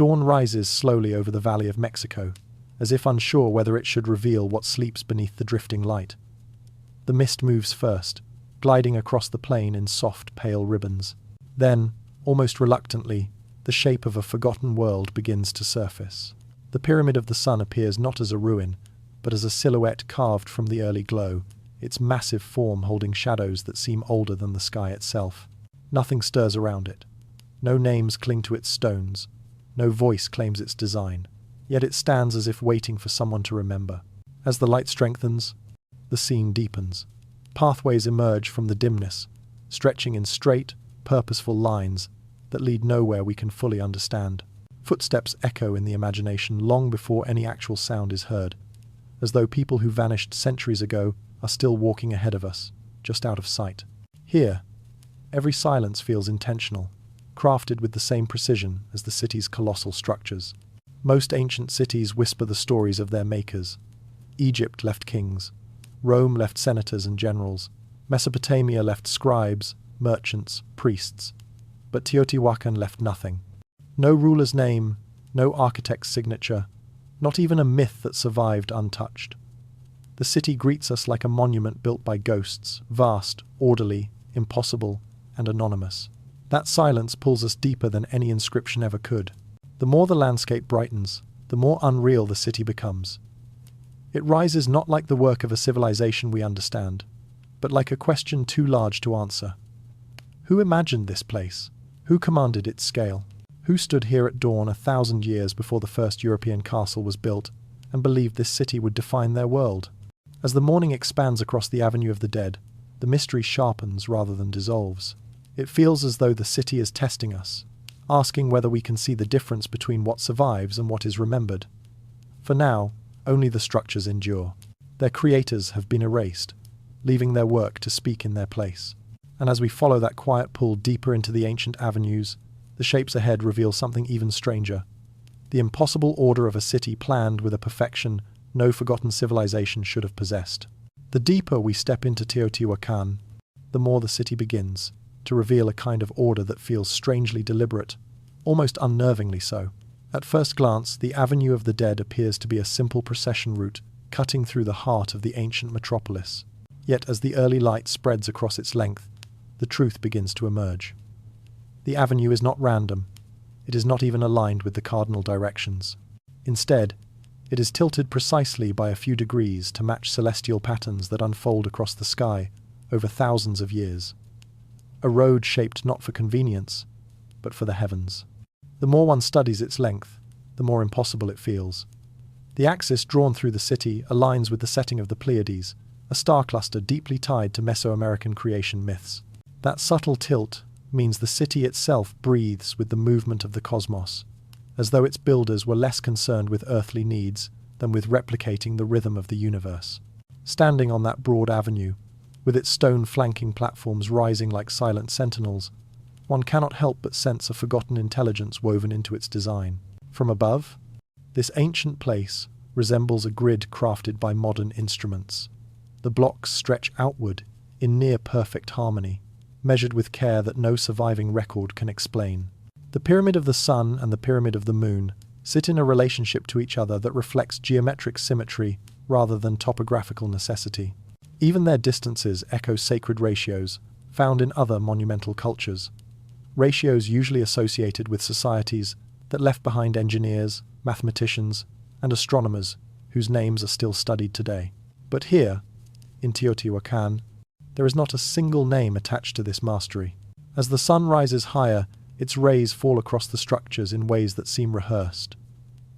Dawn rises slowly over the Valley of Mexico, as if unsure whether it should reveal what sleeps beneath the drifting light. The mist moves first, gliding across the plain in soft, pale ribbons. Then, almost reluctantly, the shape of a forgotten world begins to surface. The Pyramid of the Sun appears not as a ruin, but as a silhouette carved from the early glow, its massive form holding shadows that seem older than the sky itself. Nothing stirs around it. No names cling to its stones. No voice claims its design. Yet it stands as if waiting for someone to remember. As the light strengthens, the scene deepens. Pathways emerge from the dimness, stretching in straight, purposeful lines that lead nowhere we can fully understand. Footsteps echo in the imagination long before any actual sound is heard, as though people who vanished centuries ago are still walking ahead of us, just out of sight. Here, every silence feels intentional, crafted with the same precision as the city's colossal structures. Most ancient cities whisper the stories of their makers. Egypt left kings. Rome left senators and generals. Mesopotamia left scribes, merchants, priests. But Teotihuacan left nothing. No ruler's name, no architect's signature, not even a myth that survived untouched. The city greets us like a monument built by ghosts, vast, orderly, impossible, and anonymous. That silence pulls us deeper than any inscription ever could. The more the landscape brightens, the more unreal the city becomes. It rises not like the work of a civilization we understand, but like a question too large to answer. Who imagined this place? Who commanded its scale? Who stood here at dawn 1,000 years before the first European castle was built and believed this city would define their world? As the morning expands across the Avenue of the Dead, the mystery sharpens rather than dissolves. It feels as though the city is testing us, asking whether we can see the difference between what survives and what is remembered. For now, only the structures endure. Their creators have been erased, leaving their work to speak in their place. And as we follow that quiet pull deeper into the ancient avenues, the shapes ahead reveal something even stranger. The impossible order of a city planned with a perfection no forgotten civilization should have possessed. The deeper we step into Teotihuacan, the more the city begins to reveal a kind of order that feels strangely deliberate, almost unnervingly so. At first glance, the Avenue of the Dead appears to be a simple procession route cutting through the heart of the ancient metropolis. Yet as the early light spreads across its length, the truth begins to emerge. The avenue is not random. It is not even aligned with the cardinal directions. Instead, it is tilted precisely by a few degrees to match celestial patterns that unfold across the sky over thousands of years. A road shaped not for convenience, but for the heavens. The more one studies its length, the more impossible it feels. The axis drawn through the city aligns with the setting of the Pleiades, a star cluster deeply tied to Mesoamerican creation myths. That subtle tilt means the city itself breathes with the movement of the cosmos, as though its builders were less concerned with earthly needs than with replicating the rhythm of the universe. Standing on that broad avenue, with its stone flanking platforms rising like silent sentinels, one cannot help but sense a forgotten intelligence woven into its design. From above, this ancient place resembles a grid crafted by modern instruments. The blocks stretch outward in near-perfect harmony, measured with care that no surviving record can explain. The Pyramid of the Sun and the Pyramid of the Moon sit in a relationship to each other that reflects geometric symmetry rather than topographical necessity. Even their distances echo sacred ratios found in other monumental cultures, ratios usually associated with societies that left behind engineers, mathematicians, and astronomers whose names are still studied today. But here, in Teotihuacan, there is not a single name attached to this mastery. As the sun rises higher, its rays fall across the structures in ways that seem rehearsed.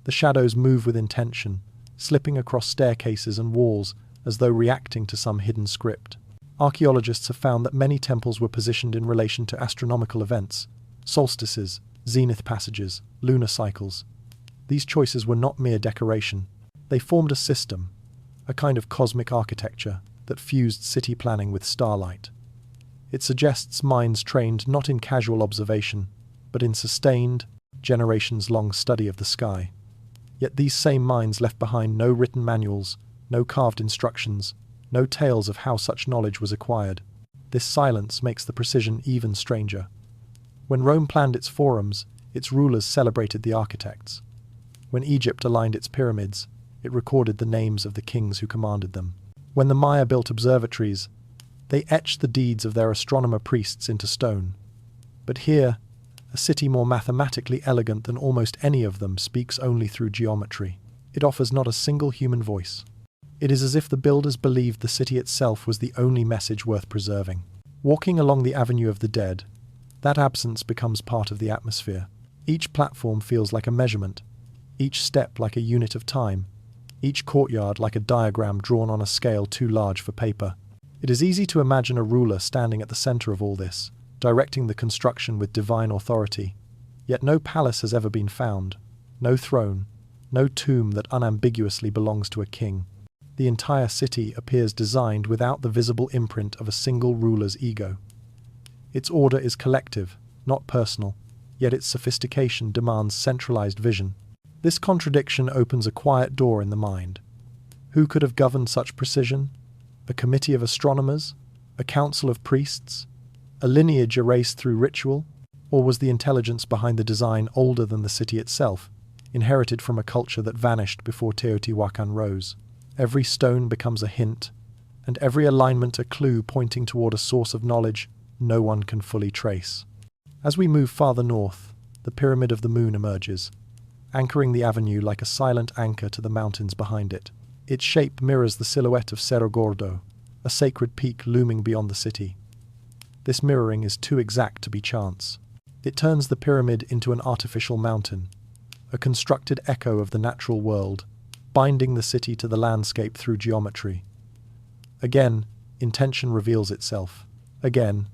The shadows move with intention, slipping across staircases and walls as though reacting to some hidden script. Archaeologists have found that many temples were positioned in relation to astronomical events, solstices, zenith passages, lunar cycles. These choices were not mere decoration. They formed a system, a kind of cosmic architecture that fused city planning with starlight. It suggests minds trained not in casual observation, but in sustained, generations-long study of the sky. Yet these same minds left behind no written manuals, no carved instructions, no tales of how such knowledge was acquired. This silence makes the precision even stranger. When Rome planned its forums, Its rulers celebrated the architects. When Egypt aligned its pyramids, it recorded the names of the kings who commanded them. When the Maya built observatories, they etched the deeds of their astronomer priests into stone. But here, a city more mathematically elegant than almost any of them speaks only through geometry. It offers not a single human voice. It is as if the builders believed the city itself was the only message worth preserving. Walking along the Avenue of the Dead, that absence becomes part of the atmosphere. Each platform feels like a measurement, each step like a unit of time, each courtyard like a diagram drawn on a scale too large for paper. It is easy to imagine a ruler standing at the center of all this, directing the construction with divine authority. Yet no palace has ever been found, no throne, no tomb that unambiguously belongs to a king. The entire city appears designed without the visible imprint of a single ruler's ego. Its order is collective, not personal, yet its sophistication demands centralized vision. This contradiction opens a quiet door in the mind. Who could have governed such precision? A committee of astronomers? A council of priests? A lineage erased through ritual? Or was the intelligence behind the design older than the city itself, inherited from a culture that vanished before Teotihuacan rose? Every stone becomes a hint, and every alignment a clue pointing toward a source of knowledge no one can fully trace. As we move farther north, the Pyramid of the Moon emerges, anchoring the avenue like a silent anchor to the mountains behind it. Its shape mirrors the silhouette of Cerro Gordo, a sacred peak looming beyond the city. This mirroring is too exact to be chance. It turns the pyramid into an artificial mountain, a constructed echo of the natural world, binding the city to the landscape through geometry. Again, intention reveals itself. Again,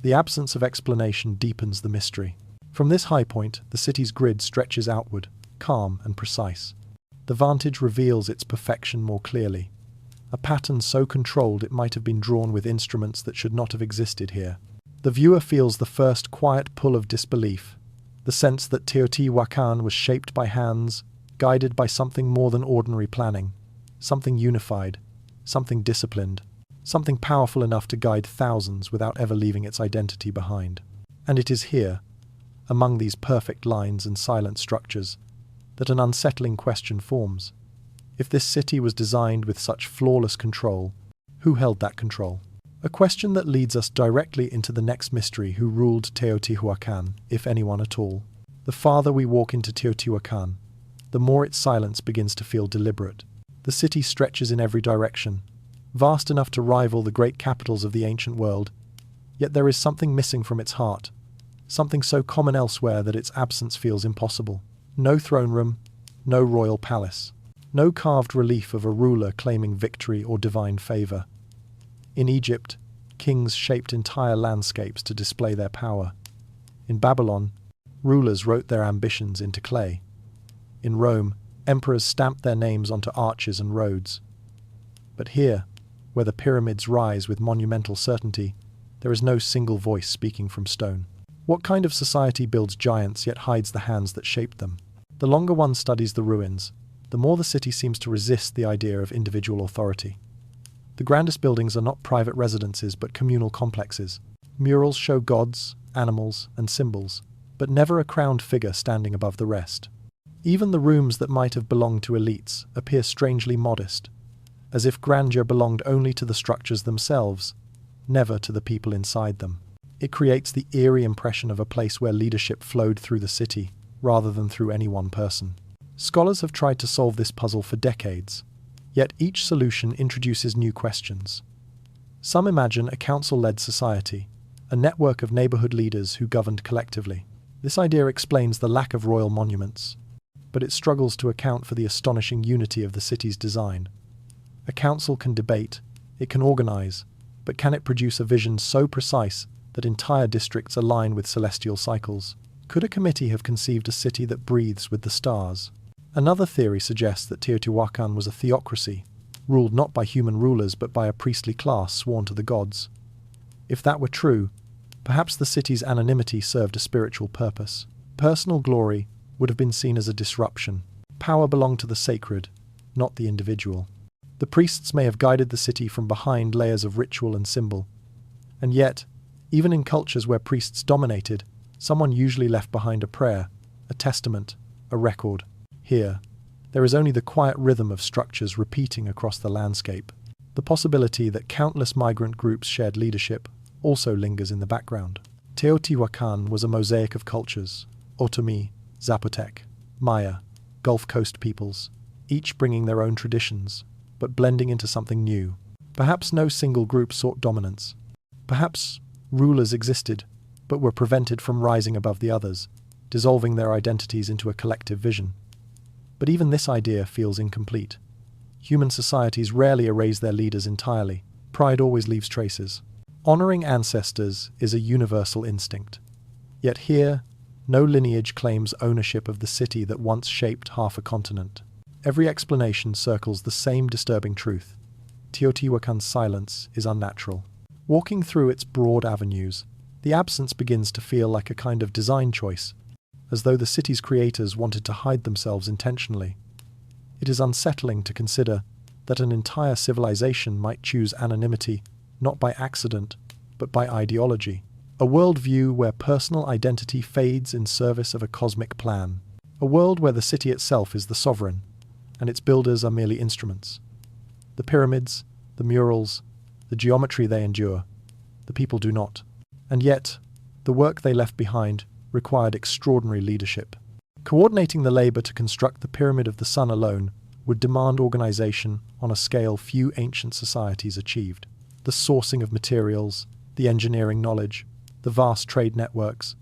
the absence of explanation deepens the mystery. From this high point, the city's grid stretches outward, calm and precise. The vantage reveals its perfection more clearly. A pattern so controlled it might have been drawn with instruments that should not have existed here. The viewer feels the first quiet pull of disbelief, the sense that Teotihuacan was shaped by hands, guided by something more than ordinary planning, something unified, something disciplined, something powerful enough to guide thousands without ever leaving its identity behind. And it is here, among these perfect lines and silent structures, that an unsettling question forms. If this city was designed with such flawless control, who held that control? A question that leads us directly into the next mystery: who ruled Teotihuacan, if anyone at all. The farther we walk into Teotihuacan, the more its silence begins to feel deliberate. The city stretches in every direction, vast enough to rival the great capitals of the ancient world, yet there is something missing from its heart, something so common elsewhere that its absence feels impossible. No throne room, no royal palace, no carved relief of a ruler claiming victory or divine favor. In Egypt, kings shaped entire landscapes to display their power. In Babylon, rulers wrote their ambitions into clay. In Rome, emperors stamped their names onto arches and roads. But here, where the pyramids rise with monumental certainty, there is no single voice speaking from stone. What kind of society builds giants yet hides the hands that shaped them? The longer one studies the ruins, the more the city seems to resist the idea of individual authority. The grandest buildings are not private residences but communal complexes. Murals show gods, animals, and symbols, but never a crowned figure standing above the rest. Even the rooms that might have belonged to elites appear strangely modest, as if grandeur belonged only to the structures themselves, never to the people inside them. It creates the eerie impression of a place where leadership flowed through the city, rather than through any one person. Scholars have tried to solve this puzzle for decades, yet each solution introduces new questions. Some imagine a council-led society, a network of neighborhood leaders who governed collectively. This idea explains the lack of royal monuments, but it struggles to account for the astonishing unity of the city's design. A council can debate, it can organize, but can it produce a vision so precise that entire districts align with celestial cycles? Could a committee have conceived a city that breathes with the stars? Another theory suggests that Teotihuacan was a theocracy, ruled not by human rulers but by a priestly class sworn to the gods. If that were true, perhaps the city's anonymity served a spiritual purpose. Personal glory would have been seen as a disruption. Power belonged to the sacred, not the individual. The priests may have guided the city from behind layers of ritual and symbol. And yet, even in cultures where priests dominated, Someone usually left behind a prayer, a testament, a record. Here, there is only the quiet rhythm of structures repeating across the landscape. The possibility that countless migrant groups shared leadership also lingers in the background. Teotihuacan was a mosaic of cultures: Otomi, Zapotec, Maya, Gulf Coast peoples, each bringing their own traditions, but blending into something new. Perhaps no single group sought dominance. Perhaps rulers existed, but were prevented from rising above the others, dissolving their identities into a collective vision. But even this idea feels incomplete. Human societies rarely erase their leaders entirely. Pride always leaves traces. Honoring ancestors is a universal instinct. Yet here, no lineage claims ownership of the city that once shaped half a continent. Every explanation circles the same disturbing truth. Teotihuacan's silence is unnatural. Walking through its broad avenues, the absence begins to feel like a kind of design choice, as though the city's creators wanted to hide themselves intentionally. It is unsettling to consider that an entire civilization might choose anonymity not by accident, but by ideology. A worldview where personal identity fades in service of a cosmic plan. A world where the city itself is the sovereign, and its builders are merely instruments. The pyramids, the murals, the geometry they endure, the people do not. And yet, the work they left behind required extraordinary leadership. Coordinating the labor to construct the Pyramid of the Sun alone would demand organization on a scale few ancient societies achieved. The sourcing of materials, the engineering knowledge, the vast trade networks,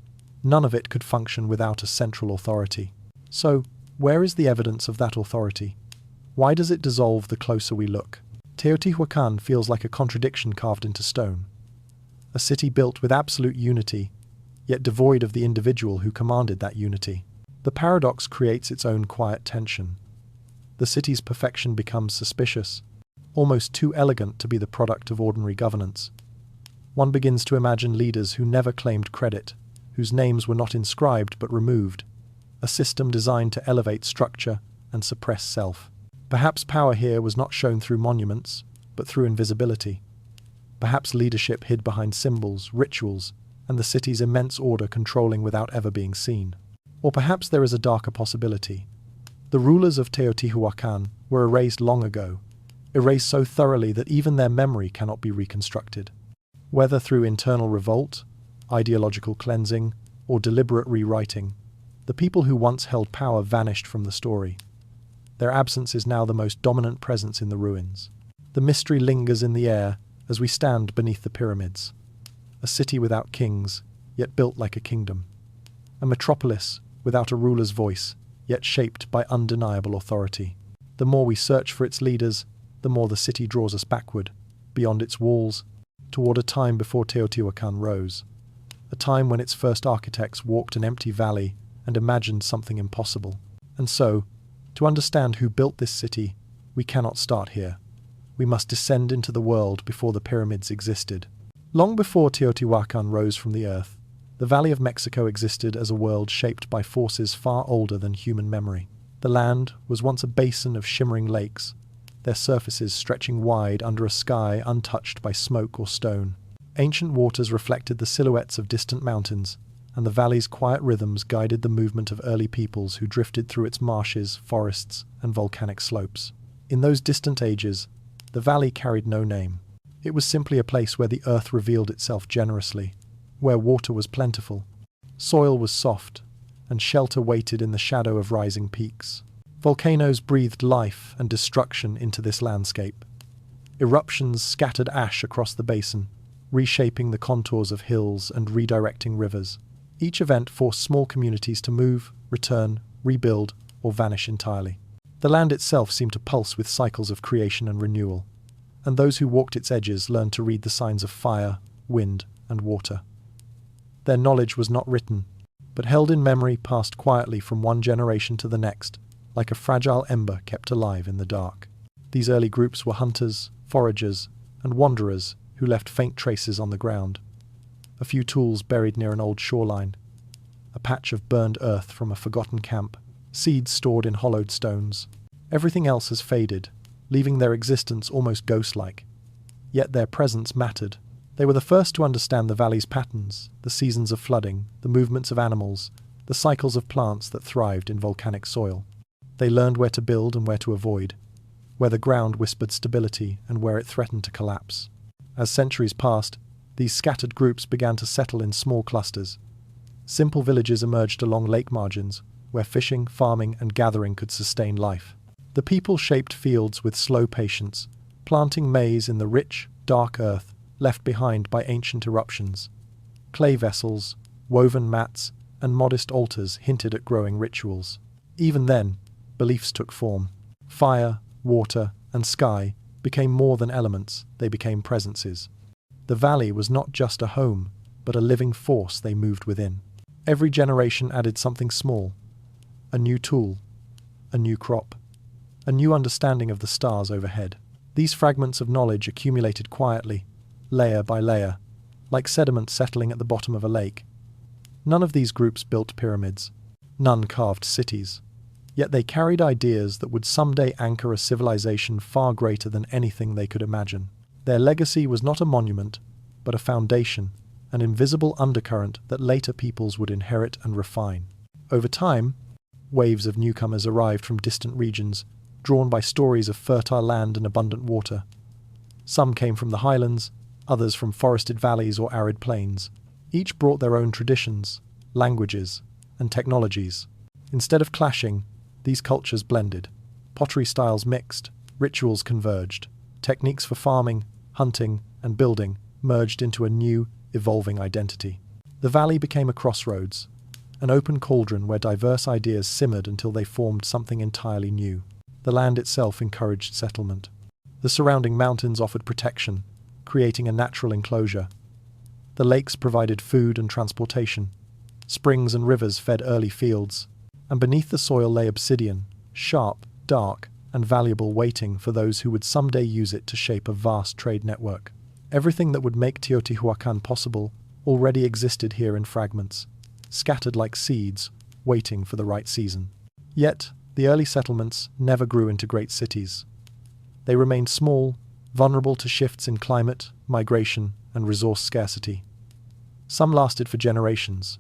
none of it could function without a central authority. So, where is the evidence of that authority? Why does it dissolve the closer we look? Teotihuacan feels like a contradiction carved into stone. A city built with absolute unity, yet devoid of the individual who commanded that unity. The paradox creates its own quiet tension. The city's perfection becomes suspicious, almost too elegant to be the product of ordinary governance. One begins to imagine leaders who never claimed credit, whose names were not inscribed but removed, a system designed to elevate structure and suppress self. Perhaps power here was not shown through monuments, but through invisibility. Perhaps leadership hid behind symbols, rituals, and the city's immense order controlling without ever being seen. Or perhaps there is a darker possibility. The rulers of Teotihuacan were erased long ago, erased so thoroughly that even their memory cannot be reconstructed. Whether through internal revolt, ideological cleansing, or deliberate rewriting, the people who once held power vanished from the story. Their absence is now the most dominant presence in the ruins. The mystery lingers in the air as we stand beneath the pyramids. A city without kings, yet built like a kingdom. A metropolis without a ruler's voice, yet shaped by undeniable authority. The more we search for its leaders, the more the city draws us backward, beyond its walls, toward a time before Teotihuacan rose. A time when its first architects walked an empty valley and imagined something impossible. And so, to understand who built this city, we cannot start here. We must descend into the world before the pyramids existed. Long before Teotihuacan rose from the earth, the Valley of Mexico existed as a world shaped by forces far older than human memory. The land was once a basin of shimmering lakes, their surfaces stretching wide under a sky untouched by smoke or stone. Ancient waters reflected the silhouettes of distant mountains, and the valley's quiet rhythms guided the movement of early peoples who drifted through its marshes, forests, and volcanic slopes. In those distant ages, the valley carried no name. It was simply a place where the earth revealed itself generously, where water was plentiful, soil was soft, and shelter waited in the shadow of rising peaks. Volcanoes breathed life and destruction into this landscape. Eruptions scattered ash across the basin, reshaping the contours of hills and redirecting rivers. Each event forced small communities to move, return, rebuild, or vanish entirely. The land itself seemed to pulse with cycles of creation and renewal, and those who walked its edges learned to read the signs of fire, wind, and water. Their knowledge was not written, but held in memory passed quietly from one generation to the next, like a fragile ember kept alive in the dark. These early groups were hunters, foragers, and wanderers who left faint traces on the ground. A few tools buried near an old shoreline, a patch of burned earth from a forgotten camp, seeds stored in hollowed stones. Everything else has faded, leaving their existence almost ghost-like. Yet their presence mattered. They were the first to understand the valley's patterns, the seasons of flooding, the movements of animals, the cycles of plants that thrived in volcanic soil. They learned where to build and where to avoid, where the ground whispered stability and where it threatened to collapse. As centuries passed, these scattered groups began to settle in small clusters. Simple villages emerged along lake margins, where fishing, farming, and gathering could sustain life. The people shaped fields with slow patience, planting maize in the rich, dark earth left behind by ancient eruptions. Clay vessels, woven mats, and modest altars hinted at growing rituals. Even then, beliefs took form. Fire, water, and sky became more than elements, they became presences. The valley was not just a home, but a living force they moved within. Every generation added something small, a new tool, a new crop, a new understanding of the stars overhead. These fragments of knowledge accumulated quietly, layer by layer, like sediment settling at the bottom of a lake. None of these groups built pyramids. None carved cities. Yet they carried ideas that would someday anchor a civilization far greater than anything they could imagine. Their legacy was not a monument, but a foundation, an invisible undercurrent that later peoples would inherit and refine. Over time, waves of newcomers arrived from distant regions, drawn by stories of fertile land and abundant water. Some came from the highlands, others from forested valleys or arid plains. Each brought their own traditions, languages, and technologies. Instead of clashing, these cultures blended. Pottery styles mixed, rituals converged, techniques for farming, hunting, and building merged into a new, evolving identity. The valley became a crossroads, an open cauldron where diverse ideas simmered until they formed something entirely new. The land itself encouraged settlement. The surrounding mountains offered protection, creating a natural enclosure. The lakes provided food and transportation. Springs and rivers fed early fields, and beneath the soil lay obsidian, sharp, dark, and valuable, waiting for those who would someday use it to shape a vast trade network. Everything that would make Teotihuacan possible already existed here in fragments, scattered like seeds, waiting for the right season. Yet, the early settlements never grew into great cities. They remained small, vulnerable to shifts in climate, migration, and resource scarcity. Some lasted for generations.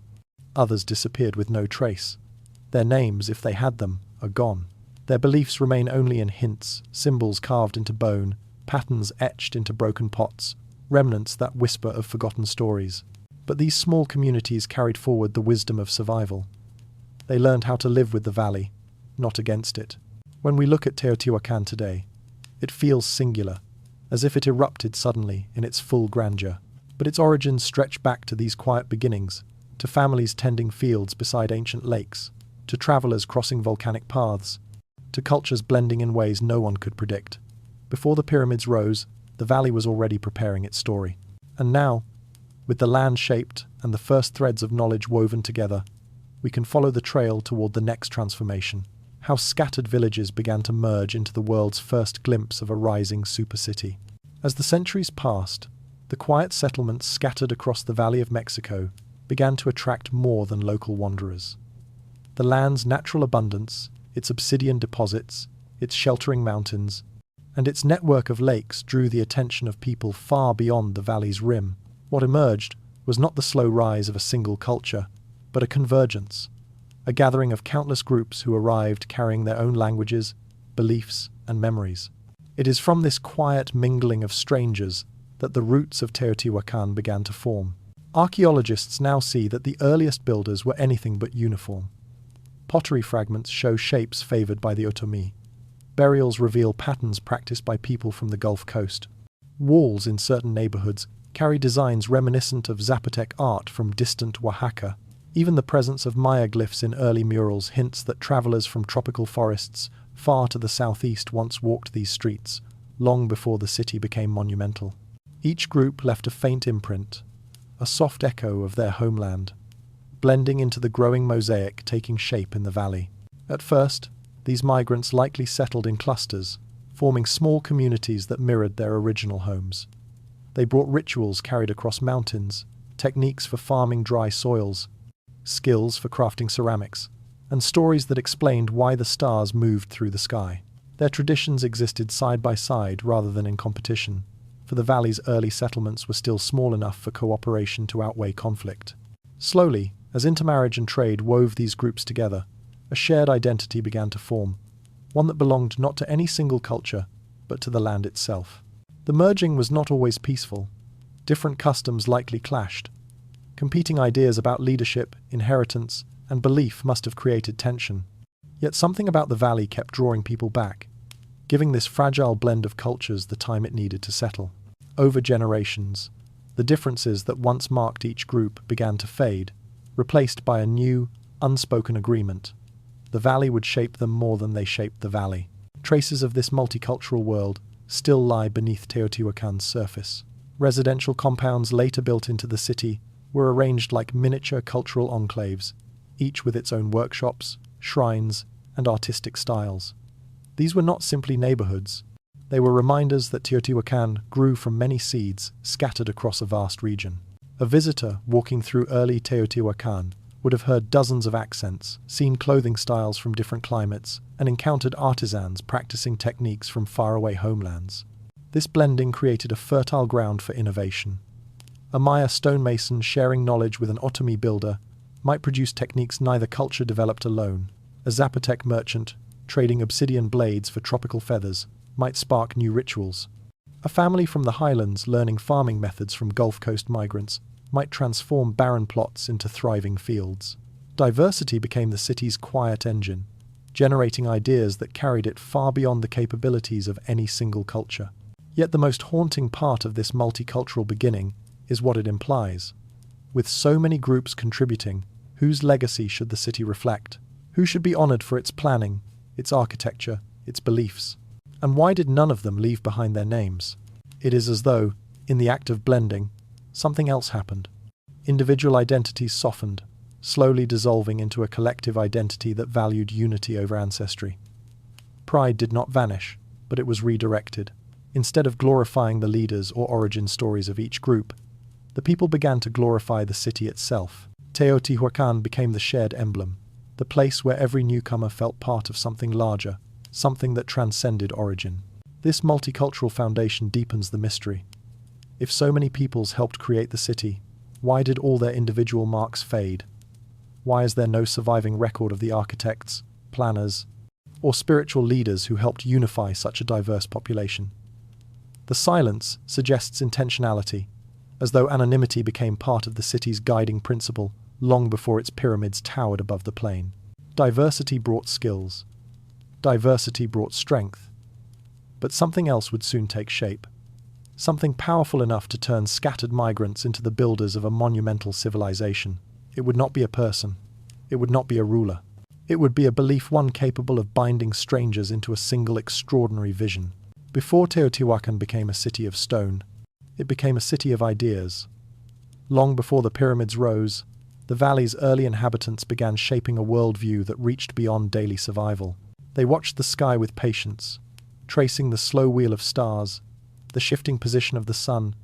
Others disappeared with no trace. Their names, if they had them, are gone. Their beliefs remain only in hints, symbols carved into bone, patterns etched into broken pots, remnants that whisper of forgotten stories. But these small communities carried forward the wisdom of survival. They learned how to live with the valley, not against it. When we look at Teotihuacan today, it feels singular, as if it erupted suddenly in its full grandeur. But its origins stretch back to these quiet beginnings, to families tending fields beside ancient lakes, to travelers crossing volcanic paths, to cultures blending in ways no one could predict. Before the pyramids rose, the valley was already preparing its story. And now, with the land shaped and the first threads of knowledge woven together, we can follow the trail toward the next transformation. How scattered villages began to merge into the world's first glimpse of a rising supercity. As the centuries passed, the quiet settlements scattered across the Valley of Mexico began to attract more than local wanderers. The land's natural abundance, its obsidian deposits, its sheltering mountains, and its network of lakes drew the attention of people far beyond the valley's rim. What emerged was not the slow rise of a single culture, but a convergence, a gathering of countless groups who arrived carrying their own languages, beliefs, and memories. It is from this quiet mingling of strangers that the roots of Teotihuacan began to form. Archaeologists now see that the earliest builders were anything but uniform. Pottery fragments show shapes favored by the Otomi. Burials reveal patterns practiced by people from the Gulf Coast. Walls in certain neighborhoods carry designs reminiscent of Zapotec art from distant Oaxaca. Even the presence of Maya glyphs in early murals hints that travelers from tropical forests far to the southeast once walked these streets, long before the city became monumental. Each group left a faint imprint, a soft echo of their homeland, blending into the growing mosaic taking shape in the valley. At first, these migrants likely settled in clusters, forming small communities that mirrored their original homes. They brought rituals carried across mountains, techniques for farming dry soils, skills for crafting ceramics, and stories that explained why the stars moved through the sky. Their traditions existed side by side rather than in competition, for the valley's early settlements were still small enough for cooperation to outweigh conflict. Slowly, as intermarriage and trade wove these groups together, a shared identity began to form, one that belonged not to any single culture, but to the land itself. The merging was not always peaceful. Different customs likely clashed. Competing ideas about leadership, inheritance, and belief must have created tension. Yet something about the valley kept drawing people back, giving this fragile blend of cultures the time it needed to settle. Over generations, the differences that once marked each group began to fade, replaced by a new, unspoken agreement. The valley would shape them more than they shaped the valley. Traces of this multicultural world still lie beneath Teotihuacan's surface. Residential compounds later built into the city were arranged like miniature cultural enclaves, each with its own workshops, shrines, and artistic styles. These were not simply neighborhoods. They were reminders that Teotihuacan grew from many seeds scattered across a vast region. A visitor walking through early Teotihuacan would have heard dozens of accents, seen clothing styles from different climates, and encountered artisans practicing techniques from faraway homelands. This blending created a fertile ground for innovation. A Maya stonemason sharing knowledge with an Otomi builder might produce techniques neither culture developed alone. A Zapotec merchant, trading obsidian blades for tropical feathers, might spark new rituals. A family from the highlands learning farming methods from Gulf Coast migrants might transform barren plots into thriving fields. Diversity became the city's quiet engine, generating ideas that carried it far beyond the capabilities of any single culture. Yet the most haunting part of this multicultural beginning is what it implies. With so many groups contributing, whose legacy should the city reflect? Who should be honored for its planning, its architecture, its beliefs? And why did none of them leave behind their names? It is as though, in the act of blending, something else happened. Individual identities softened, slowly dissolving into a collective identity that valued unity over ancestry. Pride did not vanish, but it was redirected. Instead of glorifying the leaders or origin stories of each group, the people began to glorify the city itself. Teotihuacan became the shared emblem, the place where every newcomer felt part of something larger, something that transcended origin. This multicultural foundation deepens the mystery. If so many peoples helped create the city, why did all their individual marks fade? Why is there no surviving record of the architects, planners, or spiritual leaders who helped unify such a diverse population? The silence suggests intentionality, as though anonymity became part of the city's guiding principle long before its pyramids towered above the plain. Diversity brought skills. Diversity brought strength. But something else would soon take shape. Something powerful enough to turn scattered migrants into the builders of a monumental civilization. It would not be a person. It would not be a ruler. It would be a belief, one capable of binding strangers into a single extraordinary vision. Before Teotihuacan became a city of stone, it became a city of ideas. Long before the pyramids rose, the valley's early inhabitants began shaping a worldview that reached beyond daily survival. They watched the sky with patience, tracing the slow wheel of stars, the shifting position of the sun,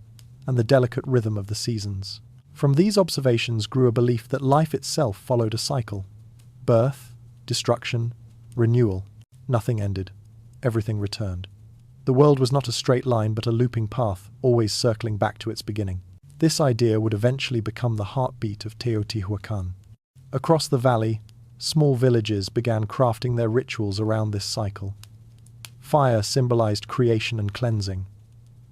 and the delicate rhythm of the seasons. From these observations grew a belief that life itself followed a cycle. Birth, destruction, renewal. Nothing ended. Everything returned. The world was not a straight line but a looping path, always circling back to its beginning. This idea would eventually become the heartbeat of Teotihuacan. Across the valley, small villages began crafting their rituals around this cycle. Fire symbolized creation and cleansing.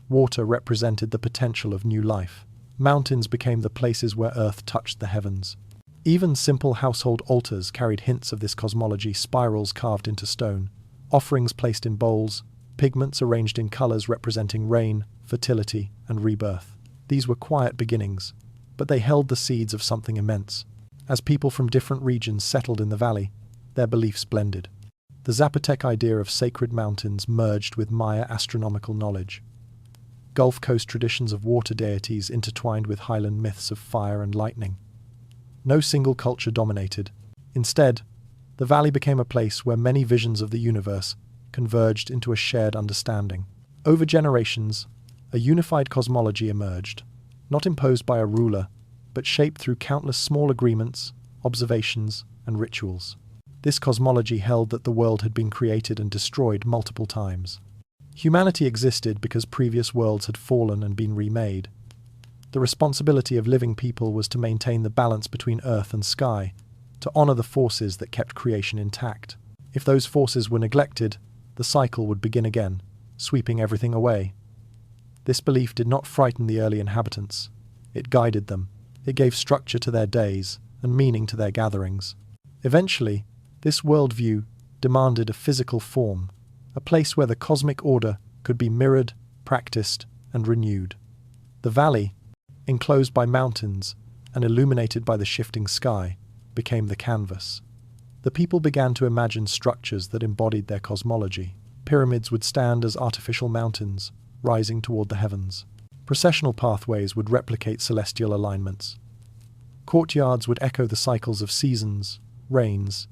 Water represented the potential of new life. Mountains became the places where earth touched the heavens. Even simple household altars carried hints of this cosmology, spirals carved into stone, offerings placed in bowls, pigments arranged in colors representing rain, fertility, and rebirth. These were quiet beginnings, but they held the seeds of something immense. As people from different regions settled in the valley, their beliefs blended. The Zapotec idea of sacred mountains merged with Maya astronomical knowledge. Gulf Coast traditions of water deities intertwined with highland myths of fire and lightning. No single culture dominated. Instead, the valley became a place where many visions of the universe converged into a shared understanding. Over generations, a unified cosmology emerged, not imposed by a ruler, but shaped through countless small agreements, observations, and rituals. This cosmology held that the world had been created and destroyed multiple times. Humanity existed because previous worlds had fallen and been remade. The responsibility of living people was to maintain the balance between earth and sky, to honor the forces that kept creation intact. If those forces were neglected, the cycle would begin again, sweeping everything away. This belief did not frighten the early inhabitants. It guided them. It gave structure to their days and meaning to their gatherings. Eventually, this worldview demanded a physical form, a place where the cosmic order could be mirrored, practiced, and renewed. The valley, enclosed by mountains and illuminated by the shifting sky, became the canvas. The people began to imagine structures that embodied their cosmology. Pyramids would stand as artificial mountains, rising toward the heavens. Processional pathways would replicate celestial alignments. Courtyards would echo the cycles of seasons, rains,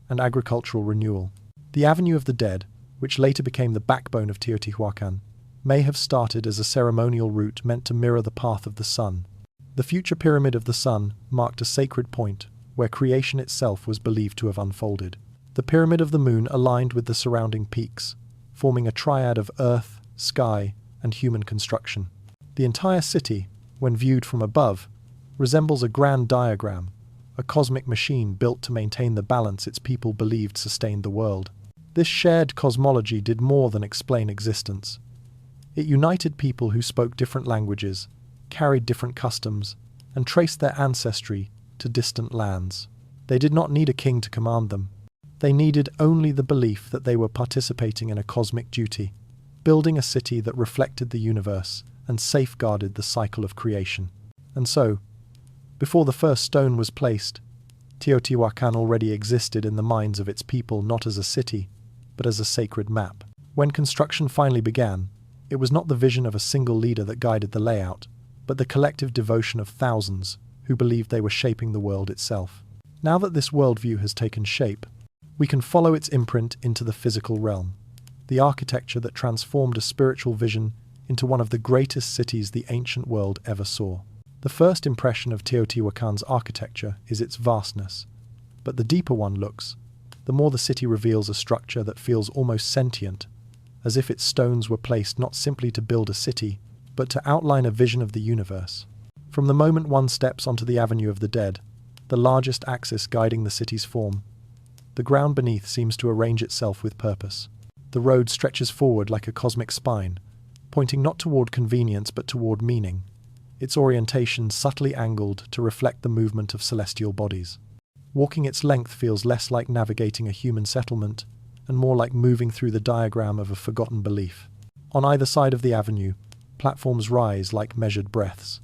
and agricultural renewal. The Avenue of the Dead, which later became the backbone of Teotihuacan, may have started as a ceremonial route meant to mirror the path of the sun. The future Pyramid of the Sun marked a sacred point where creation itself was believed to have unfolded. The Pyramid of the Moon aligned with the surrounding peaks, forming a triad of earth, sky, and human construction. The entire city, when viewed from above, resembles a grand diagram, a cosmic machine built to maintain the balance its people believed sustained the world. This shared cosmology did more than explain existence. It united people who spoke different languages, carried different customs, and traced their ancestry to distant lands. They did not need a king to command them. They needed only the belief that they were participating in a cosmic duty, building a city that reflected the universe and safeguarded the cycle of creation. And so, before the first stone was placed, Teotihuacan already existed in the minds of its people not as a city, but as a sacred map. When construction finally began, it was not the vision of a single leader that guided the layout, but the collective devotion of thousands who believed they were shaping the world itself. Now that this worldview has taken shape, we can follow its imprint into the physical realm, the architecture that transformed a spiritual vision into one of the greatest cities the ancient world ever saw. The first impression of Teotihuacan's architecture is its vastness, but the deeper one looks, the more the city reveals a structure that feels almost sentient, as if its stones were placed not simply to build a city, but to outline a vision of the universe. From the moment one steps onto the Avenue of the Dead, the largest axis guiding the city's form, the ground beneath seems to arrange itself with purpose. The road stretches forward like a cosmic spine, pointing not toward convenience but toward meaning, its orientation subtly angled to reflect the movement of celestial bodies. Walking its length feels less like navigating a human settlement and more like moving through the diagram of a forgotten belief. On either side of the avenue, platforms rise like measured breaths.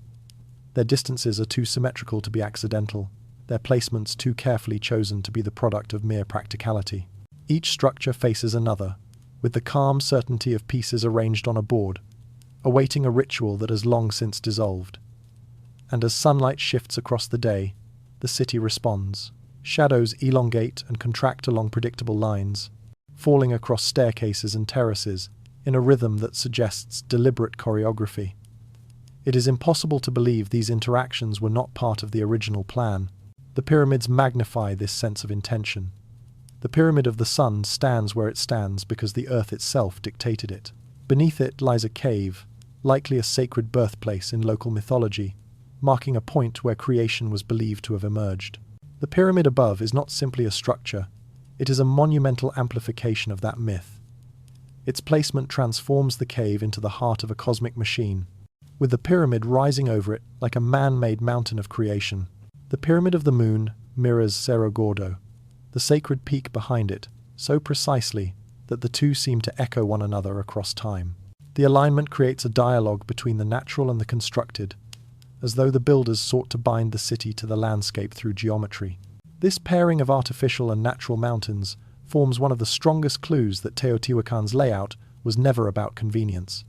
Their distances are too symmetrical to be accidental, their placements too carefully chosen to be the product of mere practicality. Each structure faces another, with the calm certainty of pieces arranged on a board, awaiting a ritual that has long since dissolved. And as sunlight shifts across the day, the city responds. Shadows elongate and contract along predictable lines, falling across staircases and terraces in a rhythm that suggests deliberate choreography. It is impossible to believe these interactions were not part of the original plan. The pyramids magnify this sense of intention. The Pyramid of the Sun stands where it stands because the earth itself dictated it. Beneath it lies a cave, likely a sacred birthplace in local mythology, marking a point where creation was believed to have emerged. The pyramid above is not simply a structure, it is a monumental amplification of that myth. Its placement transforms the cave into the heart of a cosmic machine, with the pyramid rising over it like a man-made mountain of creation. The Pyramid of the Moon mirrors Cerro Gordo, the sacred peak behind it, so precisely that the two seem to echo one another across time. The alignment creates a dialogue between the natural and the constructed, as though the builders sought to bind the city to the landscape through geometry. This pairing of artificial and natural mountains forms one of the strongest clues that Teotihuacan's layout was never about convenience.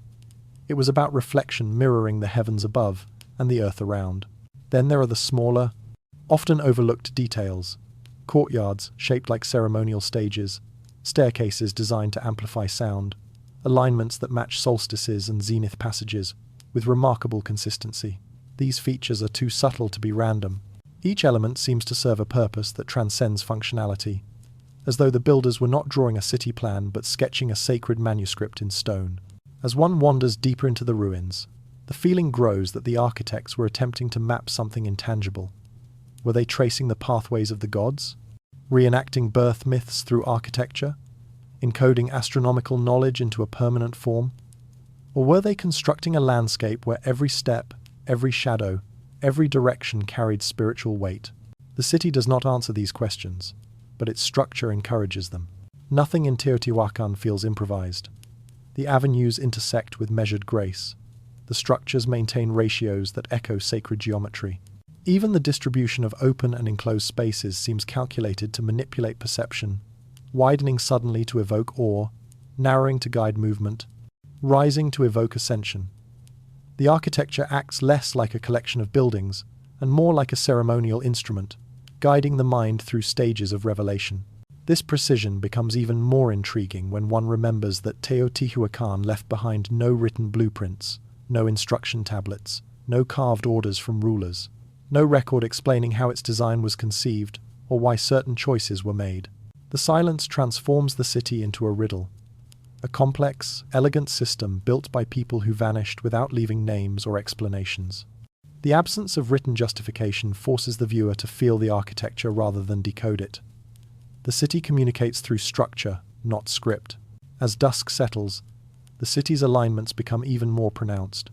It was about reflection mirroring the heavens above and the earth around. Then there are the smaller, often overlooked details. Courtyards shaped like ceremonial stages, staircases designed to amplify sound, alignments that match solstices and zenith passages with remarkable consistency. These features are too subtle to be random. Each element seems to serve a purpose that transcends functionality, as though the builders were not drawing a city plan but sketching a sacred manuscript in stone. As one wanders deeper into the ruins, the feeling grows that the architects were attempting to map something intangible. Were they tracing the pathways of the gods? Reenacting birth myths through architecture? Encoding astronomical knowledge into a permanent form? Or were they constructing a landscape where every step, every shadow, every direction carried spiritual weight? The city does not answer these questions, but its structure encourages them. Nothing in Teotihuacan feels improvised. The avenues intersect with measured grace. The structures maintain ratios that echo sacred geometry. Even the distribution of open and enclosed spaces seems calculated to manipulate perception, widening suddenly to evoke awe, narrowing to guide movement, rising to evoke ascension. The architecture acts less like a collection of buildings and more like a ceremonial instrument, guiding the mind through stages of revelation. This precision becomes even more intriguing when one remembers that Teotihuacan left behind no written blueprints, no instruction tablets, no carved orders from rulers, no record explaining how its design was conceived or why certain choices were made. The silence transforms the city into a riddle, a complex, elegant system built by people who vanished without leaving names or explanations. The absence of written justification forces the viewer to feel the architecture rather than decode it. The city communicates through structure, not script. As dusk settles, the city's alignments become even more pronounced.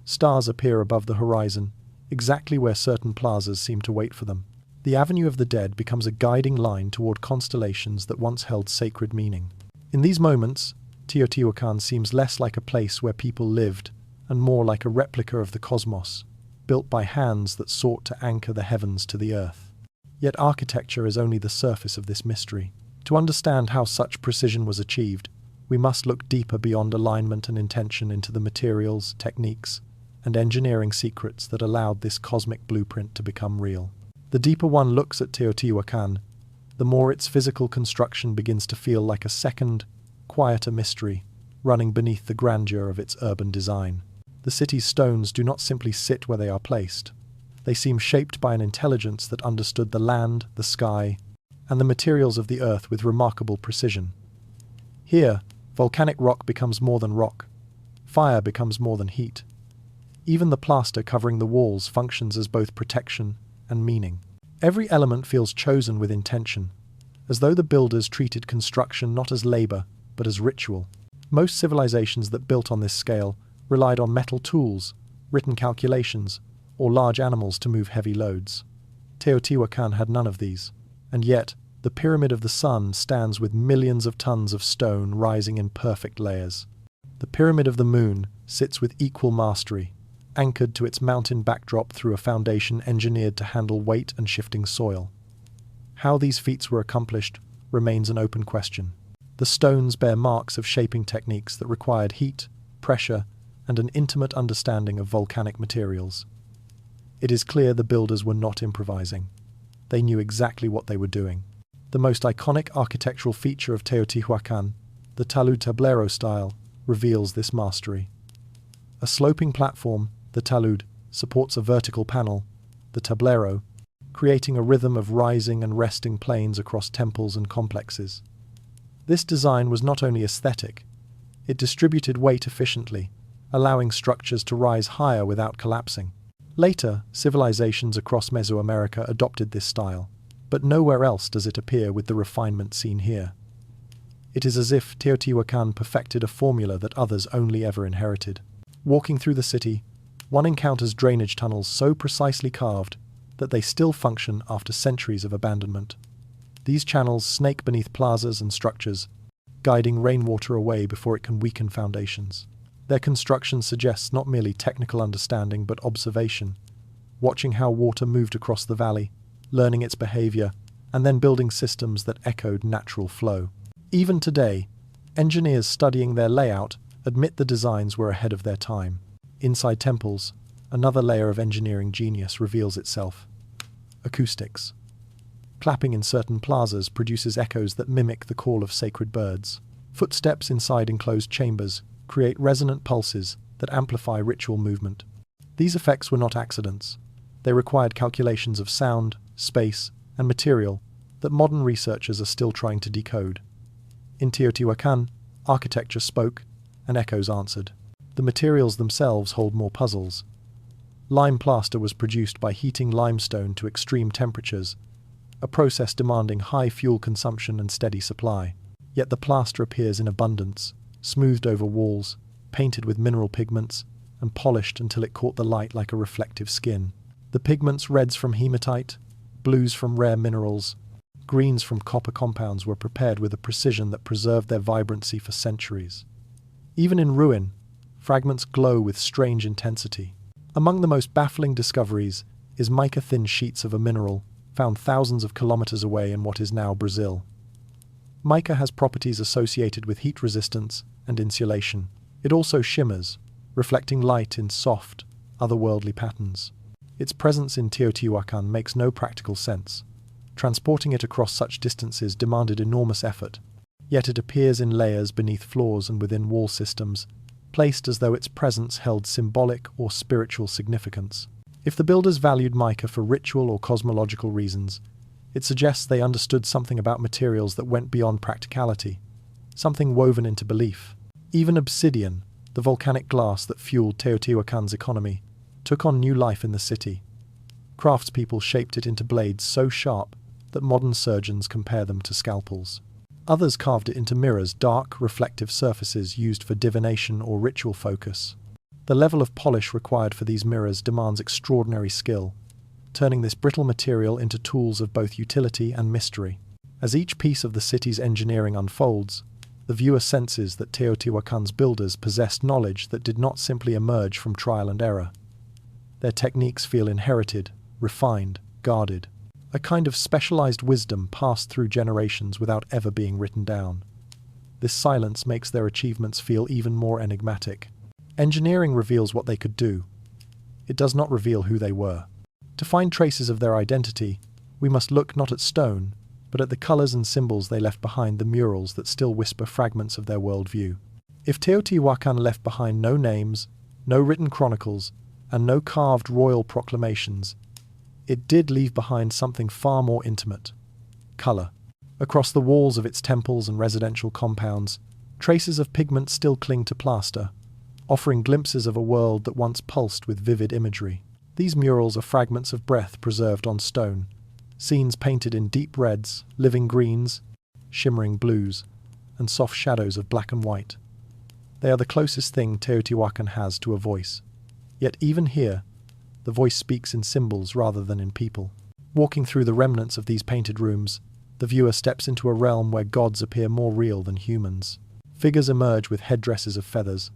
Stars appear above the horizon, exactly where certain plazas seem to wait for them. The Avenue of the Dead becomes a guiding line toward constellations that once held sacred meaning. In these moments, Teotihuacan seems less like a place where people lived and more like a replica of the cosmos, built by hands that sought to anchor the heavens to the earth. Yet architecture is only the surface of this mystery. To understand how such precision was achieved, we must look deeper beyond alignment and intention into the materials, techniques, and engineering secrets that allowed this cosmic blueprint to become real. The deeper one looks at Teotihuacan, the more its physical construction begins to feel like a second, quieter mystery, running beneath the grandeur of its urban design. The city's stones do not simply sit where they are placed. They seem shaped by an intelligence that understood the land, the sky, and the materials of the earth with remarkable precision. Here, volcanic rock becomes more than rock. Fire becomes more than heat. Even the plaster covering the walls functions as both protection and meaning. Every element feels chosen with intention, as though the builders treated construction not as labor, but as ritual. Most civilizations that built on this scale relied on metal tools, written calculations, or large animals to move heavy loads. Teotihuacan had none of these, and yet the Pyramid of the Sun stands with millions of tons of stone rising in perfect layers. The Pyramid of the Moon sits with equal mastery, anchored to its mountain backdrop through a foundation engineered to handle weight and shifting soil. How these feats were accomplished remains an open question. The stones bear marks of shaping techniques that required heat, pressure, and an intimate understanding of volcanic materials. It is clear the builders were not improvising. They knew exactly what they were doing. The most iconic architectural feature of Teotihuacan, the talud tablero style, reveals this mastery. A sloping platform, the talud, supports a vertical panel, the tablero, creating a rhythm of rising and resting planes across temples and complexes. This design was not only aesthetic, it distributed weight efficiently, allowing structures to rise higher without collapsing. Later, civilizations across Mesoamerica adopted this style, but nowhere else does it appear with the refinement seen here. It is as if Teotihuacan perfected a formula that others only ever inherited. Walking through the city, one encounters drainage tunnels so precisely carved that they still function after centuries of abandonment. These channels snake beneath plazas and structures, guiding rainwater away before it can weaken foundations. Their construction suggests not merely technical understanding but observation, watching how water moved across the valley, learning its behavior, and then building systems that echoed natural flow. Even today, engineers studying their layout admit the designs were ahead of their time. Inside temples, another layer of engineering genius reveals itself. Acoustics. Clapping in certain plazas produces echoes that mimic the call of sacred birds. Footsteps inside enclosed chambers create resonant pulses that amplify ritual movement. These effects were not accidents. They required calculations of sound, space, and material, that modern researchers are still trying to decode. In Teotihuacan, architecture spoke, and echoes answered. The materials themselves hold more puzzles. Lime plaster was produced by heating limestone to extreme temperatures, a process demanding high fuel consumption and steady supply. Yet the plaster appears in abundance, smoothed over walls, painted with mineral pigments, and polished until it caught the light like a reflective skin. The pigments, reds from hematite, blues from rare minerals, greens from copper compounds, were prepared with a precision that preserved their vibrancy for centuries. Even in ruin, fragments glow with strange intensity. Among the most baffling discoveries is mica-thin sheets of a mineral found thousands of kilometers away in what is now Brazil. Mica has properties associated with heat resistance and insulation. It also shimmers, reflecting light in soft, otherworldly patterns. Its presence in Teotihuacan makes no practical sense. Transporting it across such distances demanded enormous effort, yet it appears in layers beneath floors and within wall systems, placed as though its presence held symbolic or spiritual significance. If the builders valued mica for ritual or cosmological reasons, it suggests they understood something about materials that went beyond practicality, something woven into belief. Even obsidian, the volcanic glass that fueled Teotihuacan's economy, took on new life in the city. Craftspeople shaped it into blades so sharp that modern surgeons compare them to scalpels. Others carved it into mirrors, dark, reflective surfaces used for divination or ritual focus. The level of polish required for these mirrors demands extraordinary skill, turning this brittle material into tools of both utility and mystery. As each piece of the city's engineering unfolds, the viewer senses that Teotihuacan's builders possessed knowledge that did not simply emerge from trial and error. Their techniques feel inherited, refined, guarded. A kind of specialized wisdom passed through generations without ever being written down. This silence makes their achievements feel even more enigmatic. Engineering reveals what they could do. It does not reveal who they were. To find traces of their identity, we must look not at stone, but at the colors and symbols they left behind, the murals that still whisper fragments of their worldview. If Teotihuacan left behind no names, no written chronicles, and no carved royal proclamations, it did leave behind something far more intimate: color. Across the walls of its temples and residential compounds, traces of pigment still cling to plaster, offering glimpses of a world that once pulsed with vivid imagery. These murals are fragments of breath preserved on stone, scenes painted in deep reds, living greens, shimmering blues, and soft shadows of black and white. They are the closest thing Teotihuacan has to a voice. Yet even here, the voice speaks in symbols rather than in people. Walking through the remnants of these painted rooms, the viewer steps into a realm where gods appear more real than humans. Figures emerge with headdresses of feathers,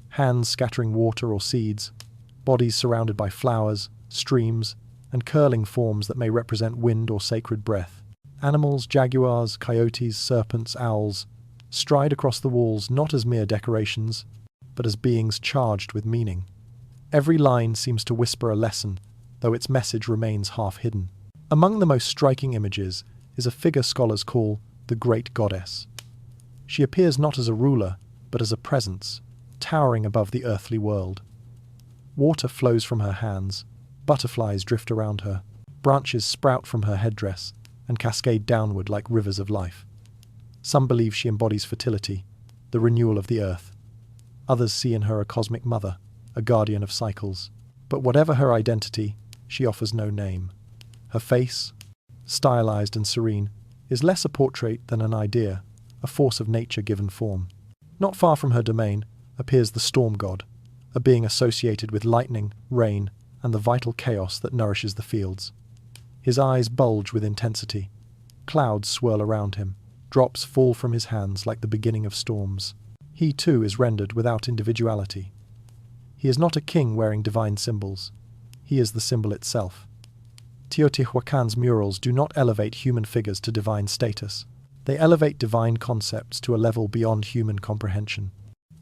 hands scattering water or seeds, bodies surrounded by flowers, streams, and curling forms that may represent wind or sacred breath. Animals, jaguars, coyotes, serpents, owls, stride across the walls not as mere decorations, but as beings charged with meaning. Every line seems to whisper a lesson, though its message remains half hidden. Among the most striking images is a figure scholars call the Great Goddess. She appears not as a ruler, but as a presence, towering above the earthly world. Water flows from her hands, butterflies drift around her, branches sprout from her headdress, and cascade downward like rivers of life. Some believe she embodies fertility, the renewal of the earth. Others see in her a cosmic mother, a guardian of cycles. But whatever her identity, she offers no name. Her face, stylized and serene, is less a portrait than an idea, a force of nature given form. Not far from her domain appears the storm god, a being associated with lightning, rain, and the vital chaos that nourishes the fields. His eyes bulge with intensity. Clouds swirl around him. Drops fall from his hands like the beginning of storms. He too is rendered without individuality. He is not a king wearing divine symbols. He is the symbol itself. Teotihuacan's murals do not elevate human figures to divine status. They elevate divine concepts to a level beyond human comprehension.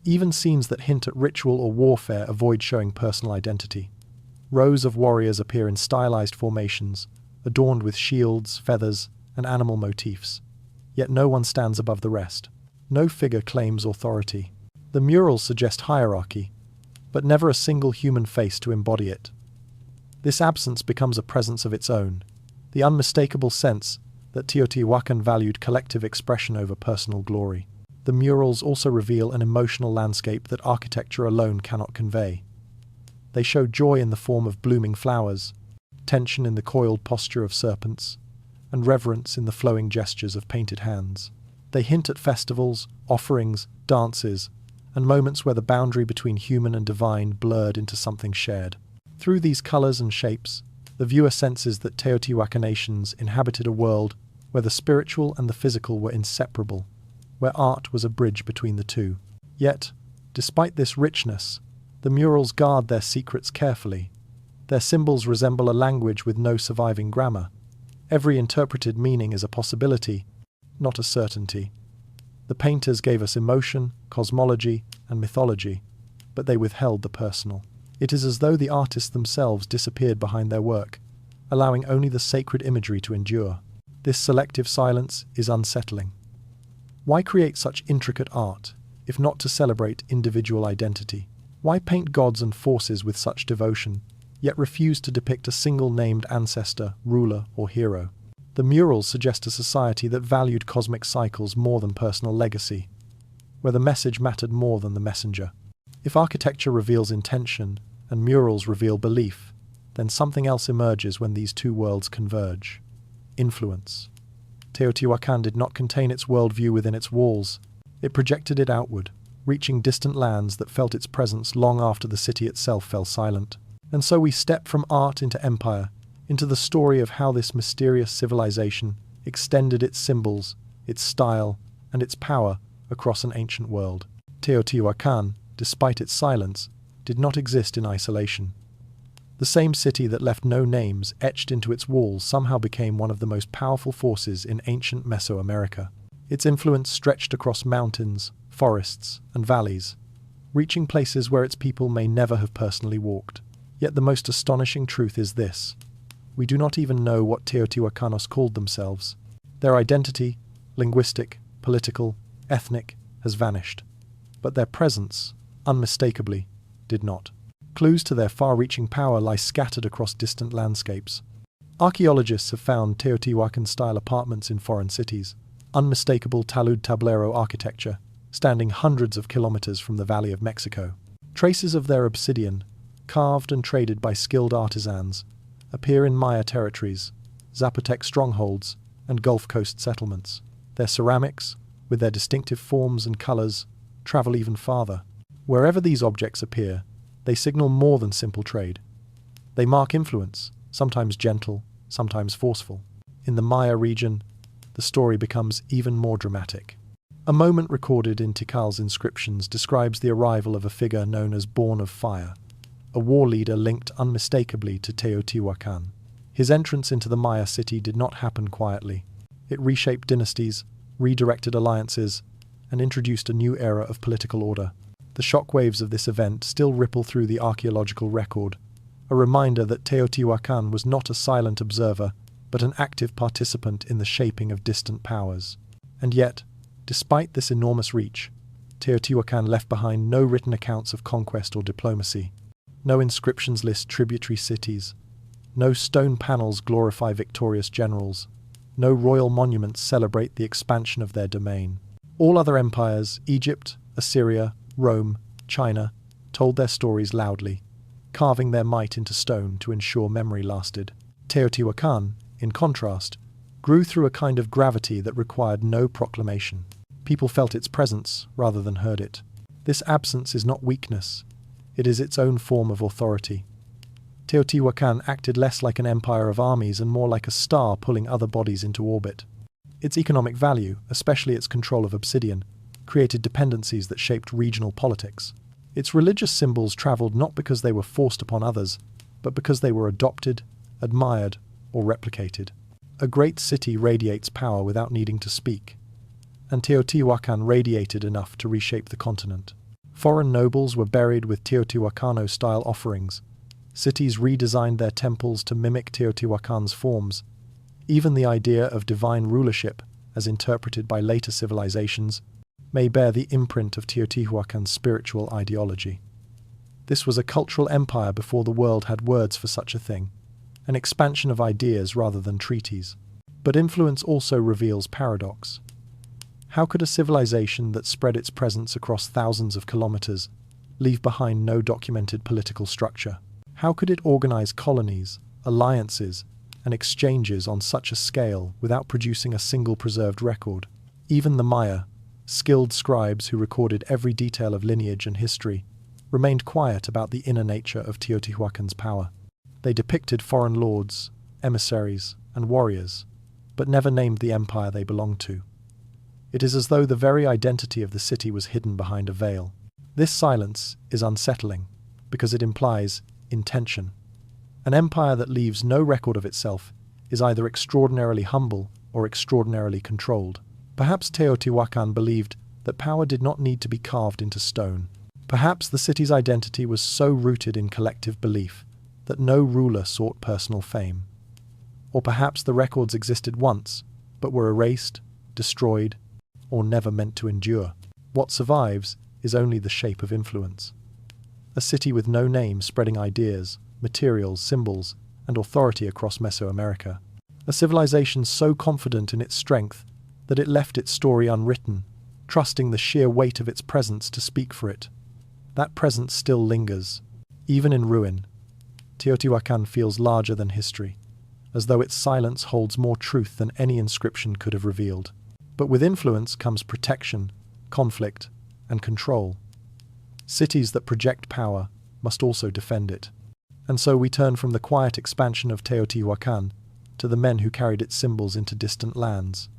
Even scenes that hint at ritual or warfare avoid showing personal identity. Rows of warriors appear in stylized formations, adorned with shields, feathers, and animal motifs. Yet no one stands above the rest. No figure claims authority. The murals suggest hierarchy, but never a single human face to embody it. This absence becomes a presence of its own, the unmistakable sense that Teotihuacan valued collective expression over personal glory. The murals also reveal an emotional landscape that architecture alone cannot convey. They show joy in the form of blooming flowers, tension in the coiled posture of serpents, and reverence in the flowing gestures of painted hands. They hint at festivals, offerings, dances, and moments where the boundary between human and divine blurred into something shared. Through these colors and shapes, the viewer senses that Teotihuacanations inhabited a world where the spiritual and the physical were inseparable, where art was a bridge between the two. Yet, despite this richness, the murals guard their secrets carefully. Their symbols resemble a language with no surviving grammar. Every interpreted meaning is a possibility, not a certainty. The painters gave us emotion, cosmology, and mythology, but they withheld the personal. It is as though the artists themselves disappeared behind their work, allowing only the sacred imagery to endure. This selective silence is unsettling. Why create such intricate art, if not to celebrate individual identity? Why paint gods and forces with such devotion, yet refuse to depict a single named ancestor, ruler, or hero? The murals suggest a society that valued cosmic cycles more than personal legacy, where the message mattered more than the messenger. If architecture reveals intention and murals reveal belief, then something else emerges when these two worlds converge. Influence. Teotihuacan did not contain its worldview within its walls. It projected it outward, reaching distant lands that felt its presence long after the city itself fell silent. And so we step from art into empire, into the story of how this mysterious civilization extended its symbols, its style, and its power across an ancient world. Teotihuacan, despite its silence, did not exist in isolation. The same city that left no names etched into its walls somehow became one of the most powerful forces in ancient Mesoamerica. Its influence stretched across mountains, forests, and valleys, reaching places where its people may never have personally walked. Yet the most astonishing truth is this: we do not even know what Teotihuacanos called themselves. Their identity, linguistic, political, ethnic, has vanished. But their presence, unmistakably, did not. Clues to their far-reaching power lie scattered across distant landscapes. Archaeologists have found Teotihuacan-style apartments in foreign cities, unmistakable talud tablero architecture, standing hundreds of kilometers from the Valley of Mexico. Traces of their obsidian, carved and traded by skilled artisans, appear in Maya territories, Zapotec strongholds, and Gulf Coast settlements. Their ceramics, with their distinctive forms and colors, travel even farther. Wherever these objects appear, they signal more than simple trade. They mark influence, sometimes gentle, sometimes forceful. In the Maya region, the story becomes even more dramatic. A moment recorded in Tikal's inscriptions describes the arrival of a figure known as Born of Fire, a war leader linked unmistakably to Teotihuacan. His entrance into the Maya city did not happen quietly. It reshaped dynasties, redirected alliances, and introduced a new era of political order. The shockwaves of this event still ripple through the archaeological record, a reminder that Teotihuacan was not a silent observer, but an active participant in the shaping of distant powers. And yet, despite this enormous reach, Teotihuacan left behind no written accounts of conquest or diplomacy. No inscriptions list tributary cities. No stone panels glorify victorious generals. No royal monuments celebrate the expansion of their domain. All other empires, Egypt, Assyria, Rome, China, told their stories loudly, carving their might into stone to ensure memory lasted. Teotihuacan, in contrast, grew through a kind of gravity that required no proclamation. People felt its presence rather than heard it. This absence is not weakness. It is its own form of authority. Teotihuacan acted less like an empire of armies and more like a star pulling other bodies into orbit. Its economic value, especially its control of Obsidian, created dependencies that shaped regional politics. Its religious symbols traveled not because they were forced upon others, but because they were adopted, admired, or replicated. A great city radiates power without needing to speak, and Teotihuacan radiated enough to reshape the continent. Foreign nobles were buried with Teotihuacano-style offerings. Cities redesigned their temples to mimic Teotihuacan's forms. Even the idea of divine rulership, as interpreted by later civilizations, may bear the imprint of Teotihuacan's spiritual ideology. This was a cultural empire before the world had words for such a thing, an expansion of ideas rather than treaties. But influence also reveals paradox. How could a civilization that spread its presence across thousands of kilometers leave behind no documented political structure? How could it organize colonies, alliances, and exchanges on such a scale without producing a single preserved record? Even the Maya, skilled scribes who recorded every detail of lineage and history, remained quiet about the inner nature of Teotihuacan's power. They depicted foreign lords, emissaries, and warriors, but never named the empire they belonged to. It is as though the very identity of the city was hidden behind a veil. This silence is unsettling, because it implies intention. An empire that leaves no record of itself is either extraordinarily humble or extraordinarily controlled. Perhaps Teotihuacan believed that power did not need to be carved into stone. Perhaps the city's identity was so rooted in collective belief that no ruler sought personal fame. Or perhaps the records existed once, but were erased, destroyed, or never meant to endure. What survives is only the shape of influence. A city with no name spreading ideas, materials, symbols, and authority across Mesoamerica. A civilization so confident in its strength that it left its story unwritten, trusting the sheer weight of its presence to speak for it. That presence still lingers. Even in ruin, Teotihuacan feels larger than history, as though its silence holds more truth than any inscription could have revealed. But with influence comes protection, conflict, and control. Cities that project power must also defend it. And so we turn from the quiet expansion of Teotihuacan to the men who carried its symbols into distant lands,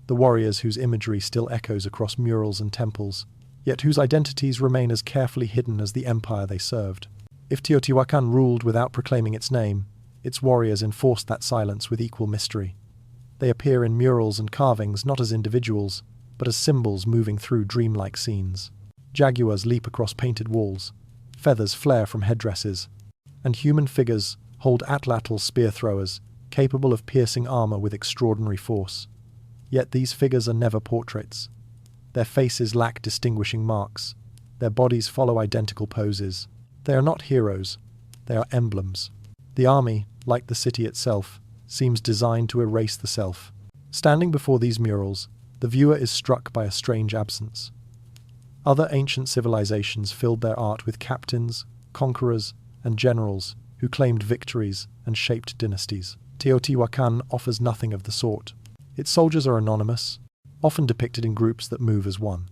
the warriors whose imagery still echoes across murals and temples, yet whose identities remain as carefully hidden as the empire they served. If Teotihuacan ruled without proclaiming its name, its warriors enforced that silence with equal mystery. They appear in murals and carvings not as individuals, but as symbols moving through dreamlike scenes. Jaguars leap across painted walls, feathers flare from headdresses, and human figures hold atlatl spear throwers, capable of piercing armor with extraordinary force. Yet these figures are never portraits. Their faces lack distinguishing marks. Their bodies follow identical poses. They are not heroes. They are emblems. The army, like the city itself, seems designed to erase the self. Standing before these murals, the viewer is struck by a strange absence. Other ancient civilizations filled their art with captains, conquerors, and generals who claimed victories and shaped dynasties. Teotihuacan offers nothing of the sort. Its soldiers are anonymous, often depicted in groups that move as one.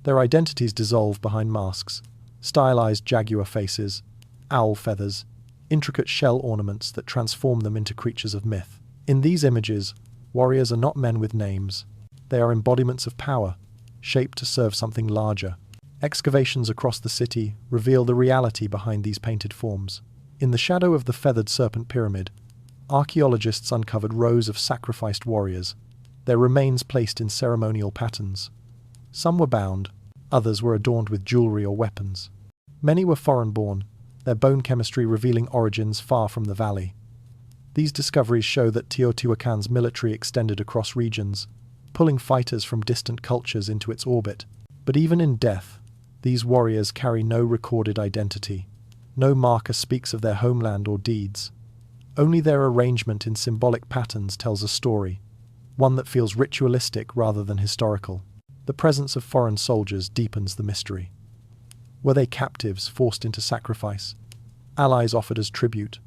Their identities dissolve behind masks, stylized jaguar faces, owl feathers, intricate shell ornaments that transform them into creatures of myth. In these images, warriors are not men with names. They are embodiments of power, shaped to serve something larger. Excavations across the city reveal the reality behind these painted forms. In the shadow of the feathered serpent pyramid, archaeologists uncovered rows of sacrificed warriors, their remains placed in ceremonial patterns. Some were bound, others were adorned with jewelry or weapons. Many were foreign-born, their bone chemistry revealing origins far from the valley. These discoveries show that Teotihuacan's military extended across regions, pulling fighters from distant cultures into its orbit. But even in death, these warriors carry no recorded identity. No marker speaks of their homeland or deeds. Only their arrangement in symbolic patterns tells a story, one that feels ritualistic rather than historical. The presence of foreign soldiers deepens the mystery. Were they captives forced into sacrifice, allies offered as tribute,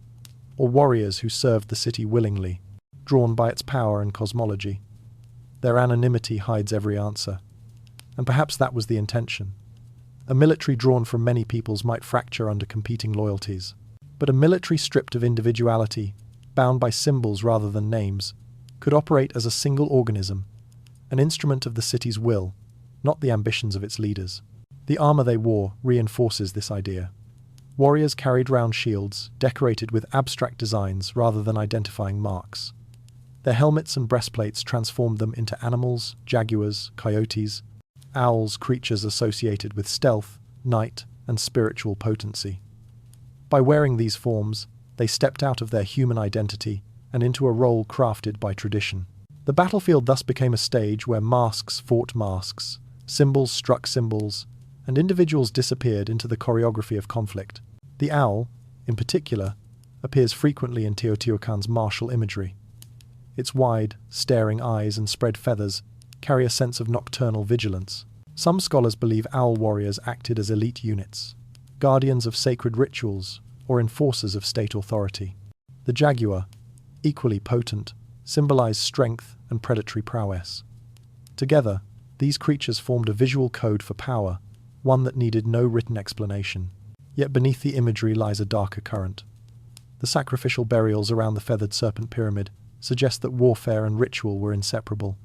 or warriors who served the city willingly, drawn by its power and cosmology? Their anonymity hides every answer, and perhaps that was the intention. A military drawn from many peoples might fracture under competing loyalties, but a military stripped of individuality, bound by symbols rather than names, could operate as a single organism, an instrument of the city's will, not the ambitions of its leaders. The armor they wore reinforces this idea. Warriors carried round shields, decorated with abstract designs rather than identifying marks. Their helmets and breastplates transformed them into animals, jaguars, coyotes, owls, creatures associated with stealth, night, and spiritual potency. By wearing these forms, they stepped out of their human identity and into a role crafted by tradition. The battlefield thus became a stage where masks fought masks, symbols struck symbols, and individuals disappeared into the choreography of conflict. The owl, in particular, appears frequently in Teotihuacan's martial imagery. Its wide, staring eyes and spread feathers carry a sense of nocturnal vigilance. Some scholars believe owl warriors acted as elite units, guardians of sacred rituals or enforcers of state authority. The jaguar, equally potent, symbolize strength and predatory prowess. Together, these creatures formed a visual code for power, one that needed no written explanation. Yet beneath the imagery lies a darker current. The sacrificial burials around the feathered serpent pyramid suggest that warfare and ritual were inseparable.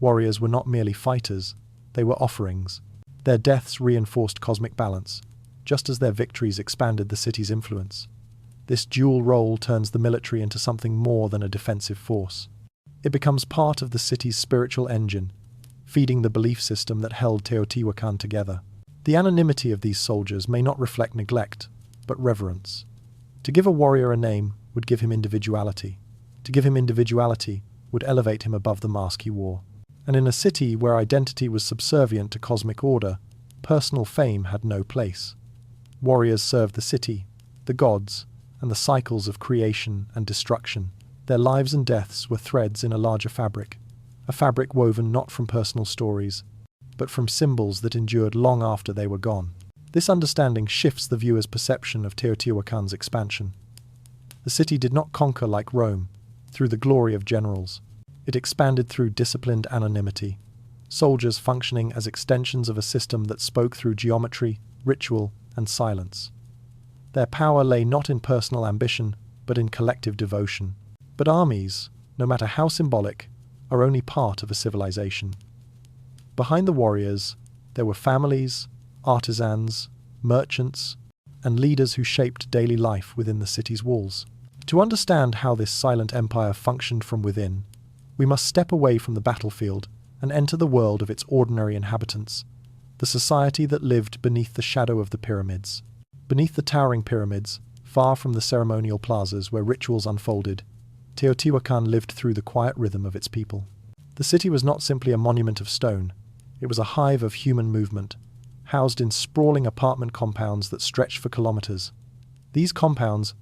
Warriors were not merely fighters, they were offerings. Their deaths reinforced cosmic balance, just as their victories expanded the city's influence. This dual role turns the military into something more than a defensive force. It becomes part of the city's spiritual engine, feeding the belief system that held Teotihuacan together. The anonymity of these soldiers may not reflect neglect, but reverence. To give a warrior a name would give him individuality. To give him individuality would elevate him above the mask he wore. And in a city where identity was subservient to cosmic order, personal fame had no place. Warriors served the city, the gods, and the cycles of creation and destruction. Their lives and deaths were threads in a larger fabric, a fabric woven not from personal stories, but from symbols that endured long after they were gone. This understanding shifts the viewer's perception of Teotihuacan's expansion. The city did not conquer like Rome, through the glory of generals. It expanded through disciplined anonymity, soldiers functioning as extensions of a system that spoke through geometry, ritual, and silence. Their power lay not in personal ambition, but in collective devotion. But armies, no matter how symbolic, are only part of a civilization. Behind the warriors, there were families, artisans, merchants, and leaders who shaped daily life within the city's walls. To understand how this silent empire functioned from within, we must step away from the battlefield and enter the world of its ordinary inhabitants, the society that lived beneath the shadow of the pyramids. Beneath the towering pyramids, far from the ceremonial plazas where rituals unfolded, Teotihuacan lived through the quiet rhythm of its people. The city was not simply a monument of stone, it was a hive of human movement, housed in sprawling apartment compounds that stretched for kilometers. These compounds,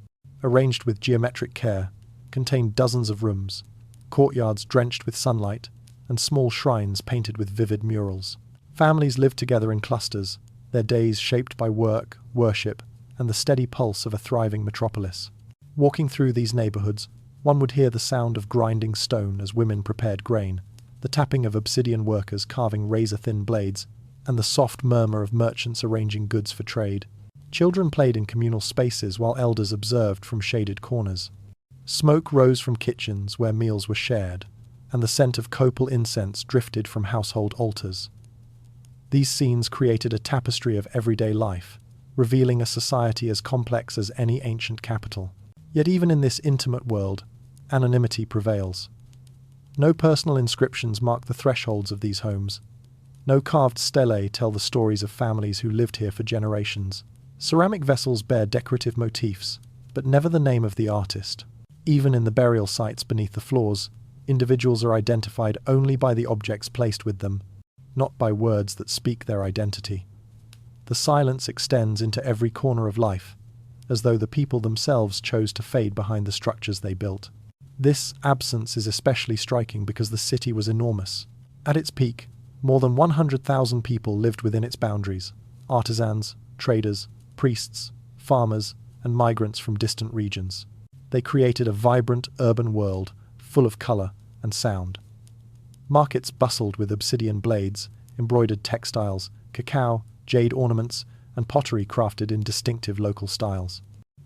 arranged with geometric care, contained dozens of rooms, courtyards drenched with sunlight, and small shrines painted with vivid murals. Families lived together in clusters, their days shaped by work, worship, and the steady pulse of a thriving metropolis. Walking through these neighborhoods, one would hear the sound of grinding stone as women prepared grain, the tapping of obsidian workers carving razor-thin blades, and the soft murmur of merchants arranging goods for trade. Children played in communal spaces while elders observed from shaded corners. Smoke rose from kitchens where meals were shared, and the scent of copal incense drifted from household altars. These scenes created a tapestry of everyday life, revealing a society as complex as any ancient capital. Yet even in this intimate world, anonymity prevails. No personal inscriptions mark the thresholds of these homes. No carved stelae tell the stories of families who lived here for generations. Ceramic vessels bear decorative motifs, but never the name of the artist. Even in the burial sites beneath the floors, individuals are identified only by the objects placed with them, not by words that speak their identity. The silence extends into every corner of life, as though the people themselves chose to fade behind the structures they built. This absence is especially striking because the city was enormous. At its peak, more than 100,000 people lived within its boundaries: artisans, traders, priests, farmers, and migrants from distant regions. They created a vibrant urban world full of color and sound. Markets bustled with obsidian blades, embroidered textiles, cacao, jade ornaments, and pottery crafted in distinctive local styles.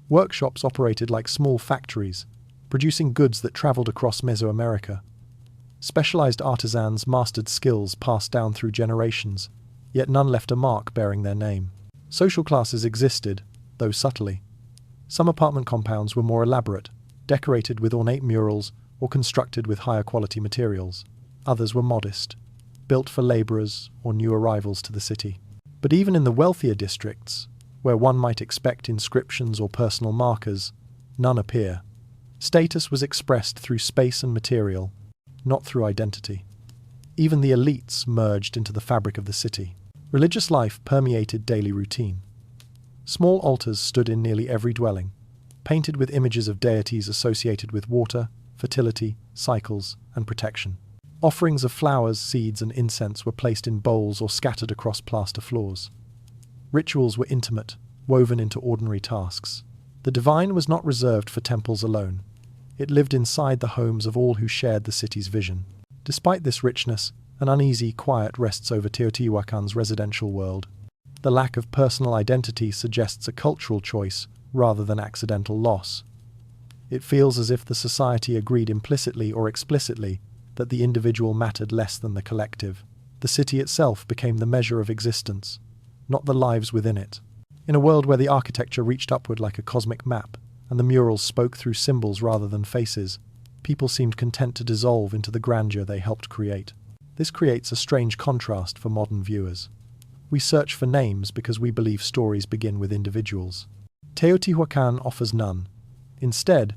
Workshops operated like small factories, producing goods that traveled across Mesoamerica. Specialized artisans mastered skills passed down through generations, yet none left a mark bearing their name. Social classes existed, though subtly. Some apartment compounds were more elaborate, decorated with ornate murals or constructed with higher quality materials. Others were modest, built for laborers or new arrivals to the city. But even in the wealthier districts, where one might expect inscriptions or personal markers, none appear. Status was expressed through space and material, not through identity. Even the elites merged into the fabric of the city. Religious life permeated daily routine. Small altars stood in nearly every dwelling, painted with images of deities associated with water, fertility, cycles, and protection. Offerings of flowers, seeds, and incense were placed in bowls or scattered across plaster floors. Rituals were intimate, woven into ordinary tasks. The divine was not reserved for temples alone. It lived inside the homes of all who shared the city's vision. Despite this richness, an uneasy quiet rests over Teotihuacan's residential world. The lack of personal identity suggests a cultural choice rather than accidental loss. It feels as if the society agreed implicitly or explicitly that the individual mattered less than the collective. The city itself became the measure of existence, not the lives within it. In a world where the architecture reached upward like a cosmic map, and the murals spoke through symbols rather than faces, people seemed content to dissolve into the grandeur they helped create. This creates a strange contrast for modern viewers. We search for names because we believe stories begin with individuals. Teotihuacan offers none. Instead,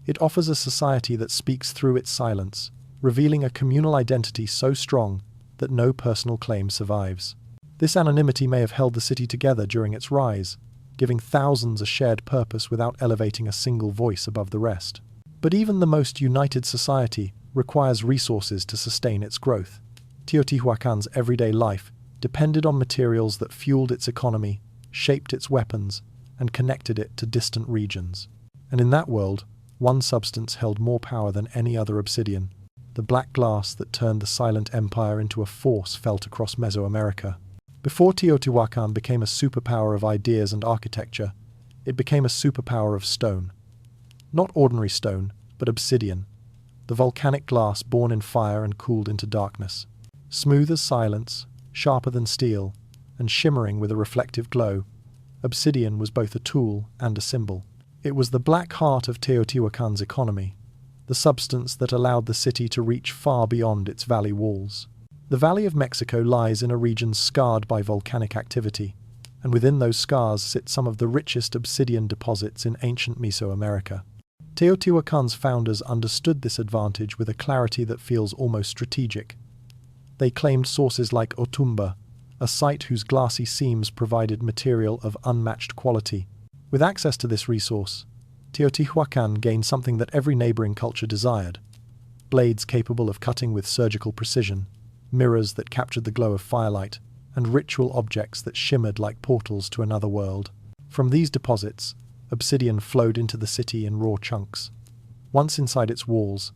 it offers a society that speaks through its silence, revealing a communal identity so strong that no personal claim survives. This anonymity may have held the city together during its rise, giving thousands a shared purpose without elevating a single voice above the rest. But even the most united society requires resources to sustain its growth. Teotihuacan's everyday life depended on materials that fueled its economy, shaped its weapons, and connected it to distant regions. And in that world, one substance held more power than any other obsidian: the black glass that turned the silent empire into a force felt across Mesoamerica. Before Teotihuacan became a superpower of ideas and architecture, it became a superpower of stone. Not ordinary stone, but obsidian, the volcanic glass born in fire and cooled into darkness. Smooth as silence, sharper than steel, and shimmering with a reflective glow, obsidian was both a tool and a symbol. It was the black heart of Teotihuacan's economy, the substance that allowed the city to reach far beyond its valley walls. The Valley of Mexico lies in a region scarred by volcanic activity, and within those scars sit some of the richest obsidian deposits in ancient Mesoamerica. Teotihuacan's founders understood this advantage with a clarity that feels almost strategic. They claimed sources like Otumba, a site whose glassy seams provided material of unmatched quality. With access to this resource, Teotihuacan gained something that every neighboring culture desired: blades capable of cutting with surgical precision, mirrors that captured the glow of firelight, and ritual objects that shimmered like portals to another world. From these deposits, obsidian flowed into the city in raw chunks. Once inside its walls,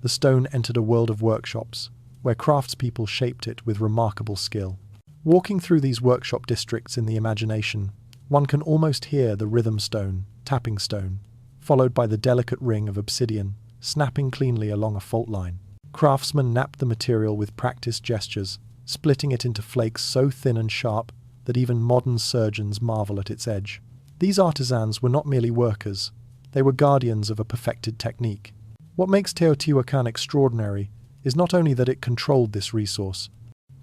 the stone entered a world of workshops, where craftspeople shaped it with remarkable skill. Walking through these workshop districts in the imagination, one can almost hear the rhythm stone, tapping stone, followed by the delicate ring of obsidian, snapping cleanly along a fault line. Craftsmen napped the material with practiced gestures, splitting it into flakes so thin and sharp that even modern surgeons marvel at its edge. These artisans were not merely workers, they were guardians of a perfected technique. What makes Teotihuacan extraordinary is not only that it controlled this resource,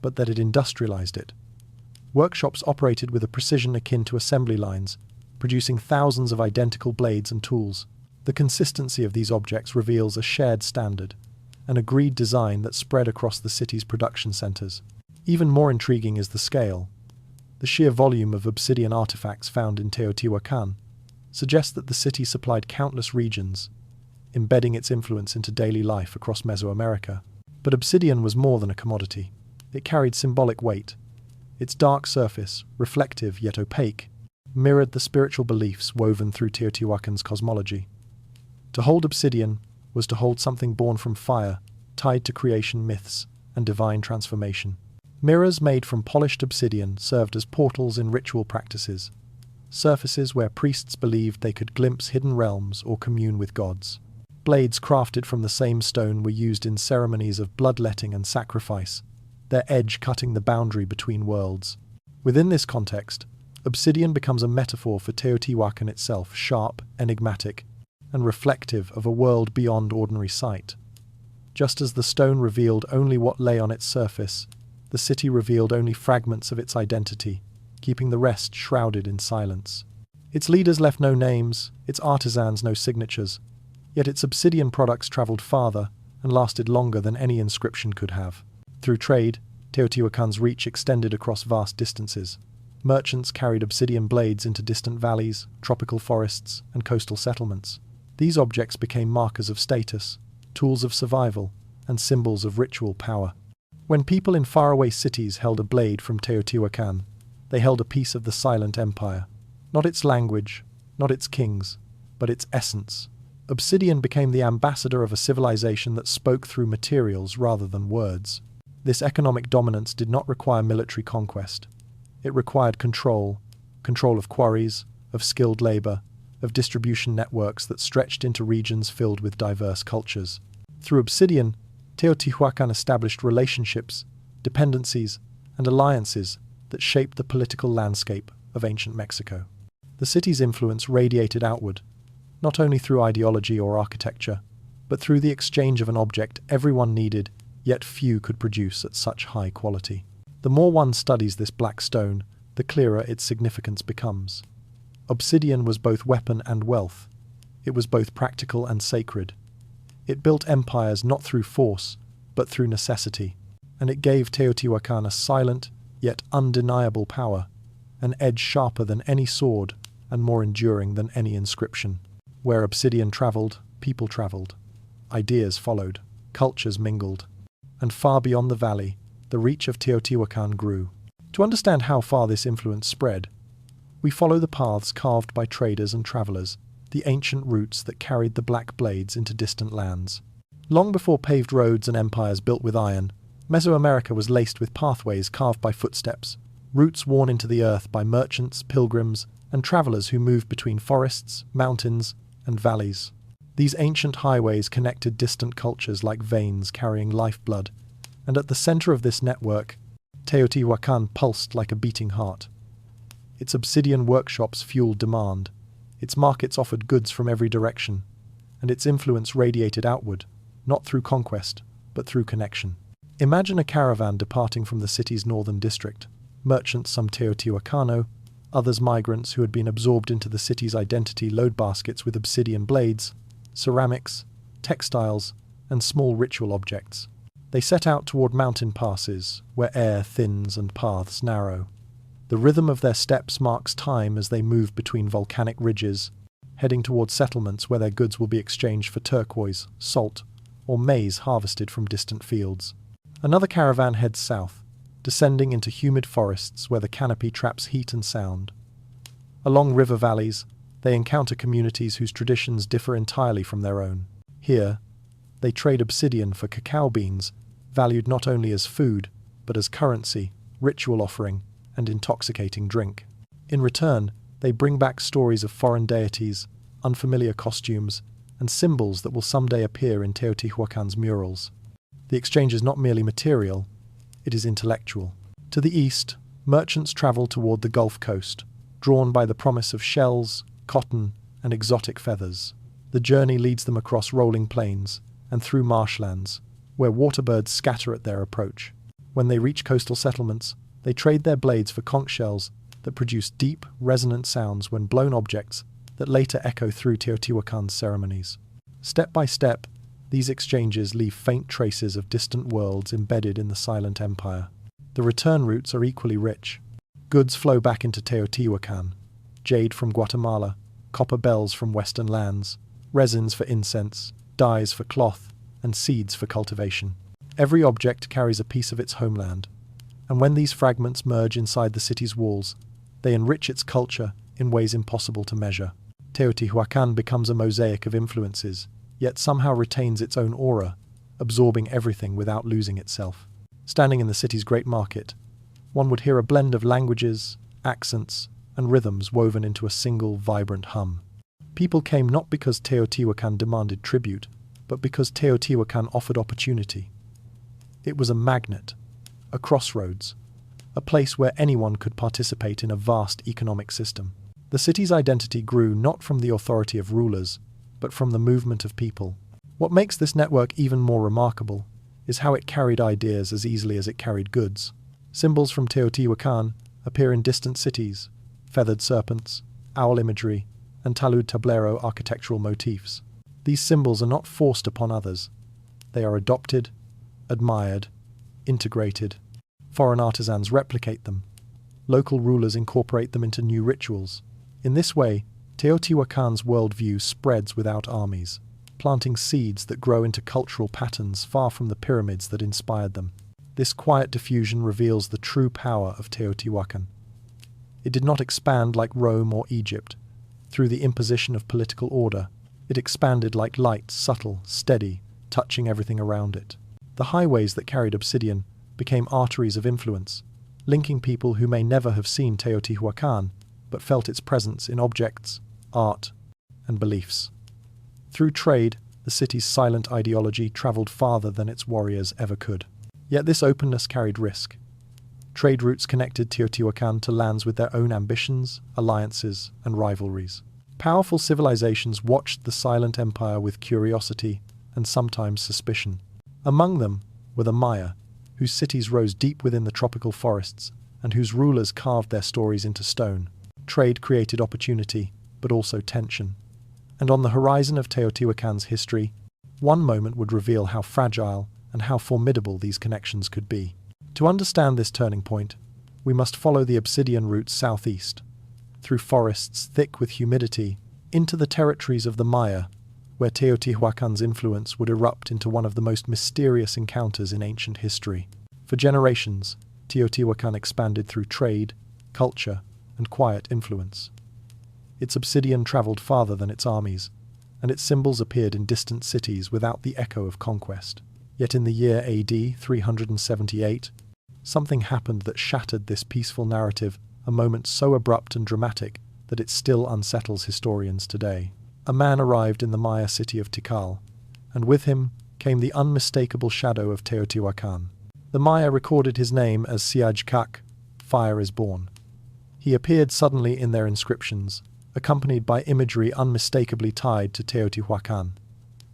but that it industrialized it. Workshops operated with a precision akin to assembly lines, producing thousands of identical blades and tools. The consistency of these objects reveals a shared standard, an agreed design that spread across the city's production centers. Even more intriguing is the scale. The sheer volume of obsidian artifacts found in Teotihuacan suggests that the city supplied countless regions, embedding its influence into daily life across Mesoamerica. But obsidian was more than a commodity. It carried symbolic weight. Its dark surface, reflective yet opaque, mirrored the spiritual beliefs woven through Teotihuacan's cosmology. To hold obsidian was to hold something born from fire, tied to creation myths and divine transformation. Mirrors made from polished obsidian served as portals in ritual practices, surfaces where priests believed they could glimpse hidden realms or commune with gods. Blades crafted from the same stone were used in ceremonies of bloodletting and sacrifice, their edge cutting the boundary between worlds. Within this context, obsidian becomes a metaphor for Teotihuacan itself, sharp, enigmatic, and reflective of a world beyond ordinary sight. Just as the stone revealed only what lay on its surface, the city revealed only fragments of its identity, keeping the rest shrouded in silence. Its leaders left no names, its artisans no signatures, yet its obsidian products traveled farther and lasted longer than any inscription could have. Through trade, Teotihuacan's reach extended across vast distances. Merchants carried obsidian blades into distant valleys, tropical forests, and coastal settlements. These objects became markers of status, tools of survival, and symbols of ritual power. When people in faraway cities held a blade from Teotihuacan, they held a piece of the silent empire. Not its language, not its kings, but its essence. Obsidian became the ambassador of a civilization that spoke through materials rather than words. This economic dominance did not require military conquest. It required control of quarries, of skilled labor, of distribution networks that stretched into regions filled with diverse cultures. Through Obsidian, Teotihuacan established relationships, dependencies, and alliances that shaped the political landscape of ancient Mexico. The city's influence radiated outward, not only through ideology or architecture, but through the exchange of an object everyone needed, yet few could produce at such high quality. The more one studies this black stone, the clearer its significance becomes. Obsidian was both weapon and wealth. It was both practical and sacred. It built empires not through force, but through necessity, and it gave Teotihuacan a silent, yet undeniable power, an edge sharper than any sword and more enduring than any inscription. Where Obsidian travelled, people travelled. Ideas followed, cultures mingled. And far beyond the valley, the reach of Teotihuacan grew. To understand how far this influence spread, we follow the paths carved by traders and travellers, the ancient routes that carried the black blades into distant lands. Long before paved roads and empires built with iron, Mesoamerica was laced with pathways carved by footsteps, routes worn into the earth by merchants, pilgrims, and travellers who moved between forests, mountains, and valleys. These ancient highways connected distant cultures like veins carrying lifeblood, and at the centre of this network, Teotihuacan pulsed like a beating heart. Its obsidian workshops fueled demand, its markets offered goods from every direction, and its influence radiated outward, not through conquest, but through connection. Imagine a caravan departing from the city's northern district, merchants some Teotihuacano, others migrants who had been absorbed into the city's identity load baskets with obsidian blades, ceramics, textiles, and small ritual objects. They set out toward mountain passes, where air thins and paths narrow. The rhythm of their steps marks time as they move between volcanic ridges, heading toward settlements where their goods will be exchanged for turquoise, salt, or maize harvested from distant fields. Another caravan heads south, descending into humid forests where the canopy traps heat and sound. Along river valleys, they encounter communities whose traditions differ entirely from their own. Here, they trade obsidian for cacao beans, valued not only as food, but as currency, ritual offering, and intoxicating drink. In return, they bring back stories of foreign deities, unfamiliar costumes, and symbols that will someday appear in Teotihuacan's murals. The exchange is not merely material, it is intellectual. To the east, merchants travel toward the Gulf Coast, drawn by the promise of shells, cotton, and exotic feathers. The journey leads them across rolling plains and through marshlands, where waterbirds scatter at their approach. When they reach coastal settlements, they trade their blades for conch shells that produce deep, resonant sounds when blown objects that later echo through Teotihuacan's ceremonies. Step by step, these exchanges leave faint traces of distant worlds embedded in the silent empire. The return routes are equally rich. Goods flow back into Teotihuacan: jade from Guatemala, copper bells from western lands, resins for incense, dyes for cloth, and seeds for cultivation. Every object carries a piece of its homeland, and when these fragments merge inside the city's walls, they enrich its culture in ways impossible to measure. Teotihuacan becomes a mosaic of influences, yet somehow retains its own aura, absorbing everything without losing itself. Standing in the city's great market, one would hear a blend of languages, accents, and rhythms woven into a single vibrant hum. People came not because Teotihuacan demanded tribute, but because Teotihuacan offered opportunity. It was a magnet, a crossroads, a place where anyone could participate in a vast economic system. The city's identity grew not from the authority of rulers, but from the movement of people. What makes this network even more remarkable is how it carried ideas as easily as it carried goods. Symbols from Teotihuacan appear in distant cities: feathered serpents, owl imagery, and talud tablero architectural motifs. These symbols are not forced upon others. They are adopted, admired, integrated. Foreign artisans replicate them. Local rulers incorporate them into new rituals. In this way, Teotihuacan's worldview spreads without armies. planting seeds that grow into cultural patterns far from the pyramids that inspired them. This quiet diffusion reveals the true power of Teotihuacan. It did not expand like Rome or Egypt, through the imposition of political order. It expanded like light, subtle, steady, touching everything around it. The highways that carried Obsidian became arteries of influence, linking people who may never have seen Teotihuacan, but felt its presence in objects, art, and beliefs. Through trade, the city's silent ideology traveled farther than its warriors ever could. Yet this openness carried risk. Trade routes connected Teotihuacan to lands with their own ambitions, alliances, and rivalries. Powerful civilizations watched the silent empire with curiosity and sometimes suspicion. Among them were the Maya, whose cities rose deep within the tropical forests and whose rulers carved their stories into stone. Trade created opportunity, but also tension. And on the horizon of Teotihuacan's history, one moment would reveal how fragile and how formidable these connections could be. To understand this turning point, we must follow the Obsidian route southeast, through forests thick with humidity, into the territories of the Maya, where Teotihuacan's influence would erupt into one of the most mysterious encounters in ancient history. For generations, Teotihuacan expanded through trade, culture, and quiet influence. Its obsidian traveled farther than its armies, and its symbols appeared in distant cities without the echo of conquest. Yet in the year AD 378, something happened that shattered this peaceful narrative, a moment so abrupt and dramatic that it still unsettles historians today. A man arrived in the Maya city of Tikal, and with him came the unmistakable shadow of Teotihuacan. The Maya recorded his name as Siajkak, fire is born. He appeared suddenly in their inscriptions, accompanied by imagery unmistakably tied to Teotihuacan: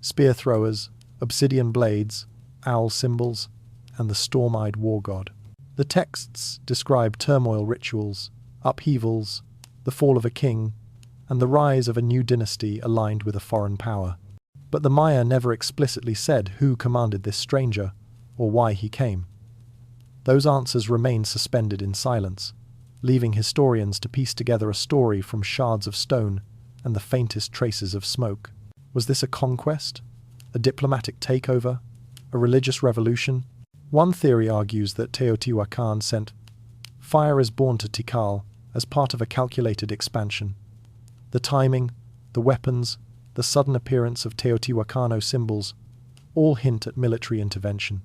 spear throwers, obsidian blades, owl symbols, and the storm-eyed war god. The texts describe turmoil rituals, upheavals, the fall of a king, and the rise of a new dynasty aligned with a foreign power. But the Maya never explicitly said who commanded this stranger, or why he came. Those answers remain suspended in silence, leaving historians to piece together a story from shards of stone and the faintest traces of smoke. Was this a conquest? A diplomatic takeover? A religious revolution? One theory argues that Teotihuacan sent fire is born to Tikal as part of a calculated expansion. The timing, the weapons, the sudden appearance of Teotihuacano symbols all hint at military intervention.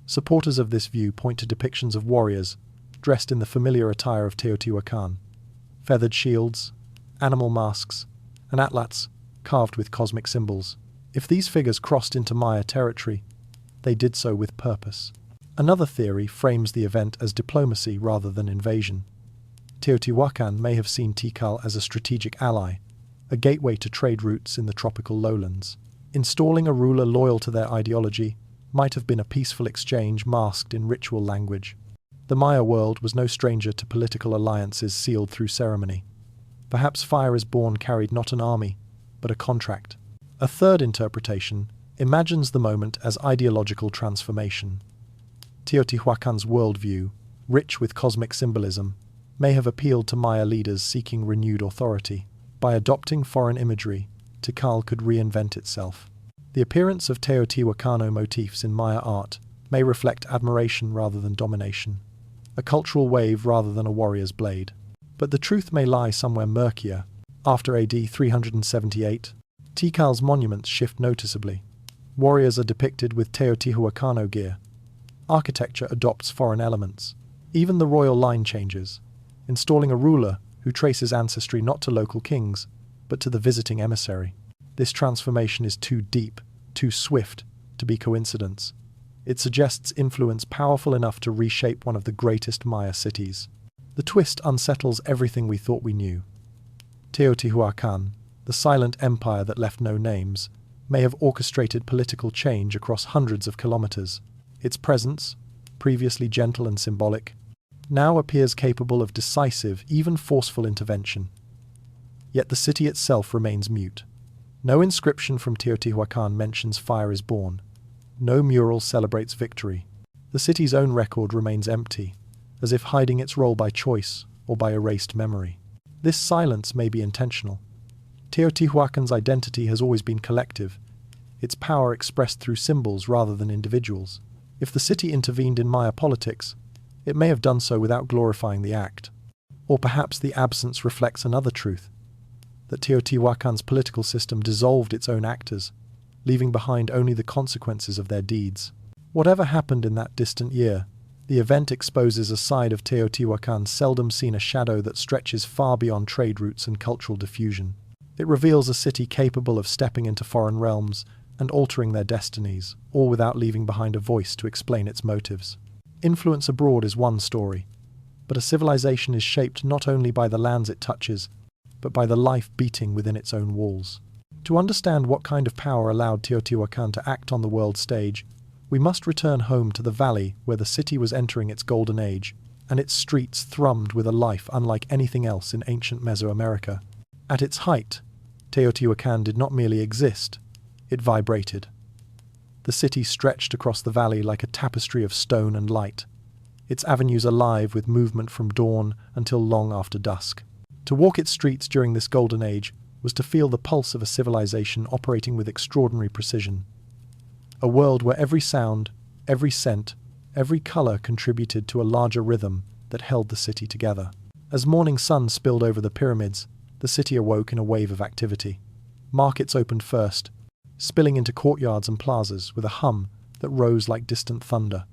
Supporters of this view point to depictions of warriors dressed in the familiar attire of Teotihuacan: feathered shields, animal masks, and atlats carved with cosmic symbols. If these figures crossed into Maya territory, they did so with purpose. Another theory frames the event as diplomacy rather than invasion. Teotihuacan may have seen Tikal as a strategic ally, a gateway to trade routes in the tropical lowlands. Installing a ruler loyal to their ideology might have been a peaceful exchange masked in ritual language. The Maya world was no stranger to political alliances sealed through ceremony. Perhaps Fire is Born carried not an army, but a contract. A third interpretation imagines the moment as ideological transformation. Teotihuacan's worldview, rich with cosmic symbolism, may have appealed to Maya leaders seeking renewed authority. By adopting foreign imagery, Tikal could reinvent itself. The appearance of Teotihuacano motifs in Maya art may reflect admiration rather than domination, a cultural wave rather than a warrior's blade. But the truth may lie somewhere murkier. After AD 378, Tikal's monuments shift noticeably. Warriors are depicted with Teotihuacano gear. Architecture adopts foreign elements. Even the royal line changes, installing a ruler who traces ancestry not to local kings, but to the visiting emissary. This transformation is too deep, too swift, to be coincidence. It suggests influence powerful enough to reshape one of the greatest Maya cities. The twist unsettles everything we thought we knew. Teotihuacan, the silent empire that left no names, may have orchestrated political change across hundreds of kilometers. Its presence, previously gentle and symbolic, now appears capable of decisive, even forceful intervention. Yet the city itself remains mute. No inscription from Teotihuacan mentions Fire is Born. No mural celebrates victory. The city's own record remains empty, as if hiding its role by choice or by erased memory. This silence may be intentional. Teotihuacan's identity has always been collective, its power expressed through symbols rather than individuals. If the city intervened in Maya politics, it may have done so without glorifying the act. Or perhaps the absence reflects another truth, that Teotihuacan's political system dissolved its own actors, leaving behind only the consequences of their deeds. Whatever happened in that distant year, the event exposes a side of Teotihuacan seldom seen, a shadow that stretches far beyond trade routes and cultural diffusion. It reveals a city capable of stepping into foreign realms and altering their destinies, all without leaving behind a voice to explain its motives. Influence abroad is one story, but a civilization is shaped not only by the lands it touches, but by the life beating within its own walls. To understand what kind of power allowed Teotihuacan to act on the world stage, we must return home to the valley where the city was entering its golden age, and its streets thrummed with a life unlike anything else in ancient Mesoamerica. At its height, Teotihuacan did not merely exist, it vibrated. The city stretched across the valley like a tapestry of stone and light, its avenues alive with movement from dawn until long after dusk. To walk its streets during this golden age was to feel the pulse of a civilization operating with extraordinary precision. A world where every sound, every scent, every color contributed to a larger rhythm that held the city together. As morning sun spilled over the pyramids, the city awoke in a wave of activity. Markets opened first, spilling into courtyards and plazas with a hum that rose like distant thunder.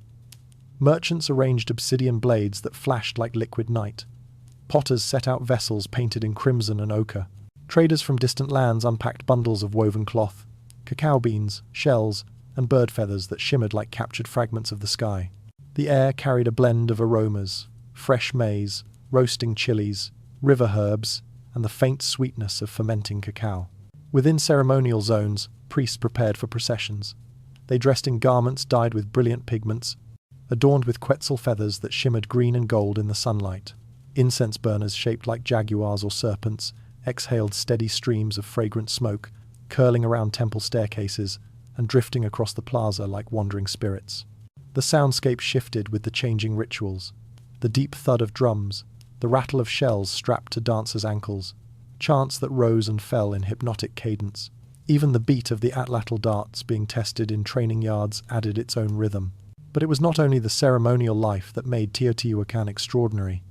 Merchants arranged obsidian blades that flashed like liquid night. Potters set out vessels painted in crimson and ochre. Traders from distant lands unpacked bundles of woven cloth, cacao beans, shells, and bird feathers that shimmered like captured fragments of the sky. The air carried a blend of aromas: fresh maize, roasting chilies, river herbs, and the faint sweetness of fermenting cacao. Within ceremonial zones, priests prepared for processions. They dressed in garments dyed with brilliant pigments, adorned with quetzal feathers that shimmered green and gold in the sunlight. Incense burners shaped like jaguars or serpents exhaled steady streams of fragrant smoke, curling around temple staircases and drifting across the plaza like wandering spirits. The soundscape shifted with the changing rituals. The deep thud of drums, the rattle of shells strapped to dancers' ankles, chants that rose and fell in hypnotic cadence. Even the beat of the atlatl darts being tested in training yards added its own rhythm. But it was not only the ceremonial life that made Teotihuacan extraordinary.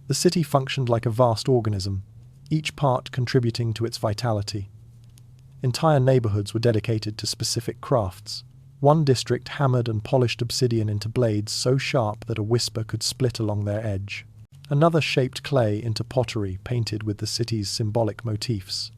The city functioned like a vast organism, each part contributing to its vitality. Entire neighborhoods were dedicated to specific crafts. One district hammered and polished obsidian into blades so sharp that a whisper could split along their edge. Another shaped clay into pottery painted with the city's symbolic motifs.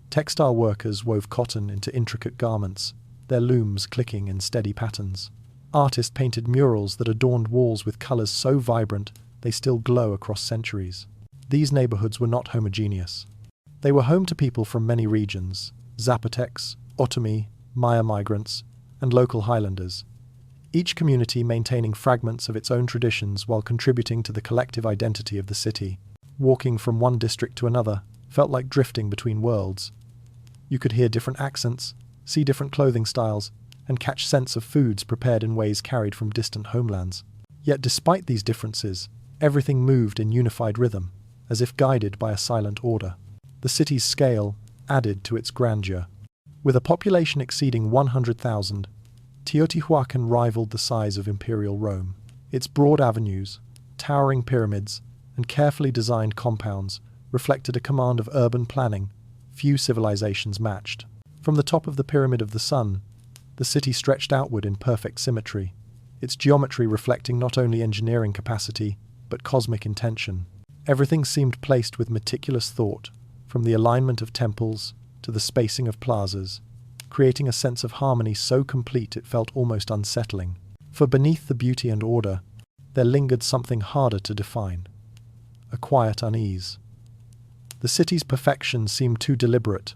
Textile workers wove cotton into intricate garments, their looms clicking in steady patterns. Artists painted murals that adorned walls with colors so vibrant they still glow across centuries. These neighborhoods were not homogeneous. They were home to people from many regions: Zapotecs, Otomi, Maya migrants, and local highlanders, each community maintaining fragments of its own traditions while contributing to the collective identity of the city. Walking from one district to another felt like drifting between worlds. You could hear different accents, see different clothing styles, and catch scents of foods prepared in ways carried from distant homelands. Yet despite these differences, everything moved in unified rhythm, as if guided by a silent order. The city's scale added to its grandeur. With a population exceeding 100,000, Teotihuacan rivaled the size of imperial Rome. Its broad avenues, towering pyramids, and carefully designed compounds reflected a command of urban planning few civilizations matched. From the top of the Pyramid of the Sun, the city stretched outward in perfect symmetry, its geometry reflecting not only engineering capacity, but cosmic intention. Everything seemed placed with meticulous thought, from the alignment of temples to the spacing of plazas, creating a sense of harmony so complete it felt almost unsettling. For beneath the beauty and order, there lingered something harder to define: a quiet unease. The city's perfection seemed too deliberate,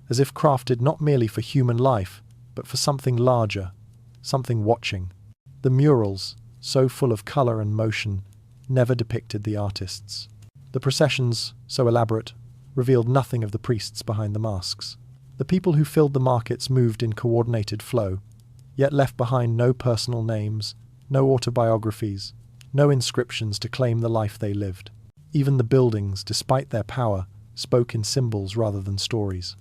as if crafted not merely for human life, but for something larger, something watching. The murals, so full of color and motion, never depicted the artists. The processions, so elaborate, revealed nothing of the priests behind the masks. The people who filled the markets moved in coordinated flow, yet left behind no personal names, no autobiographies, no inscriptions to claim the life they lived. Even the buildings, despite their power, spoke in symbols rather than stories.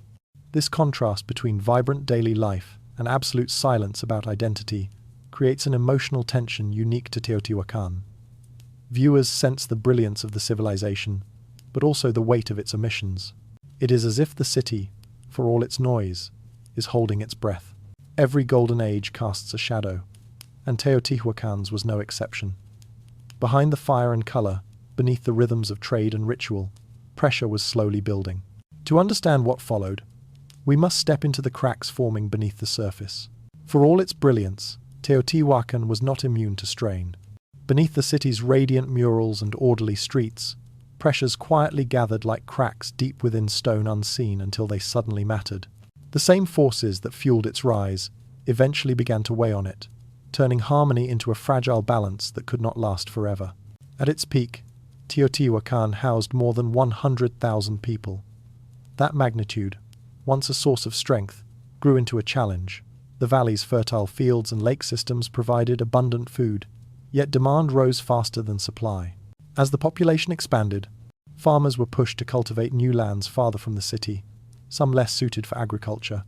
This contrast between vibrant daily life and absolute silence about identity creates an emotional tension unique to Teotihuacan. Viewers sense the brilliance of the civilization, but also the weight of its omissions. It is as if the city, for all its noise, is holding its breath. Every golden age casts a shadow, and Teotihuacan's was no exception. Behind the fire and color, beneath the rhythms of trade and ritual, pressure was slowly building. To understand what followed, we must step into the cracks forming beneath the surface. For all its brilliance, Teotihuacan was not immune to strain. Beneath the city's radiant murals and orderly streets, pressures quietly gathered like cracks deep within stone unseen until they suddenly mattered. The same forces that fueled its rise eventually began to weigh on it, turning harmony into a fragile balance that could not last forever. At its peak, Teotihuacan housed more than 100,000 people. That magnitude, once a source of strength, grew into a challenge. The valley's fertile fields and lake systems provided abundant food, yet demand rose faster than supply. As the population expanded, farmers were pushed to cultivate new lands farther from the city, some less suited for agriculture.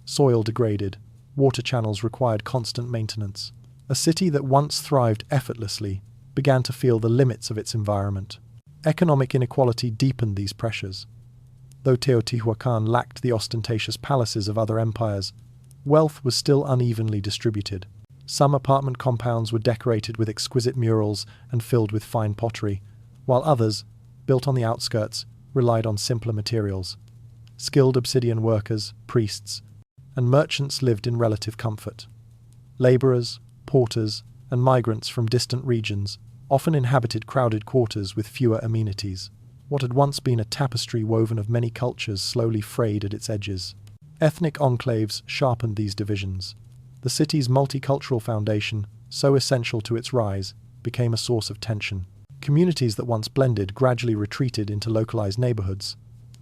Soil degraded, water channels required constant maintenance. A city that once thrived effortlessly began to feel the limits of its environment. Economic inequality deepened these pressures. Though Teotihuacan lacked the ostentatious palaces of other empires, wealth was still unevenly distributed. Some apartment compounds were decorated with exquisite murals and filled with fine pottery, while others, built on the outskirts, relied on simpler materials. Skilled Obsidian workers, priests, and merchants lived in relative comfort. Laborers, porters, and migrants from distant regions often inhabited crowded quarters with fewer amenities. What had once been a tapestry woven of many cultures slowly frayed at its edges. Ethnic enclaves sharpened these divisions. The city's multicultural foundation, so essential to its rise, became a source of tension. Communities that once blended gradually retreated into localized neighborhoods.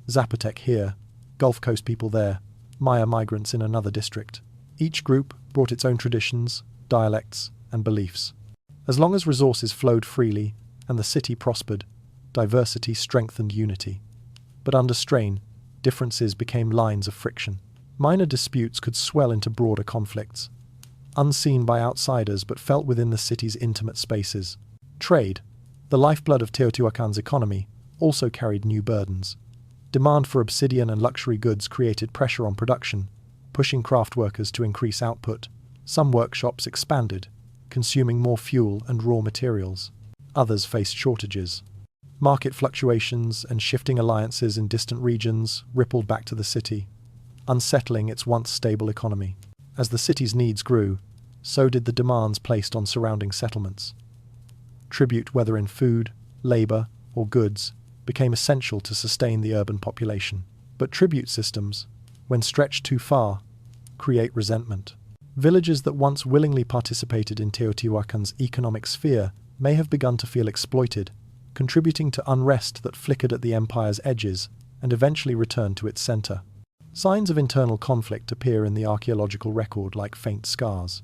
Zapotec here, Gulf Coast people there, Maya migrants in another district. Each group brought its own traditions, dialects, and beliefs. As long as resources flowed freely and the city prospered, diversity strengthened unity. But under strain, differences became lines of friction. Minor disputes could swell into broader conflicts, unseen by outsiders but felt within the city's intimate spaces. Trade, the lifeblood of Teotihuacan's economy, also carried new burdens. Demand for obsidian and luxury goods created pressure on production, pushing craft workers to increase output. Some workshops expanded, consuming more fuel and raw materials. Others faced shortages. Market fluctuations and shifting alliances in distant regions rippled back to the city, unsettling its once stable economy. As the city's needs grew, so did the demands placed on surrounding settlements. Tribute, whether in food, labor, or goods, became essential to sustain the urban population. But tribute systems, when stretched too far, create resentment. Villages that once willingly participated in Teotihuacan's economic sphere may have begun to feel exploited, contributing to unrest that flickered at the empire's edges and eventually returned to its center. Signs of internal conflict appear in the archaeological record like faint scars.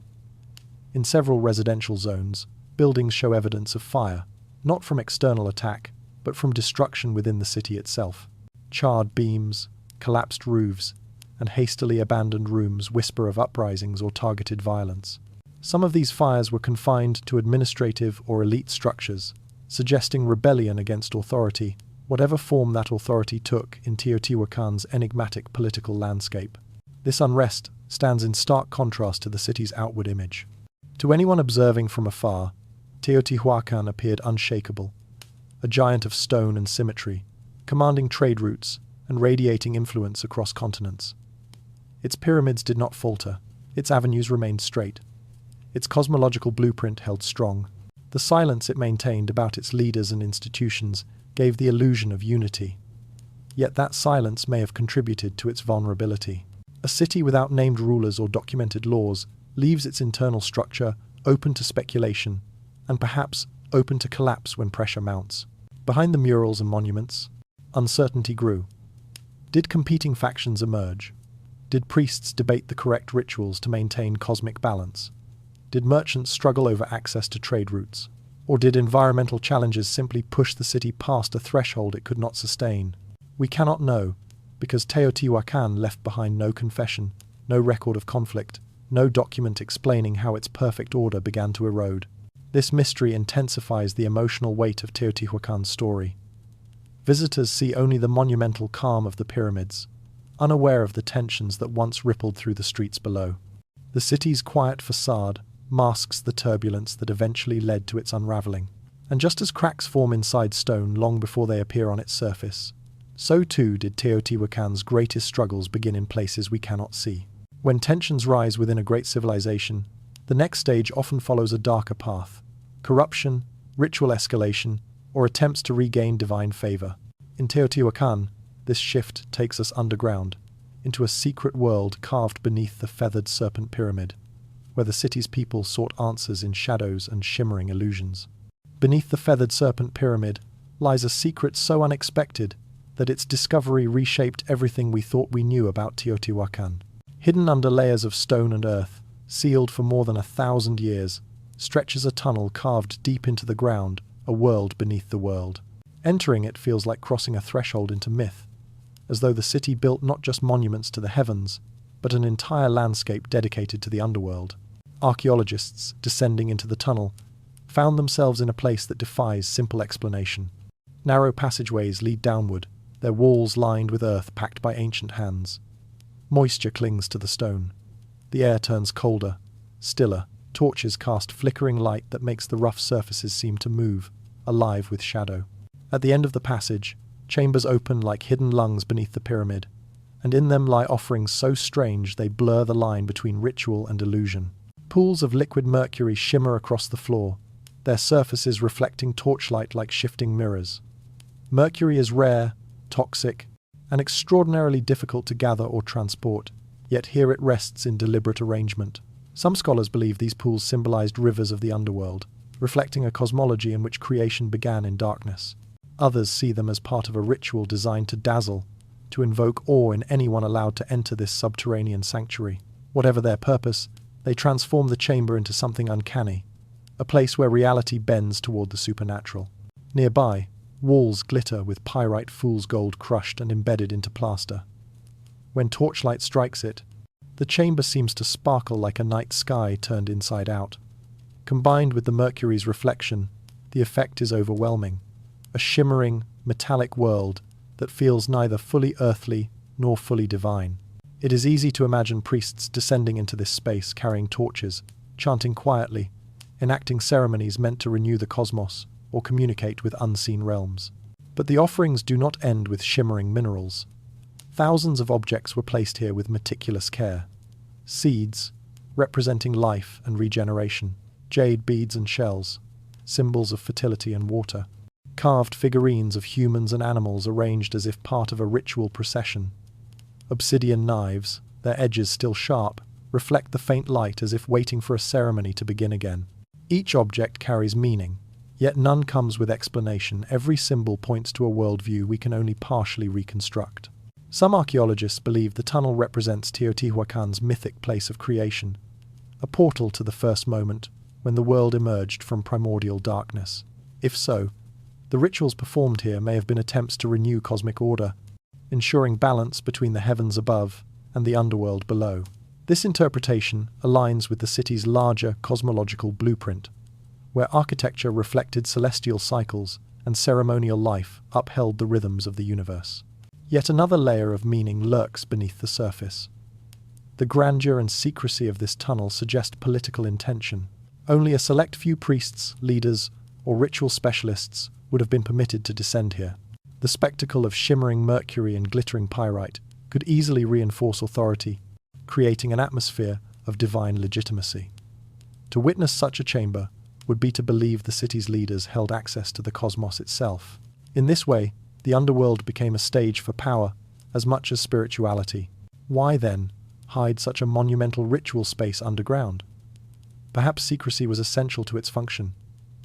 In several residential zones, buildings show evidence of fire, not from external attack, but from destruction within the city itself. Charred beams, collapsed roofs, and hastily abandoned rooms whisper of uprisings or targeted violence. Some of these fires were confined to administrative or elite structures, suggesting rebellion against authority, whatever form that authority took in Teotihuacan's enigmatic political landscape. This unrest stands in stark contrast to the city's outward image. To anyone observing from afar, Teotihuacan appeared unshakable, a giant of stone and symmetry, commanding trade routes and radiating influence across continents. Its pyramids did not falter, its avenues remained straight. Its cosmological blueprint held strong. The silence it maintained about its leaders and institutions gave the illusion of unity. Yet that silence may have contributed to its vulnerability. A city without named rulers or documented laws leaves its internal structure open to speculation, and perhaps open to collapse when pressure mounts. Behind the murals and monuments, uncertainty grew. Did competing factions emerge? Did priests debate the correct rituals to maintain cosmic balance? Did merchants struggle over access to trade routes? Or did environmental challenges simply push the city past a threshold it could not sustain? We cannot know, because Teotihuacan left behind no confession, no record of conflict, no document explaining how its perfect order began to erode. This mystery intensifies the emotional weight of Teotihuacan's story. Visitors see only the monumental calm of the pyramids, unaware of the tensions that once rippled through the streets below. The city's quiet facade masks the turbulence that eventually led to its unraveling. And just as cracks form inside stone long before they appear on its surface, so too did Teotihuacan's greatest struggles begin in places we cannot see. When tensions rise within a great civilization, the next stage often follows a darker path: corruption, ritual escalation, or attempts to regain divine favor. In Teotihuacan, this shift takes us underground, into a secret world carved beneath the feathered serpent pyramid, where the city's people sought answers in shadows and shimmering illusions. Beneath the feathered serpent pyramid lies a secret so unexpected that its discovery reshaped everything we thought we knew about Teotihuacan. Hidden under layers of stone and earth, sealed for more than 1,000 years, stretches a tunnel carved deep into the ground, a world beneath the world. Entering it feels like crossing a threshold into myth, as though the city built not just monuments to the heavens, but an entire landscape dedicated to the underworld. Archaeologists, descending into the tunnel, found themselves in a place that defies simple explanation. Narrow passageways lead downward, their walls lined with earth packed by ancient hands. Moisture clings to the stone. The air turns colder, stiller. Torches cast flickering light that makes the rough surfaces seem to move, alive with shadow. At the end of the passage, chambers open like hidden lungs beneath the pyramid, and in them lie offerings so strange they blur the line between ritual and illusion. Pools of liquid mercury shimmer across the floor, their surfaces reflecting torchlight like shifting mirrors. Mercury is rare, toxic, and extraordinarily difficult to gather or transport, yet here it rests in deliberate arrangement. Some scholars believe these pools symbolized rivers of the underworld, reflecting a cosmology in which creation began in darkness. Others see them as part of a ritual designed to dazzle, to invoke awe in anyone allowed to enter this subterranean sanctuary. Whatever their purpose, they transform the chamber into something uncanny, a place where reality bends toward the supernatural. Nearby, walls glitter with pyrite fool's gold crushed and embedded into plaster. When torchlight strikes it, the chamber seems to sparkle like a night sky turned inside out. Combined with the mercury's reflection, the effect is overwhelming. A shimmering, metallic world that feels neither fully earthly nor fully divine. It is easy to imagine priests descending into this space carrying torches, chanting quietly, enacting ceremonies meant to renew the cosmos or communicate with unseen realms. But the offerings do not end with shimmering minerals. Thousands of objects were placed here with meticulous care. Seeds, representing life and regeneration, jade beads and shells, symbols of fertility and water, carved figurines of humans and animals arranged as if part of a ritual procession. Obsidian knives, their edges still sharp, reflect the faint light as if waiting for a ceremony to begin again. Each object carries meaning, yet none comes with explanation. Every symbol points to a worldview we can only partially reconstruct. Some archaeologists believe the tunnel represents Teotihuacan's mythic place of creation, a portal to the first moment when the world emerged from primordial darkness. If so, the rituals performed here may have been attempts to renew cosmic order, ensuring balance between the heavens above and the underworld below. This interpretation aligns with the city's larger cosmological blueprint, where architecture reflected celestial cycles and ceremonial life upheld the rhythms of the universe. Yet another layer of meaning lurks beneath the surface. The grandeur and secrecy of this tunnel suggest political intention. Only a select few priests, leaders, or ritual specialists would have been permitted to descend here. The spectacle of shimmering mercury and glittering pyrite could easily reinforce authority, creating an atmosphere of divine legitimacy. To witness such a chamber would be to believe the city's leaders held access to the cosmos itself. In this way, the underworld became a stage for power as much as spirituality. Why, then, hide such a monumental ritual space underground? Perhaps secrecy was essential to its function.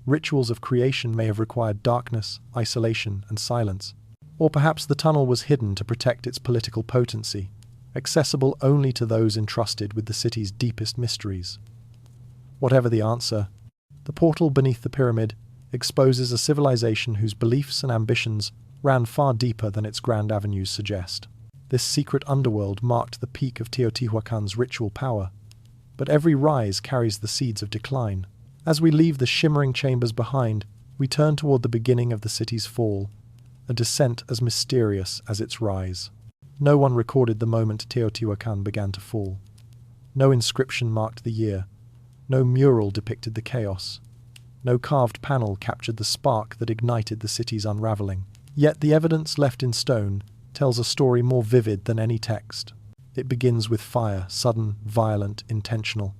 Rituals of creation may have required darkness, isolation, and silence. Or perhaps the tunnel was hidden to protect its political potency, accessible only to those entrusted with the city's deepest mysteries. Whatever the answer, the portal beneath the pyramid exposes a civilization whose beliefs and ambitions ran far deeper than its grand avenues suggest. This secret underworld marked the peak of Teotihuacan's ritual power, but every rise carries the seeds of decline. As we leave the shimmering chambers behind, we turn toward the beginning of the city's fall, a descent as mysterious as its rise. No one recorded the moment Teotihuacan began to fall. No inscription marked the year. No mural depicted the chaos. No carved panel captured the spark that ignited the city's unraveling. Yet the evidence left in stone tells a story more vivid than any text. It begins with fire, sudden, violent, intentional.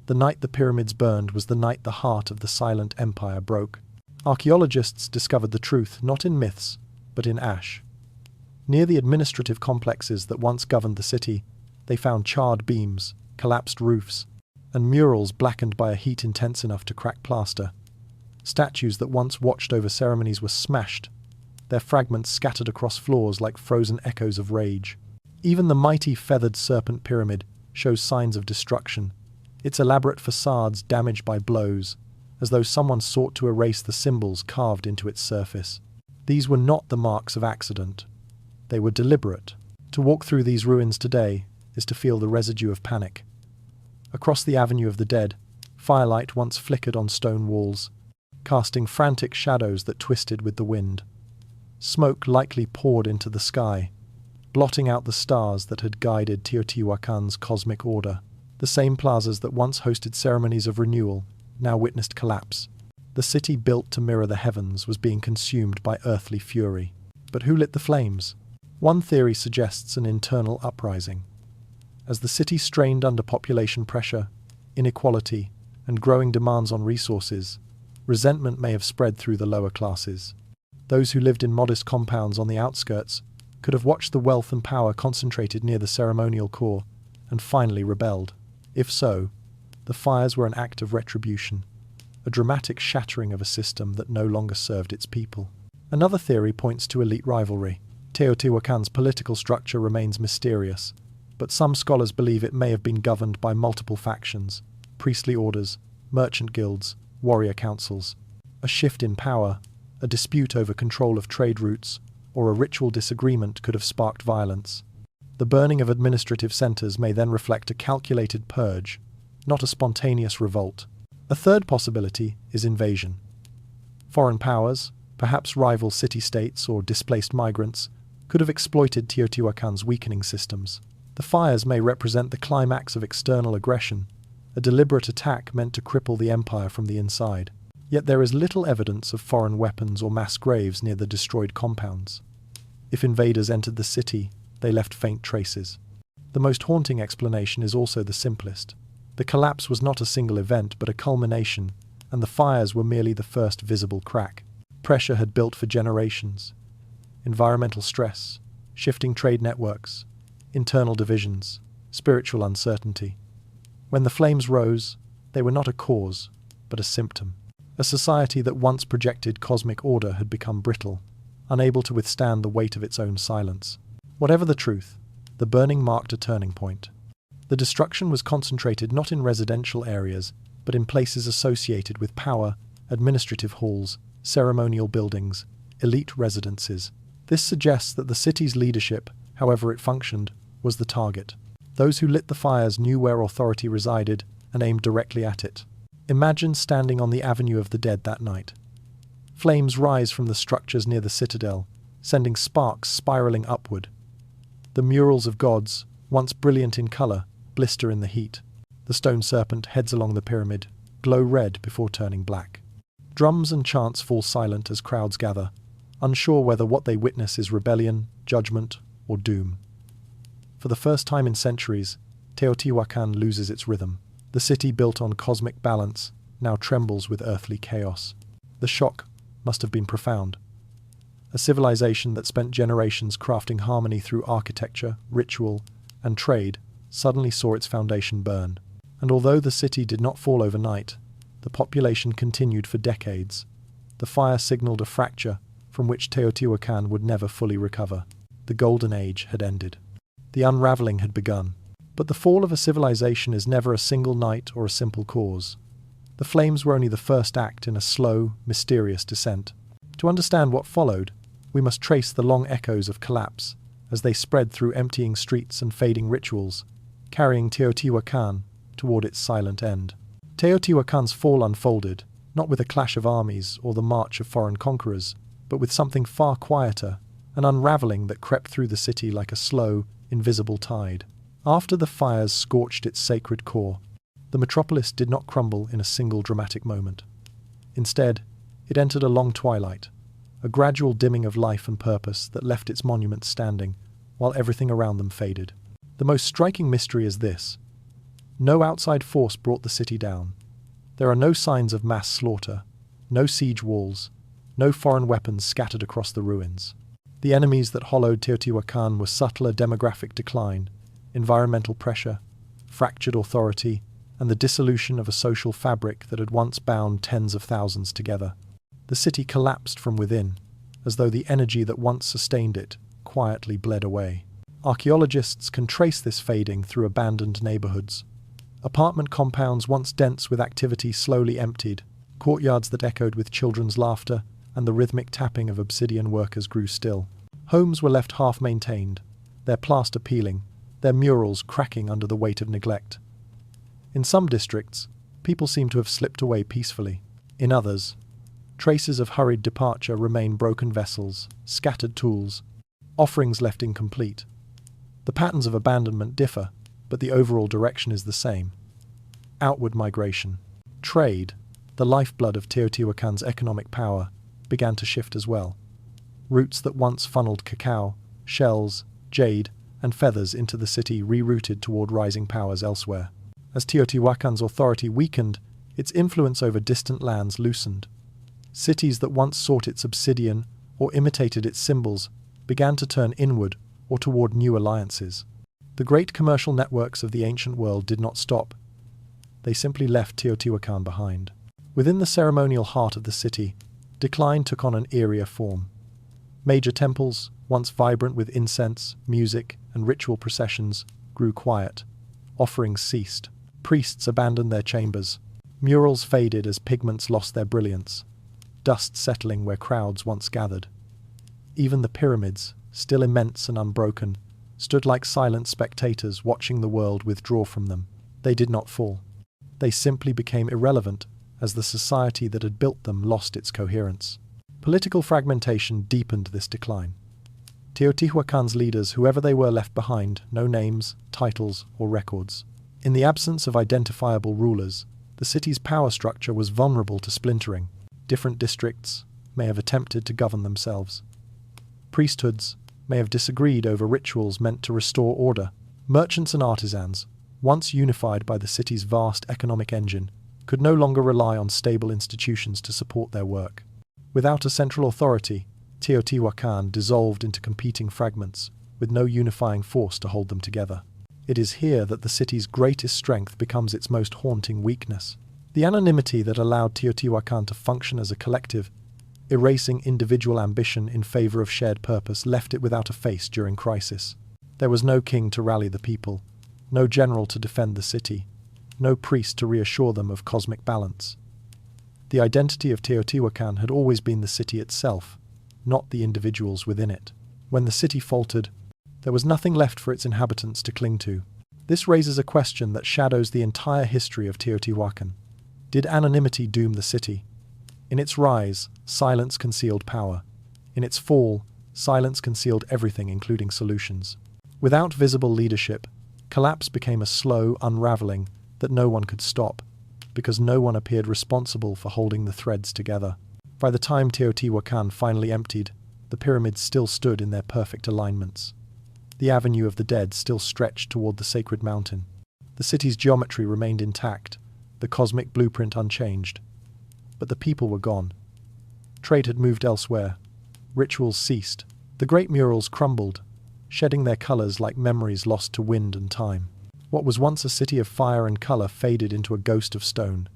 The night the pyramids burned was the night the heart of the silent empire broke. Archaeologists discovered the truth not in myths, but in ash. Near the administrative complexes that once governed the city, they found charred beams, collapsed roofs, and murals blackened by a heat intense enough to crack plaster. Statues that once watched over ceremonies were smashed, their fragments scattered across floors like frozen echoes of rage. Even the mighty feathered serpent pyramid shows signs of destruction, its elaborate facades damaged by blows, as though someone sought to erase the symbols carved into its surface. These were not the marks of accident. They were deliberate. To walk through these ruins today is to feel the residue of panic. Across the Avenue of the Dead, firelight once flickered on stone walls, casting frantic shadows that twisted with the wind. Smoke likely poured into the sky, blotting out the stars that had guided Teotihuacan's cosmic order. The same plazas that once hosted ceremonies of renewal now witnessed collapse. The city built to mirror the heavens was being consumed by earthly fury. But who lit the flames? One theory suggests an internal uprising. As the city strained under population pressure, inequality, and growing demands on resources, resentment may have spread through the lower classes. Those who lived in modest compounds on the outskirts could have watched the wealth and power concentrated near the ceremonial core and finally rebelled. If so, the fires were an act of retribution, a dramatic shattering of a system that no longer served its people. Another theory points to elite rivalry. Teotihuacan's political structure remains mysterious, but some scholars believe it may have been governed by multiple factions, priestly orders, merchant guilds, warrior councils. A shift in power, a dispute over control of trade routes, or a ritual disagreement could have sparked violence. The burning of administrative centers may then reflect a calculated purge, not a spontaneous revolt. A third possibility is invasion. Foreign powers, perhaps rival city-states or displaced migrants, could have exploited Teotihuacan's weakening systems. The fires may represent the climax of external aggression, a deliberate attack meant to cripple the empire from the inside. Yet there is little evidence of foreign weapons or mass graves near the destroyed compounds. If invaders entered the city, they left faint traces. The most haunting explanation is also the simplest. The collapse was not a single event but a culmination, and the fires were merely the first visible crack. Pressure had built for generations. Environmental stress, shifting trade networks, internal divisions, spiritual uncertainty. When the flames rose, they were not a cause, but a symptom. A society that once projected cosmic order had become brittle, unable to withstand the weight of its own silence. Whatever the truth, the burning marked a turning point. The destruction was concentrated not in residential areas, but in places associated with power, administrative halls, ceremonial buildings, elite residences. This suggests that the city's leadership, however it functioned, was the target. Those who lit the fires knew where authority resided and aimed directly at it. Imagine standing on the Avenue of the Dead that night. Flames rise from the structures near the citadel, sending sparks spiraling upward. The murals of gods, once brilliant in color, blister in the heat. The stone serpent heads along the pyramid, glow red before turning black. Drums and chants fall silent as crowds gather, unsure whether what they witness is rebellion, judgment, or doom. For the first time in centuries, Teotihuacan loses its rhythm. The city built on cosmic balance now trembles with earthly chaos. The shock must have been profound. A civilization that spent generations crafting harmony through architecture, ritual, and trade suddenly saw its foundation burn. And although the city did not fall overnight, the population continued for decades. The fire signaled a fracture from which Teotihuacan would never fully recover. The Golden Age had ended. The unraveling had begun. But the fall of a civilization is never a single night or a simple cause. The flames were only the first act in a slow, mysterious descent. To understand what followed, we must trace the long echoes of collapse as they spread through emptying streets and fading rituals, carrying Teotihuacan toward its silent end. Teotihuacan's fall unfolded, not with a clash of armies or the march of foreign conquerors, but with something far quieter, an unraveling that crept through the city like a slow, invisible tide. After the fires scorched its sacred core, the metropolis did not crumble in a single dramatic moment. Instead, it entered a long twilight, a gradual dimming of life and purpose that left its monuments standing, while everything around them faded. The most striking mystery is this: no outside force brought the city down. There are no signs of mass slaughter, no siege walls, no foreign weapons scattered across the ruins. The enemies that hollowed Teotihuacan were subtler demographic decline, environmental pressure, fractured authority, and the dissolution of a social fabric that had once bound tens of thousands together. The city collapsed from within, as though the energy that once sustained it quietly bled away. Archaeologists can trace this fading through abandoned neighborhoods. Apartment compounds once dense with activity slowly emptied, courtyards that echoed with children's laughter and the rhythmic tapping of Obsidian workers grew still. Homes were left half-maintained, their plaster peeling, their murals cracking under the weight of neglect. In some districts, people seem to have slipped away peacefully. In others, traces of hurried departure remain: broken vessels, scattered tools, offerings left incomplete. The patterns of abandonment differ, but the overall direction is the same. Outward migration. Trade, the lifeblood of Teotihuacan's economic power, began to shift as well. Routes that once funneled cacao, shells, jade, and feathers into the city rerouted toward rising powers elsewhere. As Teotihuacan's authority weakened, its influence over distant lands loosened. Cities that once sought its obsidian or imitated its symbols began to turn inward or toward new alliances. The great commercial networks of the ancient world did not stop. They simply left Teotihuacan behind. Within the ceremonial heart of the city, decline took on an eerier form. Major temples, once vibrant with incense, music, and ritual processions, grew quiet. Offerings ceased. Priests abandoned their chambers. Murals faded as pigments lost their brilliance, dust settling where crowds once gathered. Even the pyramids, still immense and unbroken, stood like silent spectators watching the world withdraw from them. They did not fall. They simply became irrelevant as the society that had built them lost its coherence. Political fragmentation deepened this decline. Teotihuacan's leaders, whoever they were, left behind no names, titles, or records. In the absence of identifiable rulers, the city's power structure was vulnerable to splintering. Different districts may have attempted to govern themselves. Priesthoods may have disagreed over rituals meant to restore order. Merchants and artisans, once unified by the city's vast economic engine, could no longer rely on stable institutions to support their work. Without a central authority, Teotihuacan dissolved into competing fragments, with no unifying force to hold them together. It is here that the city's greatest strength becomes its most haunting weakness. The anonymity that allowed Teotihuacan to function as a collective, erasing individual ambition in favor of shared purpose, left it without a face during crisis. There was no king to rally the people, no general to defend the city, no priest to reassure them of cosmic balance. The identity of Teotihuacan had always been the city itself, not the individuals within it. When the city faltered, there was nothing left for its inhabitants to cling to. This raises a question that shadows the entire history of Teotihuacan. Did anonymity doom the city? In its rise, silence concealed power. In its fall, silence concealed everything, including solutions. Without visible leadership, collapse became a slow unraveling that no one could stop, because no one appeared responsible for holding the threads together. By the time Teotihuacan finally emptied, the pyramids still stood in their perfect alignments. The avenue of the dead still stretched toward the sacred mountain. The city's geometry remained intact, the cosmic blueprint unchanged. But the people were gone. Trade had moved elsewhere. Rituals ceased. The great murals crumbled, shedding their colors like memories lost to wind and time. What was once a city of fire and color faded into a ghost of stone,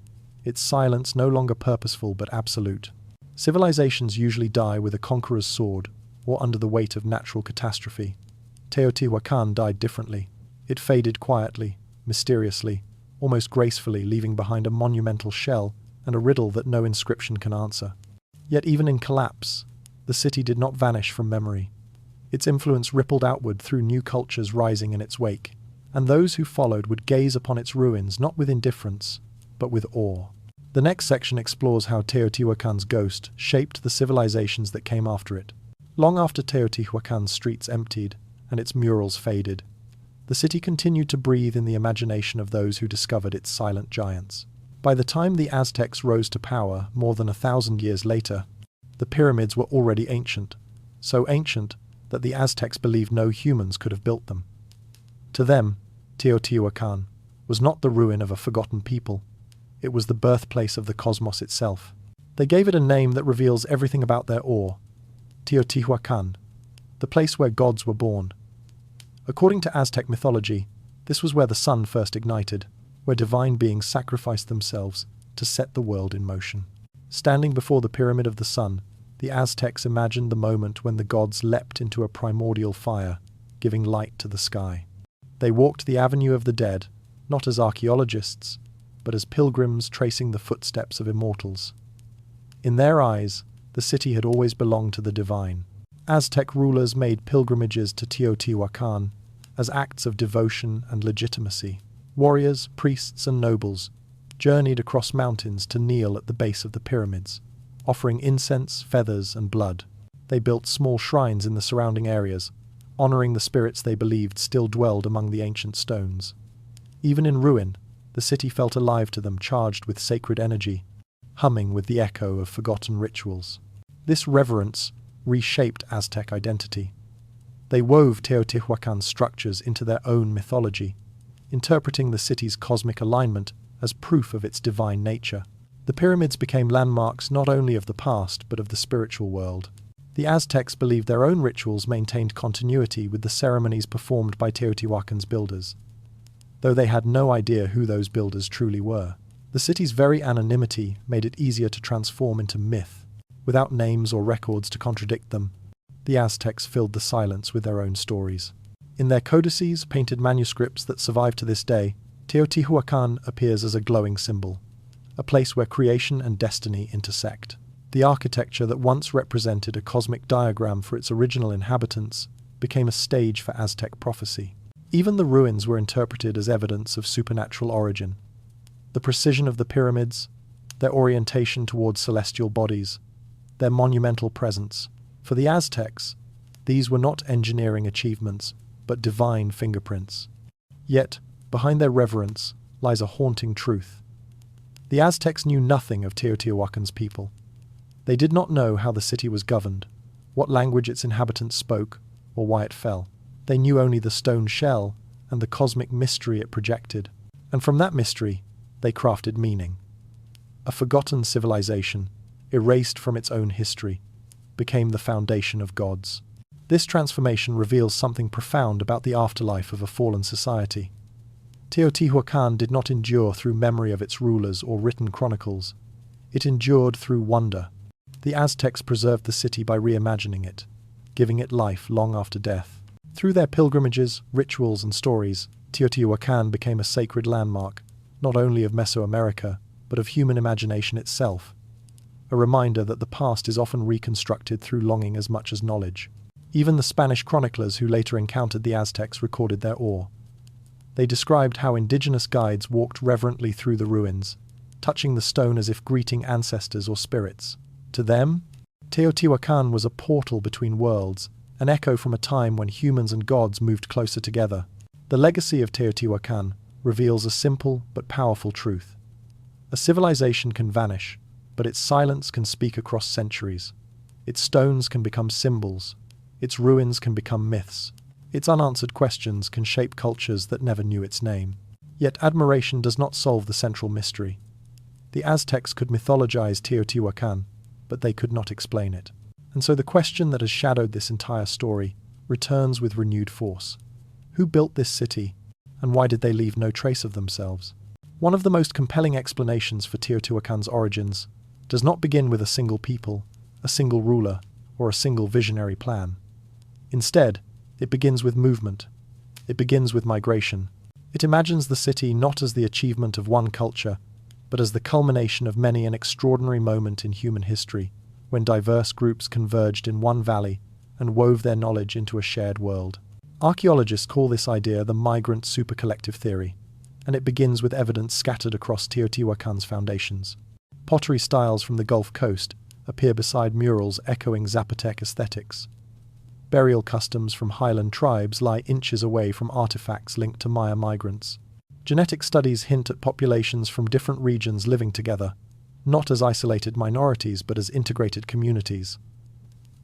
its silence no longer purposeful but absolute. Civilizations usually die with a conqueror's sword or under the weight of natural catastrophe. Teotihuacan died differently. It faded quietly, mysteriously, almost gracefully, leaving behind a monumental shell and a riddle that no inscription can answer. Yet even in collapse, the city did not vanish from memory. Its influence rippled outward through new cultures rising in its wake, and those who followed would gaze upon its ruins not with indifference, but with awe. The next section explores how Teotihuacan's ghost shaped the civilizations that came after it. Long after Teotihuacan's streets emptied and its murals faded, the city continued to breathe in the imagination of those who discovered its silent giants. By the time the Aztecs rose to power more than 1,000 years later, the pyramids were already ancient, so ancient that the Aztecs believed no humans could have built them. To them, Teotihuacan was not the ruin of a forgotten people. It was the birthplace of the cosmos itself. They gave it a name that reveals everything about their awe: Teotihuacan, the place where gods were born. According to Aztec mythology, this was where the sun first ignited, where divine beings sacrificed themselves to set the world in motion. Standing before the Pyramid of the Sun, the Aztecs imagined the moment when the gods leapt into a primordial fire, giving light to the sky. They walked the Avenue of the Dead, not as archaeologists, but as pilgrims tracing the footsteps of immortals. In their eyes, the city had always belonged to the divine. Aztec rulers made pilgrimages to Teotihuacan as acts of devotion and legitimacy. Warriors, priests, and nobles journeyed across mountains to kneel at the base of the pyramids, offering incense, feathers, and blood. They built small shrines in the surrounding areas, honoring the spirits they believed still dwelled among the ancient stones. Even in ruin, the city felt alive to them, charged with sacred energy, humming with the echo of forgotten rituals. This reverence reshaped Aztec identity. They wove Teotihuacan's structures into their own mythology, interpreting the city's cosmic alignment as proof of its divine nature. The pyramids became landmarks not only of the past, but of the spiritual world. The Aztecs believed their own rituals maintained continuity with the ceremonies performed by Teotihuacan's builders, though they had no idea who those builders truly were. The city's very anonymity made it easier to transform into myth. Without names or records to contradict them, the Aztecs filled the silence with their own stories. In their codices, painted manuscripts that survive to this day, Teotihuacan appears as a glowing symbol, a place where creation and destiny intersect. The architecture that once represented a cosmic diagram for its original inhabitants became a stage for Aztec prophecy. Even the ruins were interpreted as evidence of supernatural origin. The precision of the pyramids, their orientation towards celestial bodies, their monumental presence. For the Aztecs, these were not engineering achievements, but divine fingerprints. Yet, behind their reverence lies a haunting truth. The Aztecs knew nothing of Teotihuacan's people. They did not know how the city was governed, what language its inhabitants spoke, or why it fell. They knew only the stone shell and the cosmic mystery it projected, and from that mystery, they crafted meaning. A forgotten civilization, erased from its own history, became the foundation of gods. This transformation reveals something profound about the afterlife of a fallen society. Teotihuacan did not endure through memory of its rulers or written chronicles. It endured through wonder. The Aztecs preserved the city by reimagining it, giving it life long after death. Through their pilgrimages, rituals, and stories, Teotihuacan became a sacred landmark, not only of Mesoamerica, but of human imagination itself. A reminder that the past is often reconstructed through longing as much as knowledge. Even the Spanish chroniclers who later encountered the Aztecs recorded their awe. They described how indigenous guides walked reverently through the ruins, touching the stone as if greeting ancestors or spirits. To them, Teotihuacan was a portal between worlds, an echo from a time when humans and gods moved closer together. The legacy of Teotihuacan reveals a simple but powerful truth. A civilization can vanish, but its silence can speak across centuries. Its stones can become symbols. Its ruins can become myths. Its unanswered questions can shape cultures that never knew its name. Yet admiration does not solve the central mystery. The Aztecs could mythologize Teotihuacan, but they could not explain it. And so the question that has shadowed this entire story returns with renewed force. Who built this city, and why did they leave no trace of themselves? One of the most compelling explanations for Teotihuacan's origins does not begin with a single people, a single ruler, or a single visionary plan. Instead, it begins with movement. It begins with migration. It imagines the city not as the achievement of one culture, but as the culmination of many an extraordinary moment in human history, when diverse groups converged in one valley and wove their knowledge into a shared world. Archaeologists call this idea the migrant supercollective theory, and it begins with evidence scattered across Teotihuacan's foundations. Pottery styles from the Gulf Coast appear beside murals echoing Zapotec aesthetics. Burial customs from highland tribes lie inches away from artifacts linked to Maya migrants. Genetic studies hint at populations from different regions living together, not as isolated minorities but as integrated communities.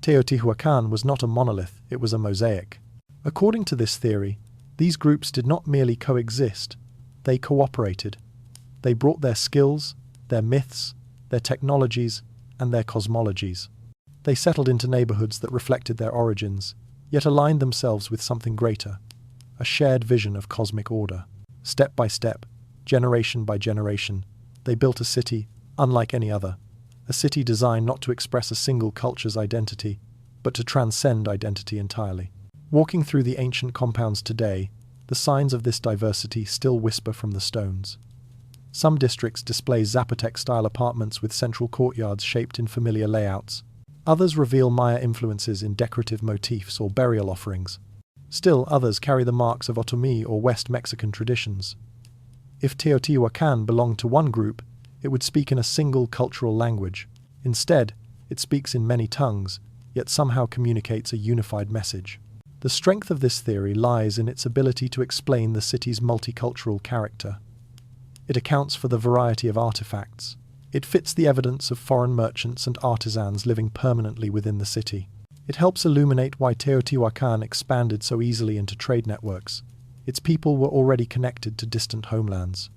Teotihuacan was not a monolith, it was a mosaic. According to this theory, these groups did not merely coexist, they cooperated. They brought their skills, their myths, their technologies, and their cosmologies. They settled into neighborhoods that reflected their origins, yet aligned themselves with something greater, a shared vision of cosmic order. Step by step, generation by generation, they built a city unlike any other, a city designed not to express a single culture's identity, but to transcend identity entirely. Walking through the ancient compounds today, the signs of this diversity still whisper from the stones. Some districts display Zapotec-style apartments with central courtyards shaped in familiar layouts. Others reveal Maya influences in decorative motifs or burial offerings. Still others carry the marks of Otomi or West Mexican traditions. If Teotihuacan belonged to one group, it would speak in a single cultural language. Instead, it speaks in many tongues, yet somehow communicates a unified message. The strength of this theory lies in its ability to explain the city's multicultural character. It accounts for the variety of artifacts. It fits the evidence of foreign merchants and artisans living permanently within the city. It helps illuminate why Teotihuacan expanded so easily into trade networks. Its people were already connected to distant homelands.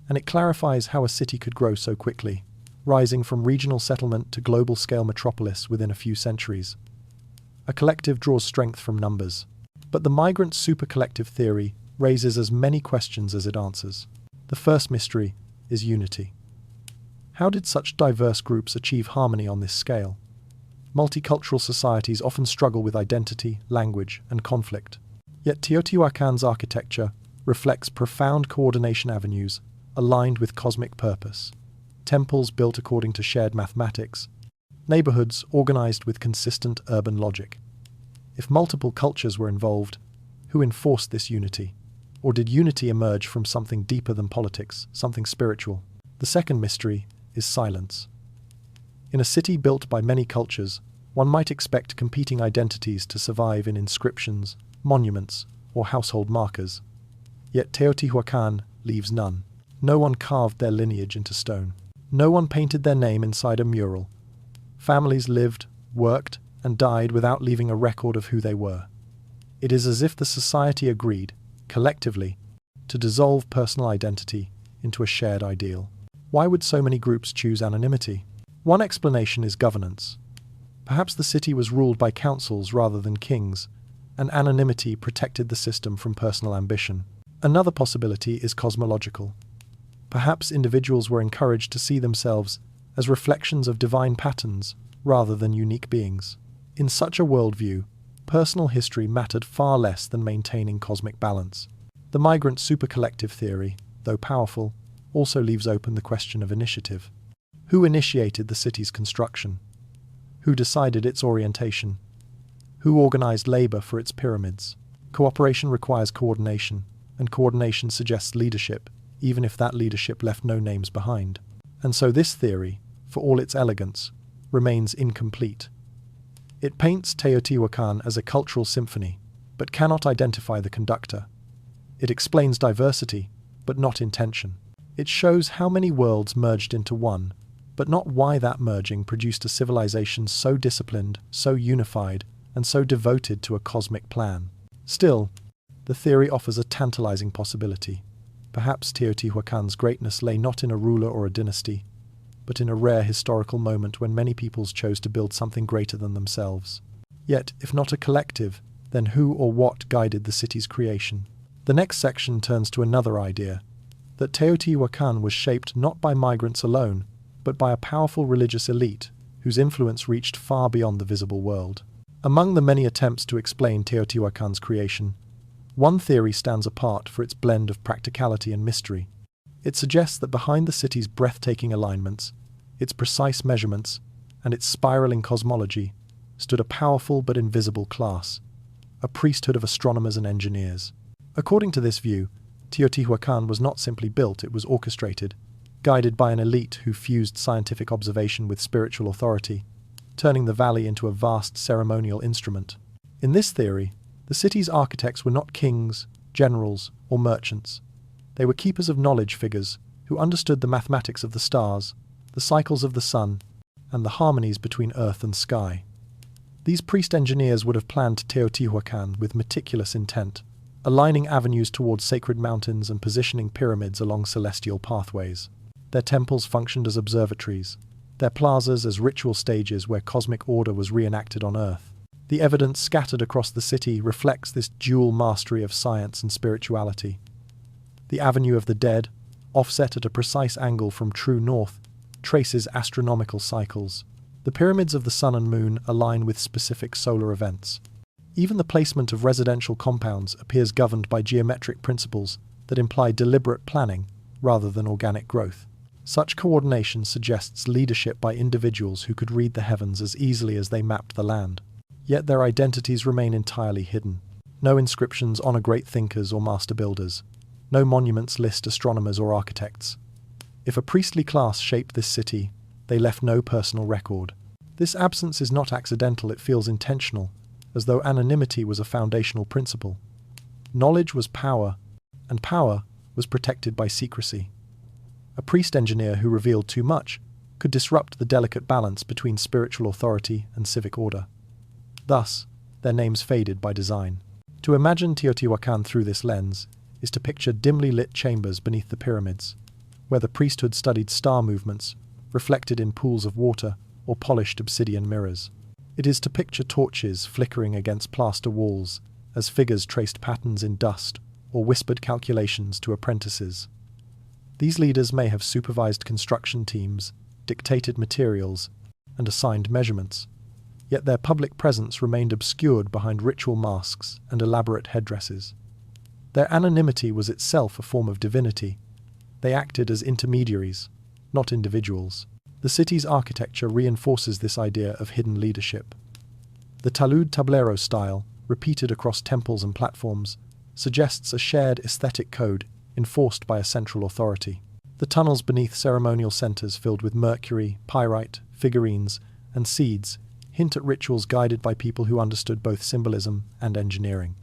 And it clarifies how a city could grow so quickly, rising from regional settlement to global-scale metropolis within a few centuries. A collective draws strength from numbers. But the migrant supercollective theory raises as many questions as it answers. The first mystery is unity. How did such diverse groups achieve harmony on this scale? Multicultural societies often struggle with identity, language, and conflict. Yet Teotihuacan's architecture reflects profound coordination avenues aligned with cosmic purpose. Temples built according to shared mathematics, neighborhoods organized with consistent urban logic. If multiple cultures were involved, who enforced this unity? Or did unity emerge from something deeper than politics, something spiritual? The second mystery is silence. In a city built by many cultures, one might expect competing identities to survive in inscriptions, monuments, or household markers. Yet Teotihuacan leaves none. No one carved their lineage into stone. No one painted their name inside a mural. Families lived, worked, and died without leaving a record of who they were. It is as if the society agreed, collectively, to dissolve personal identity into a shared ideal. Why would so many groups choose anonymity? One explanation is governance. Perhaps the city was ruled by councils rather than kings, and anonymity protected the system from personal ambition. Another possibility is cosmological. Perhaps individuals were encouraged to see themselves as reflections of divine patterns rather than unique beings. In such a worldview, personal history mattered far less than maintaining cosmic balance. The migrant supercollective theory, though powerful, also leaves open the question of initiative. Who initiated the city's construction? Who decided its orientation? Who organized labor for its pyramids? Cooperation requires coordination, and coordination suggests leadership, even if that leadership left no names behind. And so this theory, for all its elegance, remains incomplete. It paints Teotihuacan as a cultural symphony, but cannot identify the conductor. It explains diversity, but not intention. It shows how many worlds merged into one, but not why that merging produced a civilization so disciplined, so unified, and so devoted to a cosmic plan. Still, the theory offers a tantalizing possibility. Perhaps Teotihuacan's greatness lay not in a ruler or a dynasty, but in a rare historical moment when many peoples chose to build something greater than themselves. Yet, if not a collective, then who or what guided the city's creation? The next section turns to another idea, that Teotihuacan was shaped not by migrants alone, but by a powerful religious elite whose influence reached far beyond the visible world. Among the many attempts to explain Teotihuacan's creation, one theory stands apart for its blend of practicality and mystery. It suggests that behind the city's breathtaking alignments, its precise measurements, and its spiraling cosmology, stood a powerful but invisible class, a priesthood of astronomers and engineers. According to this view, Teotihuacan was not simply built, it was orchestrated, guided by an elite who fused scientific observation with spiritual authority, turning the valley into a vast ceremonial instrument. In this theory, the city's architects were not kings, generals, or merchants. They were keepers of knowledge figures who understood the mathematics of the stars, the cycles of the sun, and the harmonies between earth and sky. These priest-engineers would have planned Teotihuacan with meticulous intent, aligning avenues towards sacred mountains and positioning pyramids along celestial pathways. Their temples functioned as observatories, their plazas as ritual stages where cosmic order was reenacted on Earth. The evidence scattered across the city reflects this dual mastery of science and spirituality. The Avenue of the Dead, offset at a precise angle from true north, traces astronomical cycles. The pyramids of the sun and moon align with specific solar events. Even the placement of residential compounds appears governed by geometric principles that imply deliberate planning rather than organic growth. Such coordination suggests leadership by individuals who could read the heavens as easily as they mapped the land. Yet their identities remain entirely hidden. No inscriptions honor great thinkers or master builders. No monuments list astronomers or architects. If a priestly class shaped this city, they left no personal record. This absence is not accidental, it feels intentional, as though anonymity was a foundational principle. Knowledge was power, and power was protected by secrecy. A priest-engineer who revealed too much could disrupt the delicate balance between spiritual authority and civic order. Thus, their names faded by design. To imagine Teotihuacan through this lens is to picture dimly lit chambers beneath the pyramids, where the priesthood studied star movements, reflected in pools of water or polished obsidian mirrors. It is to picture torches flickering against plaster walls as figures traced patterns in dust or whispered calculations to apprentices. These leaders may have supervised construction teams, dictated materials, and assigned measurements, yet their public presence remained obscured behind ritual masks and elaborate headdresses. Their anonymity was itself a form of divinity. They acted as intermediaries, not individuals. The city's architecture reinforces this idea of hidden leadership. The talud tablero style, repeated across temples and platforms, suggests a shared aesthetic code enforced by a central authority. The tunnels beneath ceremonial centers filled with mercury, pyrite, figurines, and seeds hint at rituals guided by people who understood both symbolism and engineering.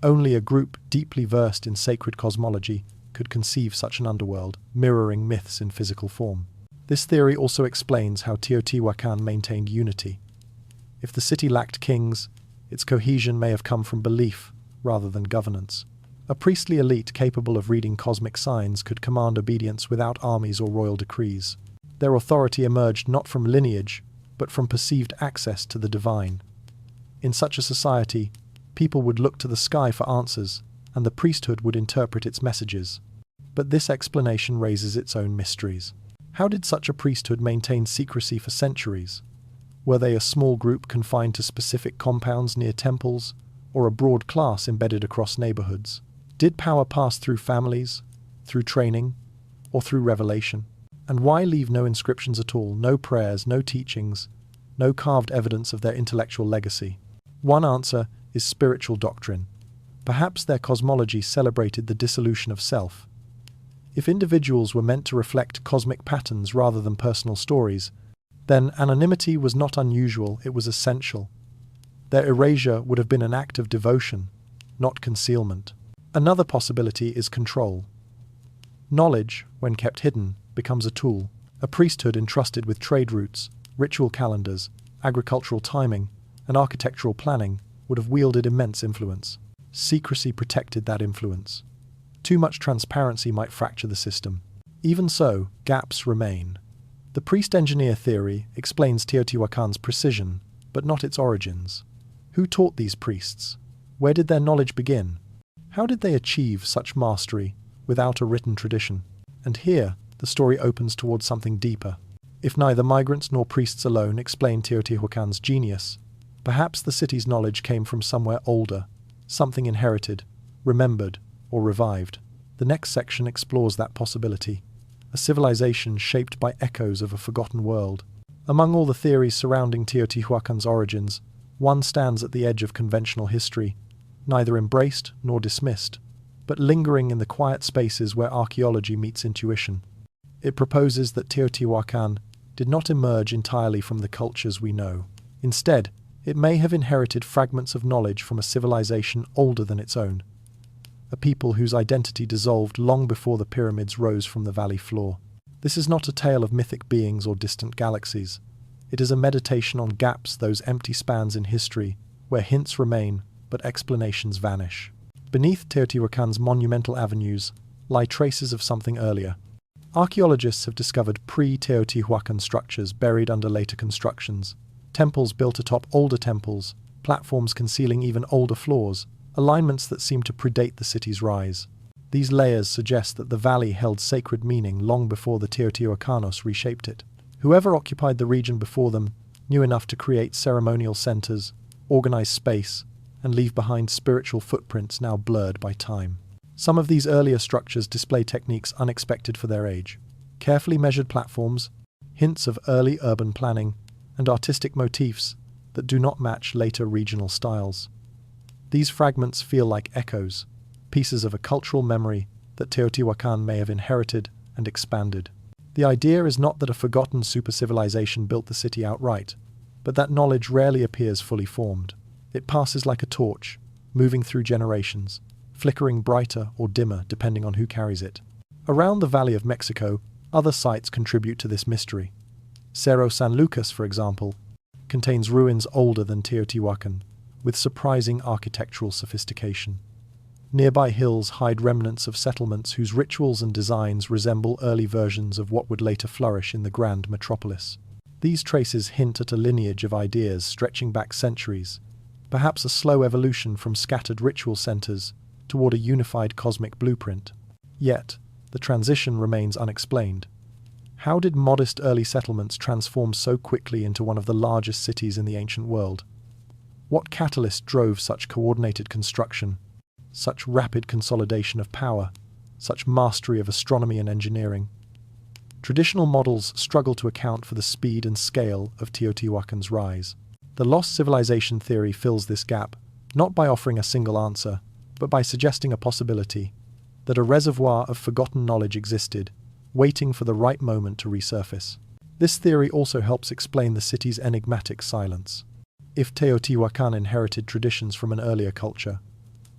Only a group deeply versed in sacred cosmology could conceive such an underworld, mirroring myths in physical form. This theory also explains how Teotihuacan maintained unity. If the city lacked kings, its cohesion may have come from belief rather than governance. A priestly elite capable of reading cosmic signs could command obedience without armies or royal decrees. Their authority emerged not from lineage, but from perceived access to the divine. In such a society, people would look to the sky for answers, and the priesthood would interpret its messages. But this explanation raises its own mysteries. How did such a priesthood maintain secrecy for centuries? Were they a small group confined to specific compounds near temples, or a broad class embedded across neighborhoods? Did power pass through families, through training, or through revelation? And why leave no inscriptions at all, no prayers, no teachings, no carved evidence of their intellectual legacy? One answer is spiritual doctrine. Perhaps their cosmology celebrated the dissolution of self. If individuals were meant to reflect cosmic patterns rather than personal stories, then anonymity was not unusual, it was essential. Their erasure would have been an act of devotion, not concealment. Another possibility is control. Knowledge, when kept hidden, becomes a tool. A priesthood entrusted with trade routes, ritual calendars, agricultural timing, and architectural planning would have wielded immense influence. Secrecy protected that influence. Too much transparency might fracture the system. Even so, gaps remain. The priest-engineer theory explains Teotihuacan's precision, but not its origins. Who taught these priests? Where did their knowledge begin? How did they achieve such mastery without a written tradition? And here, the story opens towards something deeper. If neither migrants nor priests alone explain Teotihuacan's genius, perhaps the city's knowledge came from somewhere older, something inherited, remembered, or revived. The next section explores that possibility, a civilization shaped by echoes of a forgotten world. Among all the theories surrounding Teotihuacan's origins, One stands at the edge of conventional history, neither embraced nor dismissed, but lingering in the quiet spaces where archaeology meets intuition. It proposes that Teotihuacan did not emerge entirely from the cultures we know. Instead, it may have inherited fragments of knowledge from a civilization older than its own, a people whose identity dissolved long before the pyramids rose from the valley floor. This is not a tale of mythic beings or distant galaxies. It is a meditation on gaps, those empty spans in history, where hints remain, but explanations vanish. Beneath Teotihuacan's monumental avenues lie traces of something earlier. Archaeologists have discovered pre-Teotihuacan structures buried under later constructions, temples built atop older temples, platforms concealing even older floors, alignments that seem to predate the city's rise. These layers suggest that the valley held sacred meaning long before the Teotihuacanos reshaped it. Whoever occupied the region before them knew enough to create ceremonial centers, organize space, and leave behind spiritual footprints now blurred by time. Some of these earlier structures display techniques unexpected for their age. Carefully measured platforms, hints of early urban planning, and artistic motifs that do not match later regional styles. These fragments feel like echoes, pieces of a cultural memory that Teotihuacan may have inherited and expanded. The idea is not that a forgotten super-civilization built the city outright, but that knowledge rarely appears fully formed. It passes like a torch, moving through generations, flickering brighter or dimmer depending on who carries it. Around the Valley of Mexico, other sites contribute to this mystery. Cerro San Lucas, for example, contains ruins older than Teotihuacan, with surprising architectural sophistication. Nearby hills hide remnants of settlements whose rituals and designs resemble early versions of what would later flourish in the grand metropolis. These traces hint at a lineage of ideas stretching back centuries, perhaps a slow evolution from scattered ritual centers toward a unified cosmic blueprint. Yet, the transition remains unexplained. How did modest early settlements transform so quickly into one of the largest cities in the ancient world? What catalyst drove such coordinated construction, such rapid consolidation of power, such mastery of astronomy and engineering? Traditional models struggle to account for the speed and scale of Teotihuacan's rise. The lost civilization theory fills this gap, not by offering a single answer, but by suggesting a possibility that a reservoir of forgotten knowledge existed, waiting for the right moment to resurface. This theory also helps explain the city's enigmatic silence. If Teotihuacan inherited traditions from an earlier culture,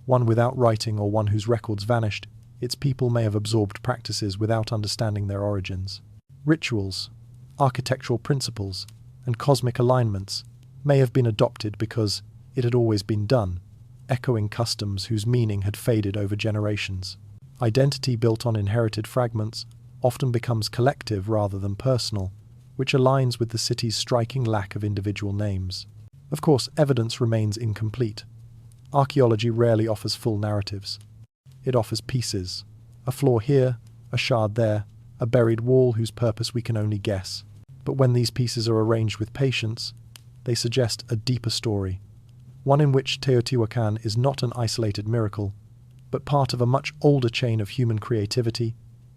one without writing or one whose records vanished, its people may have absorbed practices without understanding their origins. Rituals, architectural principles, and cosmic alignments may have been adopted because it had always been done, echoing customs whose meaning had faded over generations. Identity built on inherited fragments often becomes collective rather than personal, which aligns with the city's striking lack of individual names. Of course, evidence remains incomplete. Archaeology rarely offers full narratives. It offers pieces, a floor here, a shard there, a buried wall whose purpose we can only guess. But when these pieces are arranged with patience, they suggest a deeper story, one in which Teotihuacan is not an isolated miracle, but part of a much older chain of human creativity,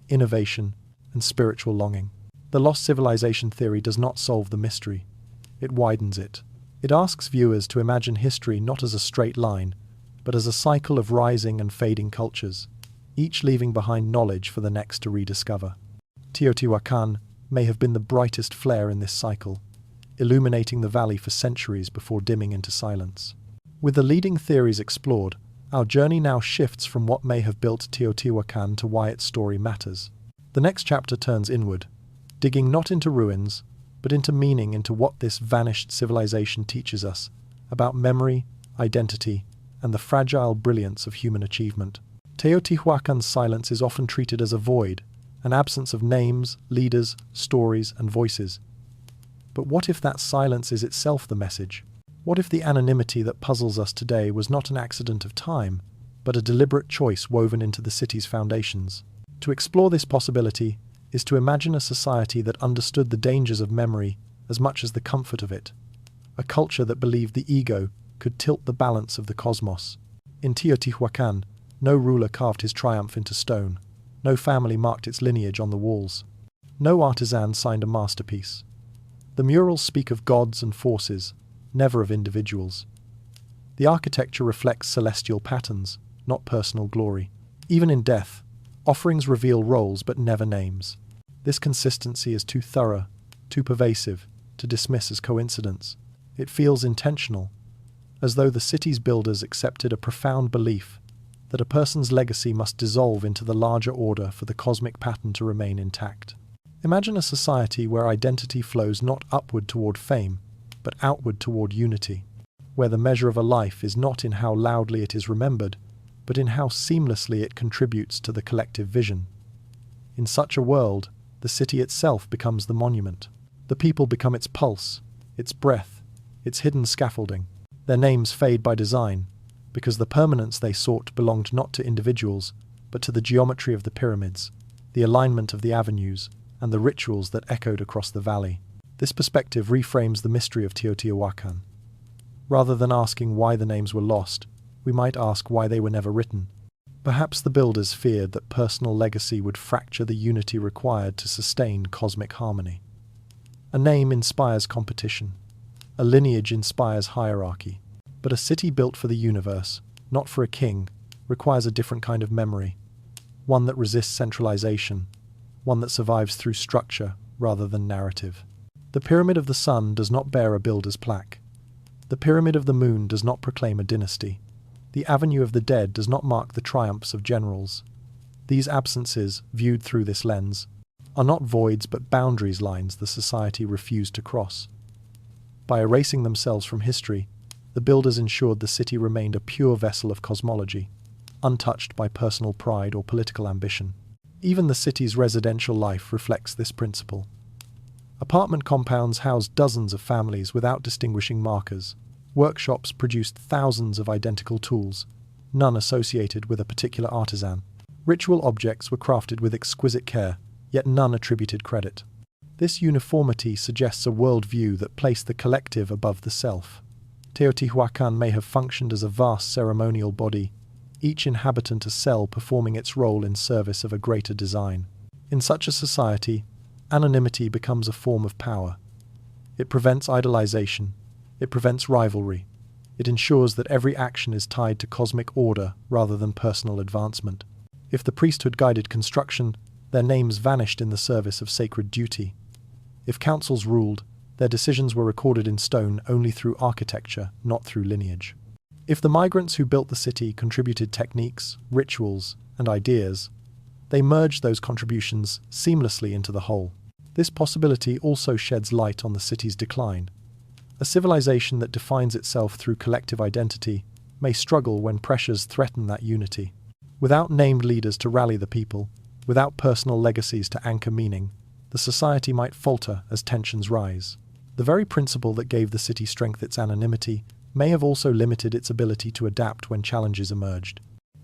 innovation, and spiritual longing. The lost civilization theory does not solve the mystery. It widens it. It asks viewers to imagine history not as a straight line, but as a cycle of rising and fading cultures, each leaving behind knowledge for the next to rediscover. Teotihuacan may have been the brightest flare in this cycle, illuminating the valley for centuries before dimming into silence. With the leading theories explored, our journey now shifts from what may have built Teotihuacan to why its story matters. The next chapter turns inward, digging not into ruins, but into meaning, into what this vanished civilization teaches us about memory, identity, and the fragile brilliance of human achievement. Teotihuacan's silence is often treated as a void, an absence of names, leaders, stories, and voices. But what if that silence is itself the message? What if the anonymity that puzzles us today was not an accident of time, but a deliberate choice woven into the city's foundations? To explore this possibility is to imagine a society that understood the dangers of memory as much as the comfort of it, a culture that believed the ego could tilt the balance of the cosmos. In Teotihuacan, no ruler carved his triumph into stone, no family marked its lineage on the walls, no artisan signed a masterpiece. The murals speak of gods and forces, never of individuals. The architecture reflects celestial patterns, not personal glory. Even in death, offerings reveal roles but never names. This consistency is too thorough, too pervasive, to dismiss as coincidence. It feels intentional, as though the city's builders accepted a profound belief that a person's legacy must dissolve into the larger order for the cosmic pattern to remain intact. Imagine a society where identity flows not upward toward fame, but outward toward unity, where the measure of a life is not in how loudly it is remembered, but in how seamlessly it contributes to the collective vision. In such a world, the city itself becomes the monument. The people become its pulse, its breath, its hidden scaffolding. Their names fade by design, because the permanence they sought belonged not to individuals, but to the geometry of the pyramids, the alignment of the avenues, and the rituals that echoed across the valley. This perspective reframes the mystery of Teotihuacan. Rather than asking why the names were lost, we might ask why they were never written. Perhaps the builders feared that personal legacy would fracture the unity required to sustain cosmic harmony. A name inspires competition. A lineage inspires hierarchy. But a city built for the universe, not for a king, requires a different kind of memory. One that resists centralization. One that survives through structure rather than narrative. The Pyramid of the Sun does not bear a builder's plaque. The Pyramid of the Moon does not proclaim a dynasty. The Avenue of the Dead does not mark the triumphs of generals. These absences, viewed through this lens, are not voids but boundaries lines the society refused to cross. By erasing themselves from history, the builders ensured the city remained a pure vessel of cosmology, untouched by personal pride or political ambition. Even the city's residential life reflects this principle. Apartment compounds house dozens of families without distinguishing markers. Workshops produced thousands of identical tools, none associated with a particular artisan. Ritual objects were crafted with exquisite care, yet none attributed credit. This uniformity suggests a worldview that placed the collective above the self. Teotihuacan may have functioned as a vast ceremonial body, each inhabitant a cell performing its role in service of a greater design. In such a society, anonymity becomes a form of power. It prevents idolization. It prevents rivalry. It ensures that every action is tied to cosmic order rather than personal advancement. If the priesthood guided construction, their names vanished in the service of sacred duty. If councils ruled, their decisions were recorded in stone only through architecture, not through lineage. If the migrants who built the city contributed techniques, rituals, and ideas, they merged those contributions seamlessly into the whole. This possibility also sheds light on the city's decline. A civilization that defines itself through collective identity may struggle when pressures threaten that unity. Without named leaders to rally the people, without personal legacies to anchor meaning, the society might falter as tensions rise. The very principle that gave the city strength, its anonymity, may have also limited its ability to adapt when challenges emerged.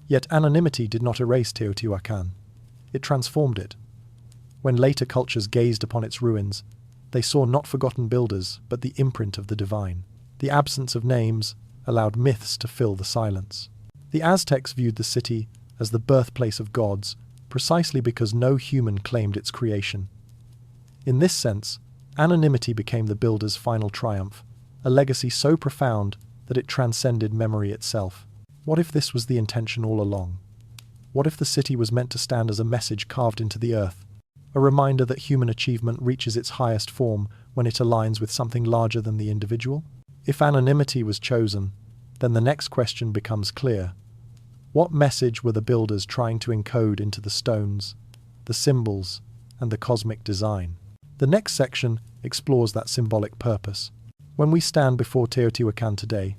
Yet anonymity did not erase Teotihuacan. It transformed it. When later cultures gazed upon its ruins, they saw not forgotten builders, but the imprint of the divine. The absence of names allowed myths to fill the silence. The Aztecs viewed the city as the birthplace of gods, precisely because no human claimed its creation. In this sense, anonymity became the builder's final triumph, a legacy so profound that it transcended memory itself. What if this was the intention all along? What if the city was meant to stand as a message carved into the earth, a reminder that human achievement reaches its highest form when it aligns with something larger than the individual? If anonymity was chosen, then the next question becomes clear. What message were the builders trying to encode into the stones, the symbols, and the cosmic design? The next section explores that symbolic purpose. When we stand before Teotihuacan today,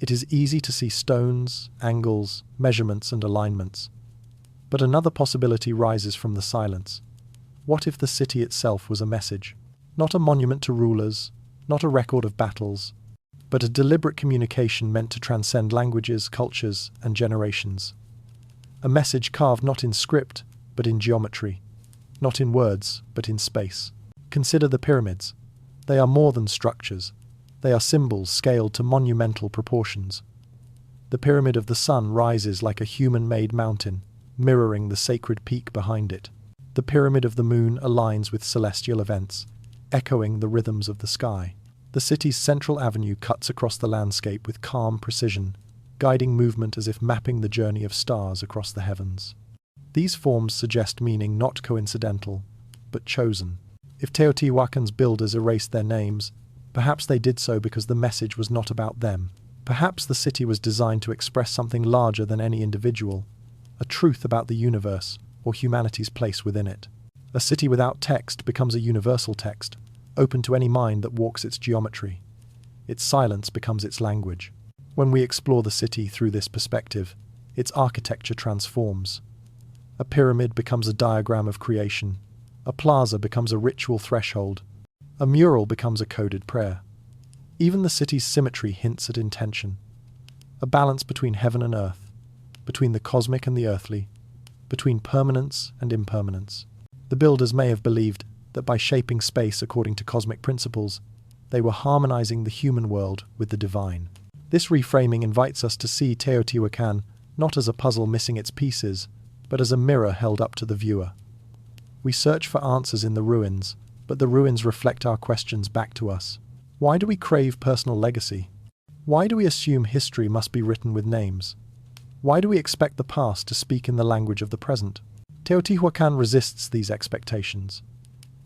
it is easy to see stones, angles, measurements, and alignments. But another possibility rises from the silence. What if the city itself was a message? Not a monument to rulers, not a record of battles, but a deliberate communication meant to transcend languages, cultures, and generations. A message carved not in script, but in geometry. Not in words, but in space. Consider the pyramids. They are more than structures. They are symbols scaled to monumental proportions. The Pyramid of the Sun rises like a human-made mountain, mirroring the sacred peak behind it. The Pyramid of the Moon aligns with celestial events, echoing the rhythms of the sky. The city's central avenue cuts across the landscape with calm precision, guiding movement as if mapping the journey of stars across the heavens. These forms suggest meaning not coincidental, but chosen. If Teotihuacan's builders erased their names, perhaps they did so because the message was not about them. Perhaps the city was designed to express something larger than any individual, a truth about the universe or humanity's place within it. A city without text becomes a universal text, open to any mind that walks its geometry. Its silence becomes its language. When we explore the city through this perspective, its architecture transforms. A pyramid becomes a diagram of creation. A plaza becomes a ritual threshold. A mural becomes a coded prayer. Even the city's symmetry hints at intention. A balance between heaven and earth, between the cosmic and the earthly, between permanence and impermanence. The builders may have believed that by shaping space according to cosmic principles, they were harmonizing the human world with the divine. This reframing invites us to see Teotihuacan not as a puzzle missing its pieces, but as a mirror held up to the viewer. We search for answers in the ruins, but the ruins reflect our questions back to us. Why do we crave personal legacy? Why do we assume history must be written with names? Why do we expect the past to speak in the language of the present? Teotihuacan resists these expectations.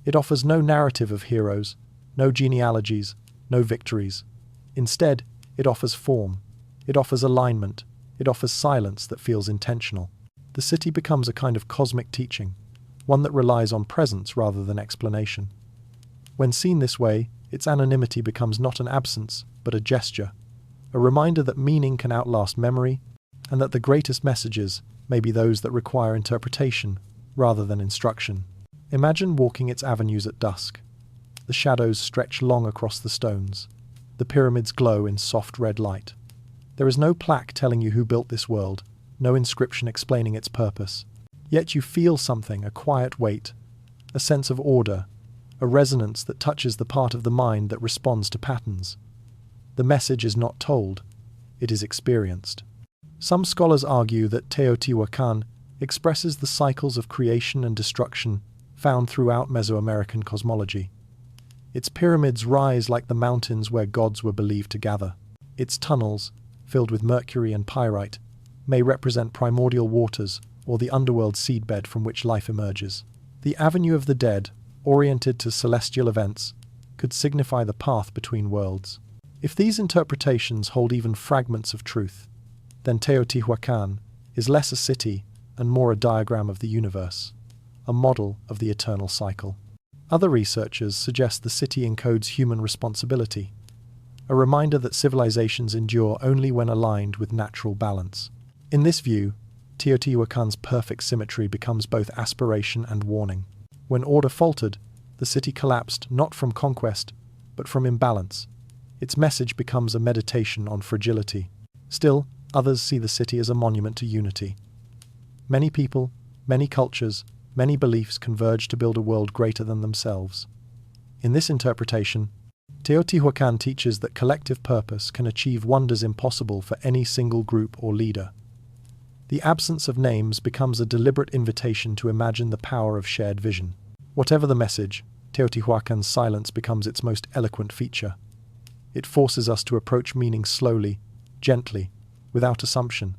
It offers no narrative of heroes, no genealogies, no victories. Instead, it offers form. It offers alignment. It offers silence that feels intentional. The city becomes a kind of cosmic teaching, one that relies on presence rather than explanation. When seen this way, its anonymity becomes not an absence, but a gesture, a reminder that meaning can outlast memory, and that the greatest messages may be those that require interpretation rather than instruction. Imagine walking its avenues at dusk. The shadows stretch long across the stones. The pyramids glow in soft red light. There is no plaque telling you who built this world, no inscription explaining its purpose. Yet you feel something, a quiet weight, a sense of order, a resonance that touches the part of the mind that responds to patterns. The message is not told, it is experienced. Some scholars argue that Teotihuacan expresses the cycles of creation and destruction found throughout Mesoamerican cosmology. Its pyramids rise like the mountains where gods were believed to gather. Its tunnels, filled with mercury and pyrite, may represent primordial waters or the underworld seedbed from which life emerges. The Avenue of the Dead, oriented to celestial events, could signify the path between worlds. If these interpretations hold even fragments of truth, then Teotihuacan is less a city and more a diagram of the universe, a model of the eternal cycle. Other researchers suggest the city encodes human responsibility, a reminder that civilizations endure only when aligned with natural balance. In this view, Teotihuacan's perfect symmetry becomes both aspiration and warning. When order faltered, the city collapsed not from conquest, but from imbalance. Its message becomes a meditation on fragility. Still, others see the city as a monument to unity. Many people, many cultures, many beliefs converge to build a world greater than themselves. In this interpretation, Teotihuacan teaches that collective purpose can achieve wonders impossible for any single group or leader. The absence of names becomes a deliberate invitation to imagine the power of shared vision. Whatever the message, Teotihuacan's silence becomes its most eloquent feature. It forces us to approach meaning slowly, gently, without assumption.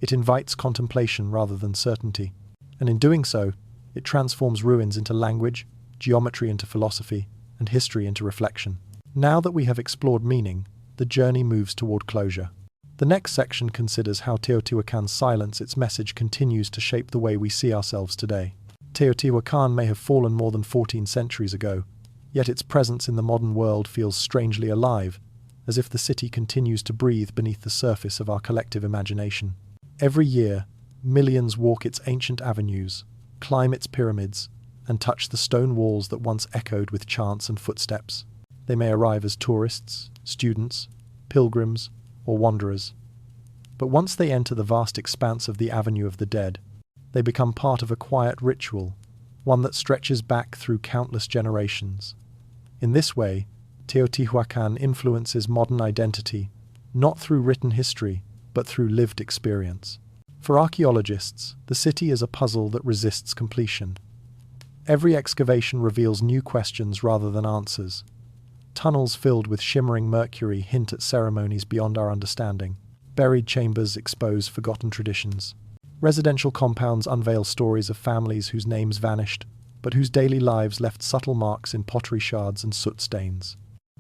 It invites contemplation rather than certainty. And in doing so, it transforms ruins into language, geometry into philosophy, and history into reflection. Now that we have explored meaning, the journey moves toward closure. The next section considers how Teotihuacan's silence, its message, continues to shape the way we see ourselves today. Teotihuacan may have fallen more than 14 centuries ago, yet its presence in the modern world feels strangely alive, as if the city continues to breathe beneath the surface of our collective imagination. Every year, millions walk its ancient avenues, climb its pyramids, and touch the stone walls that once echoed with chants and footsteps. They may arrive as tourists, students, pilgrims, or wanderers. But once they enter the vast expanse of the Avenue of the Dead, they become part of a quiet ritual, one that stretches back through countless generations. In this way, Teotihuacan influences modern identity, not through written history, but through lived experience. For archaeologists, the city is a puzzle that resists completion. Every excavation reveals new questions rather than answers. Tunnels filled with shimmering mercury hint at ceremonies beyond our understanding. Buried chambers expose forgotten traditions. Residential compounds unveil stories of families whose names vanished, but whose daily lives left subtle marks in pottery shards and soot stains.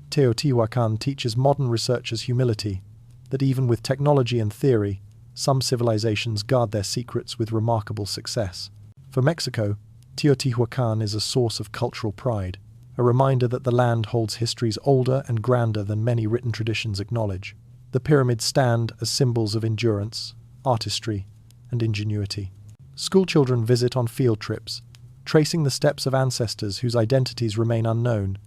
Teotihuacan teaches modern researchers humility, that even with technology and theory, some civilizations guard their secrets with remarkable success. For Mexico, Teotihuacan is a source of cultural pride, a reminder that the land holds histories older and grander than many written traditions acknowledge. The pyramids stand as symbols of endurance, artistry, and ingenuity. Schoolchildren visit on field trips, tracing the steps of ancestors whose identities remain unknown,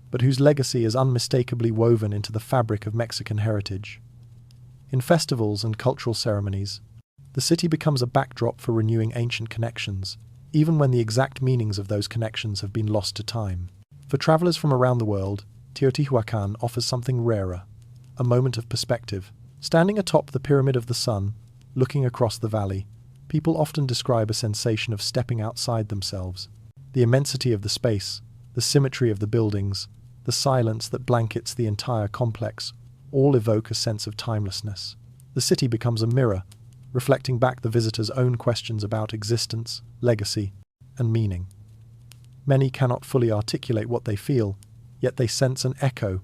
but whose legacy is unmistakably woven into the fabric of Mexican heritage. In festivals and cultural ceremonies, the city becomes a backdrop for renewing ancient connections, even when the exact meanings of those connections have been lost to time. For travelers from around the world, Teotihuacan offers something rarer, a moment of perspective. Standing atop the Pyramid of the Sun, looking across the valley, people often describe a sensation of stepping outside themselves. The immensity of the space, the symmetry of the buildings, the silence that blankets the entire complex, all evoke a sense of timelessness. The city becomes a mirror, reflecting back the visitor's own questions about existence, legacy, and meaning. Many cannot fully articulate what they feel, yet they sense an echo,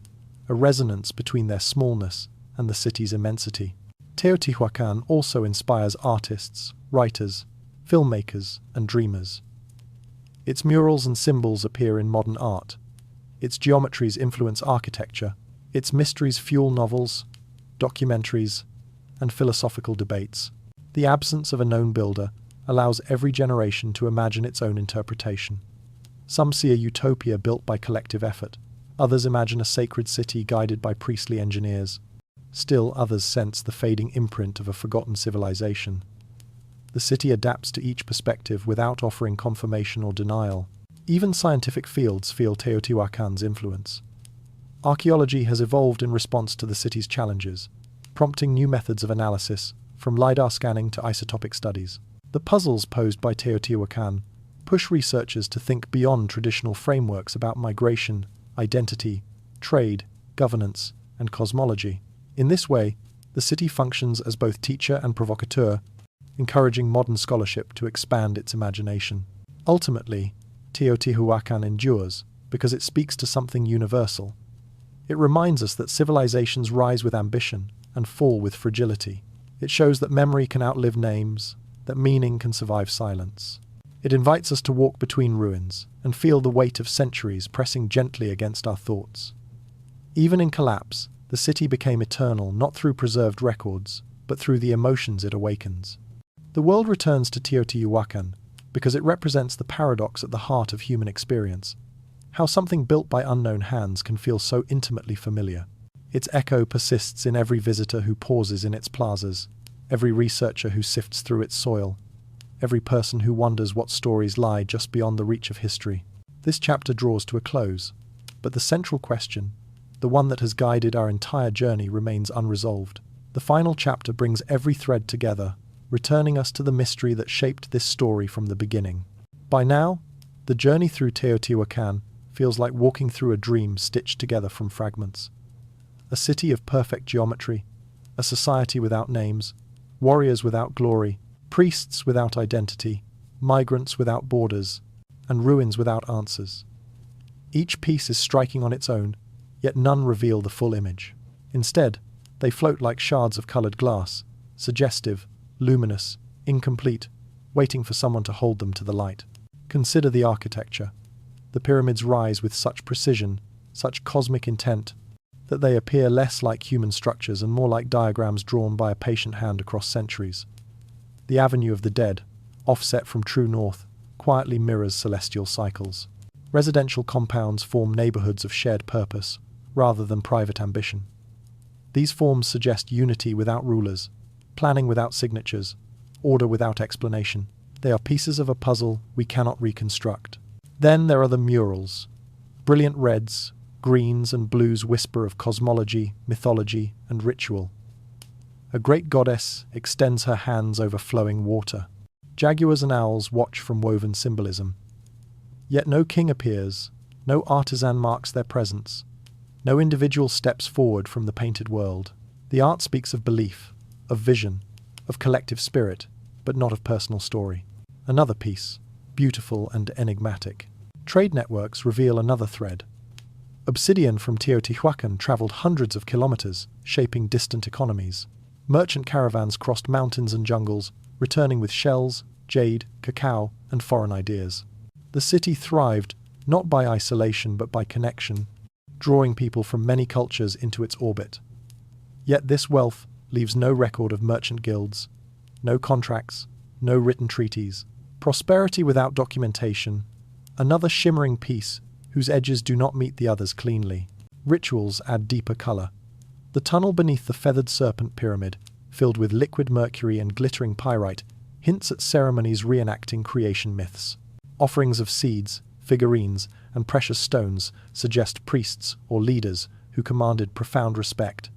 a resonance between their smallness and the city's immensity. Teotihuacan also inspires artists, writers, filmmakers, and dreamers. Its murals and symbols appear in modern art. Its geometries influence architecture. Its mysteries fuel novels, documentaries, and philosophical debates. The absence of a known builder allows every generation to imagine its own interpretation. Some see a utopia built by collective effort. Others imagine a sacred city guided by priestly engineers. Still others sense the fading imprint of a forgotten civilization. The city adapts to each perspective without offering confirmation or denial. Even scientific fields feel Teotihuacan's influence. Archaeology has evolved in response to the city's challenges, prompting new methods of analysis, from LiDAR scanning to isotopic studies. The puzzles posed by Teotihuacan push researchers to think beyond traditional frameworks about migration, identity, trade, governance, and cosmology. In this way, the city functions as both teacher and provocateur, encouraging modern scholarship to expand its imagination. Ultimately, Teotihuacan endures because it speaks to something universal. It reminds us that civilizations rise with ambition and fall with fragility. It shows that memory can outlive names, that meaning can survive silence. It invites us to walk between ruins and feel the weight of centuries pressing gently against our thoughts. Even in collapse, the city became eternal not through preserved records, but through the emotions it awakens. The world returns to Teotihuacan because it represents the paradox at the heart of human experience. How something built by unknown hands can feel so intimately familiar. Its echo persists in every visitor who pauses in its plazas, every researcher who sifts through its soil, every person who wonders what stories lie just beyond the reach of history. This chapter draws to a close, but the central question, the one that has guided our entire journey, remains unresolved. The final chapter brings every thread together, returning us to the mystery that shaped this story from the beginning. By now, the journey through Teotihuacan feels like walking through a dream stitched together from fragments. A city of perfect geometry, a society without names, warriors without glory, priests without identity, migrants without borders, and ruins without answers. Each piece is striking on its own, yet none reveal the full image. Instead, they float like shards of coloured glass, suggestive, luminous, incomplete, waiting for someone to hold them to the light. Consider the architecture. The pyramids rise with such precision, such cosmic intent, that they appear less like human structures and more like diagrams drawn by a patient hand across centuries. The Avenue of the Dead, offset from true north, quietly mirrors celestial cycles. Residential compounds form neighbourhoods of shared purpose, rather than private ambition. These forms suggest unity without rulers, planning without signatures, order without explanation. They are pieces of a puzzle we cannot reconstruct. Then there are the murals. Brilliant reds, greens and blues whisper of cosmology, mythology, and ritual. A great goddess extends her hands over flowing water. Jaguars and owls watch from woven symbolism. Yet no king appears, no artisan marks their presence. No individual steps forward from the painted world. The art speaks of belief, of vision, of collective spirit, but not of personal story. Another piece, beautiful and enigmatic. Trade networks reveal another thread. Obsidian from Teotihuacan traveled hundreds of kilometers, shaping distant economies. Merchant caravans crossed mountains and jungles, returning with shells, jade, cacao, and foreign ideas. The city thrived not by isolation but by connection, drawing people from many cultures into its orbit. Yet this wealth leaves no record of merchant guilds, no contracts, no written treaties. Prosperity without documentation, another shimmering piece whose edges do not meet the others cleanly. Rituals add deeper color. The tunnel beneath the feathered serpent pyramid, filled with liquid mercury and glittering pyrite, hints at ceremonies reenacting creation myths. Offerings of seeds, figurines, and precious stones suggest priests or leaders who commanded profound respect.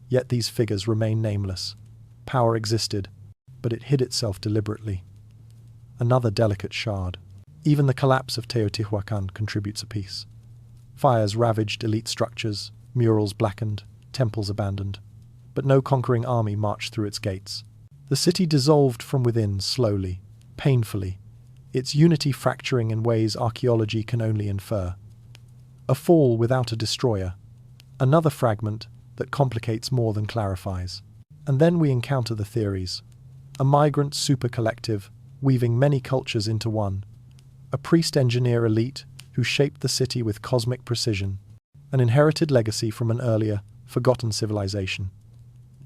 Yet these figures remain nameless. Power existed, but it hid itself deliberately. Another delicate shard. Even the collapse of Teotihuacan contributes a piece. Fires ravaged elite structures, murals blackened, temples abandoned. But no conquering army marched through its gates. The city dissolved from within slowly, painfully, its unity fracturing in ways archaeology can only infer. A fall without a destroyer. Another fragment that complicates more than clarifies. And then we encounter the theories. A migrant super-collective, weaving many cultures into one. A priest-engineer elite who shaped the city with cosmic precision. An inherited legacy from an earlier, forgotten civilization.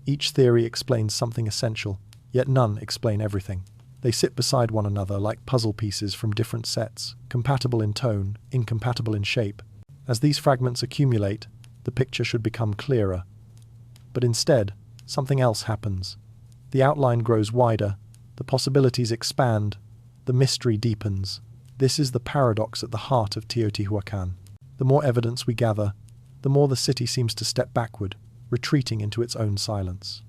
Each theory explains something essential, yet none explain everything. They sit beside one another like puzzle pieces from different sets, compatible in tone, incompatible in shape. As these fragments accumulate, the picture should become clearer. But instead, something else happens. The outline grows wider, the possibilities expand, the mystery deepens. This is the paradox at the heart of Teotihuacan. The more evidence we gather, the more the city seems to step backward, retreating into its own silence.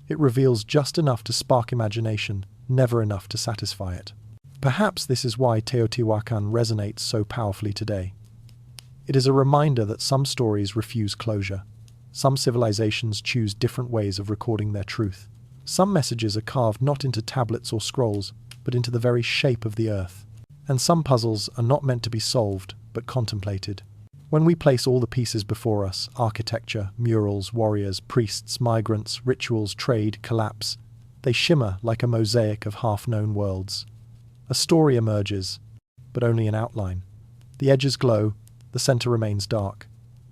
It reveals just enough to spark imagination, never enough to satisfy it. Perhaps this is why Teotihuacan resonates so powerfully today. It is a reminder that some stories refuse closure. Some civilizations choose different ways of recording their truth. Some messages are carved not into tablets or scrolls, but into the very shape of the earth. And some puzzles are not meant to be solved, but contemplated. When we place all the pieces before us, architecture, murals, warriors, priests, migrants, rituals, trade, collapse, they shimmer like a mosaic of half-known worlds. A story emerges, but only in outline. The edges glow, the center remains dark.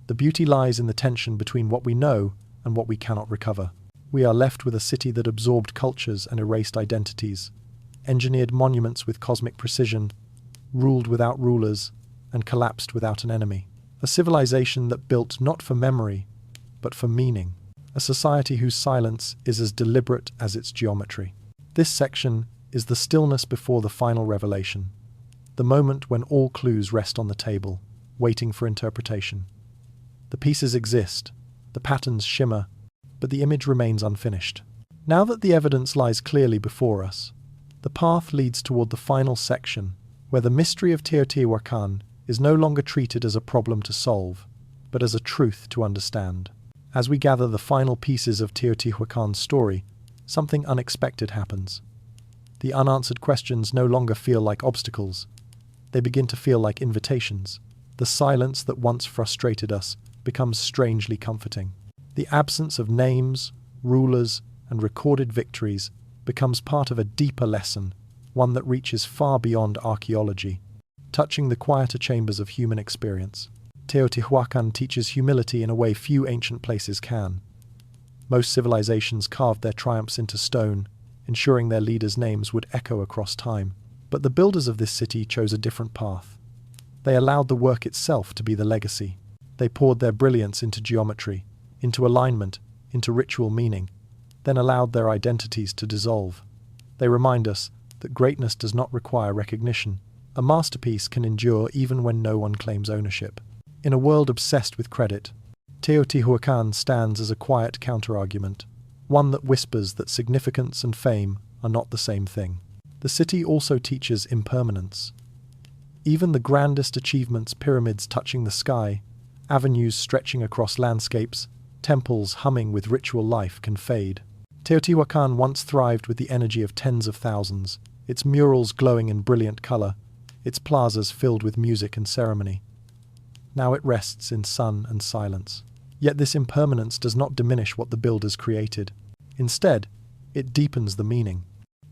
The beauty lies in the tension between what we know and what we cannot recover. We are left with a city that absorbed cultures and erased identities, engineered monuments with cosmic precision, ruled without rulers, and collapsed without an enemy. A civilization that built not for memory, but for meaning. A society whose silence is as deliberate as its geometry. This section is the stillness before the final revelation, the moment when all clues rest on the table, waiting for interpretation. The pieces exist, the patterns shimmer, but the image remains unfinished. Now that the evidence lies clearly before us, the path leads toward the final section, where the mystery of Teotihuacan is no longer treated as a problem to solve, but as a truth to understand. As we gather the final pieces of Teotihuacan's story, something unexpected happens. The unanswered questions no longer feel like obstacles. They begin to feel like invitations. The silence that once frustrated us becomes strangely comforting. The absence of names, rulers, and recorded victories becomes part of a deeper lesson, one that reaches far beyond archaeology, touching the quieter chambers of human experience. Teotihuacan teaches humility in a way few ancient places can. Most civilizations carved their triumphs into stone, ensuring their leaders' names would echo across time. But the builders of this city chose a different path. They allowed the work itself to be the legacy. They poured their brilliance into geometry, into alignment, into ritual meaning, then allowed their identities to dissolve. They remind us that greatness does not require recognition. A masterpiece can endure even when no one claims ownership. In a world obsessed with credit, Teotihuacan stands as a quiet counterargument, one that whispers that significance and fame are not the same thing. The city also teaches impermanence. Even the grandest achievements, pyramids touching the sky, Avenues stretching across landscapes, temples humming with ritual life can fade. Teotihuacan once thrived with the energy of tens of thousands, its murals glowing in brilliant color, its plazas filled with music and ceremony. Now it rests in sun and silence. Yet this impermanence does not diminish what the builders created. Instead, it deepens the meaning.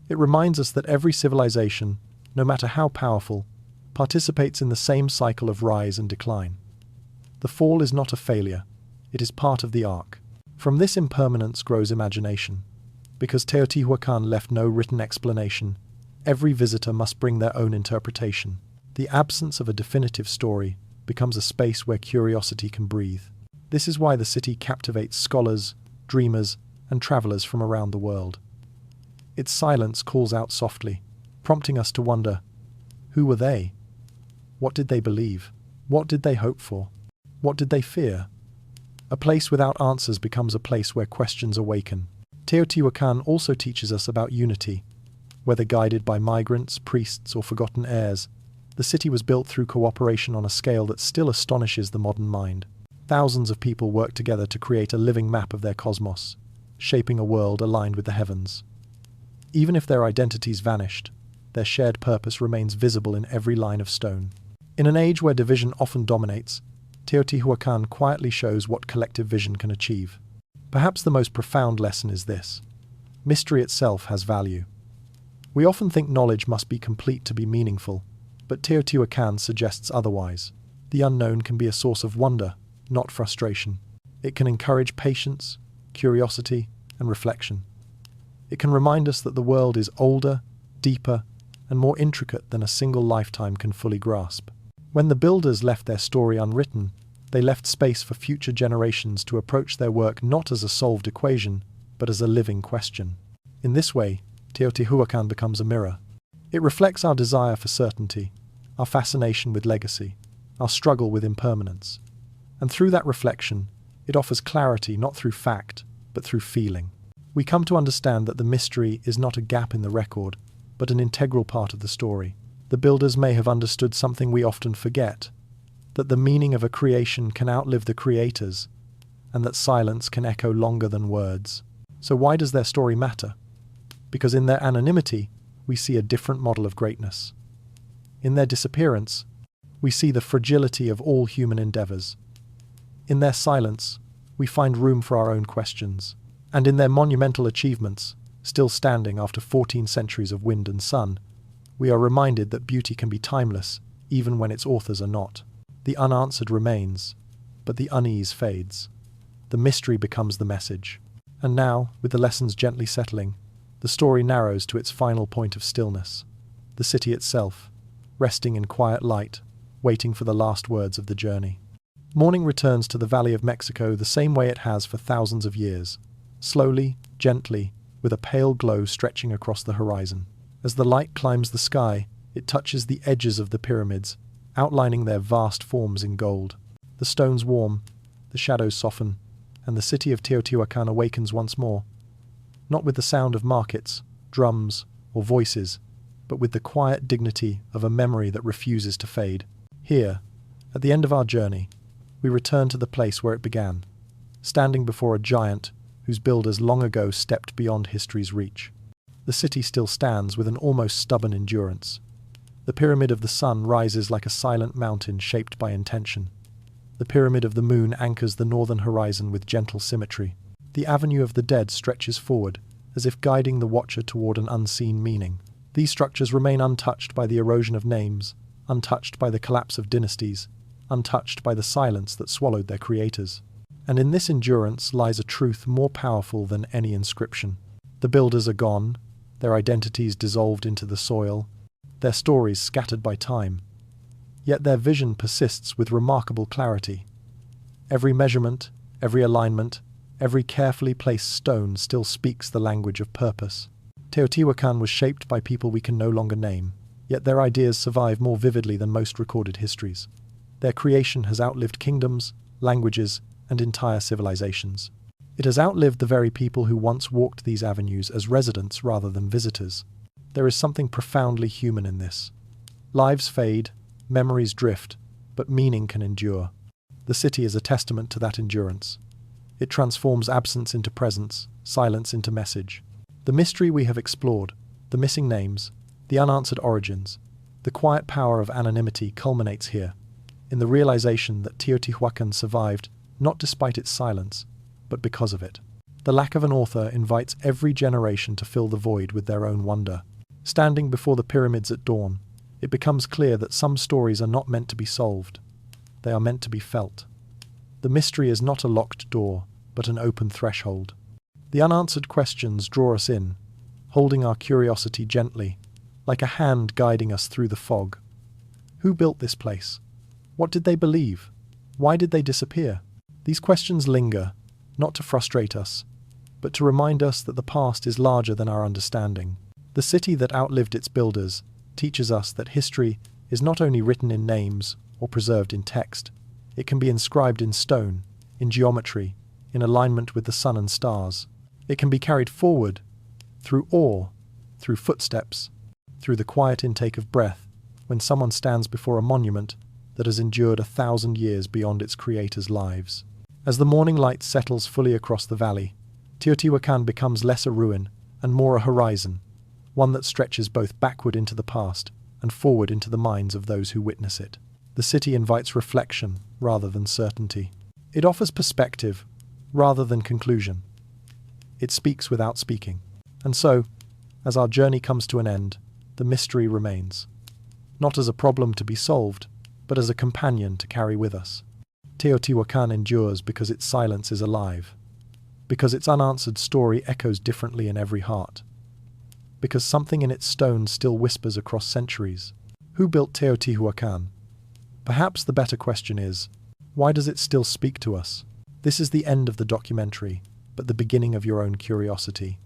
It reminds us that every civilization, no matter how powerful, participates in the same cycle of rise and decline. The fall is not a failure, it is part of the arc. From this impermanence grows imagination. Because Teotihuacan left no written explanation, every visitor must bring their own interpretation. The absence of a definitive story becomes a space where curiosity can breathe. This is why the city captivates scholars, dreamers, and travelers from around the world. Its silence calls out softly, prompting us to wonder, who were they? What did they believe? What did they hope for? What did they fear? A place without answers becomes a place where questions awaken. Teotihuacan also teaches us about unity. Whether guided by migrants, priests, or forgotten heirs, the city was built through cooperation on a scale that still astonishes the modern mind. Thousands of people worked together to create a living map of their cosmos, shaping a world aligned with the heavens. Even if their identities vanished, their shared purpose remains visible in every line of stone. In an age where division often dominates, Teotihuacan quietly shows what collective vision can achieve. Perhaps the most profound lesson is this: mystery itself has value. We often think knowledge must be complete to be meaningful, but Teotihuacan suggests otherwise. The unknown can be a source of wonder, not frustration. It can encourage patience, curiosity, and reflection. It can remind us that the world is older, deeper, and more intricate than a single lifetime can fully grasp. When the builders left their story unwritten, they left space for future generations to approach their work not as a solved equation, but as a living question. In this way, Teotihuacan becomes a mirror. It reflects our desire for certainty, our fascination with legacy, our struggle with impermanence. And through that reflection, it offers clarity not through fact, but through feeling. We come to understand that the mystery is not a gap in the record, but an integral part of the story. The builders may have understood something we often forget, that the meaning of a creation can outlive the creators, and that silence can echo longer than words. So why does their story matter? Because in their anonymity, we see a different model of greatness. In their disappearance, we see the fragility of all human endeavors. In their silence, we find room for our own questions. And in their monumental achievements, still standing after 14 centuries of wind and sun, we are reminded that beauty can be timeless, even when its authors are not. The unanswered remains, but the unease fades. The mystery becomes the message. And now, with the lessons gently settling, the story narrows to its final point of stillness. The city itself, resting in quiet light, waiting for the last words of the journey. Morning returns to the Valley of Mexico the same way it has for thousands of years. Slowly, gently, with a pale glow stretching across the horizon. As the light climbs the sky, it touches the edges of the pyramids, outlining their vast forms in gold. The stones warm, the shadows soften, and the city of Teotihuacan awakens once more. Not with the sound of markets, drums, or voices, but with the quiet dignity of a memory that refuses to fade. Here, at the end of our journey, we return to the place where it began, standing before a giant whose builders long ago stepped beyond history's reach. The city still stands with an almost stubborn endurance. The Pyramid of the Sun rises like a silent mountain shaped by intention. The Pyramid of the Moon anchors the northern horizon with gentle symmetry. The Avenue of the Dead stretches forward, as if guiding the watcher toward an unseen meaning. These structures remain untouched by the erosion of names, untouched by the collapse of dynasties, untouched by the silence that swallowed their creators. And in this endurance lies a truth more powerful than any inscription. The builders are gone, their identities dissolved into the soil, their stories scattered by time. Yet their vision persists with remarkable clarity. Every measurement, every alignment, every carefully placed stone still speaks the language of purpose. Teotihuacan was shaped by people we can no longer name, yet their ideas survive more vividly than most recorded histories. Their creation has outlived kingdoms, languages, and entire civilizations. It has outlived the very people who once walked these avenues as residents rather than visitors. There is something profoundly human in this. Lives fade, memories drift, but meaning can endure. The city is a testament to that endurance. It transforms absence into presence, silence into message. The mystery we have explored, the missing names, the unanswered origins, the quiet power of anonymity culminates here, in the realization that Teotihuacan survived not despite its silence, but because of it. The lack of an author invites every generation to fill the void with their own wonder. Standing before the pyramids at dawn, it becomes clear that some stories are not meant to be solved. They are meant to be felt. The mystery is not a locked door, but an open threshold. The unanswered questions draw us in, holding our curiosity gently, like a hand guiding us through the fog. Who built this place? What did they believe? Why did they disappear? These questions linger, not to frustrate us, but to remind us that the past is larger than our understanding. The city that outlived its builders teaches us that history is not only written in names or preserved in text, it can be inscribed in stone, in geometry, in alignment with the sun and stars. It can be carried forward, through awe, through footsteps, through the quiet intake of breath, when someone stands before a monument that has endured 1,000 years beyond its creators' lives. As the morning light settles fully across the valley, Teotihuacan becomes less a ruin and more a horizon, one that stretches both backward into the past and forward into the minds of those who witness it. The city invites reflection rather than certainty. It offers perspective rather than conclusion. It speaks without speaking. And so, as our journey comes to an end, the mystery remains, not as a problem to be solved, but as a companion to carry with us. Teotihuacan endures because its silence is alive, because its unanswered story echoes differently in every heart, because something in its stone still whispers across centuries. Who built Teotihuacan? Perhaps the better question is, why does it still speak to us? This is the end of the documentary, but the beginning of your own curiosity.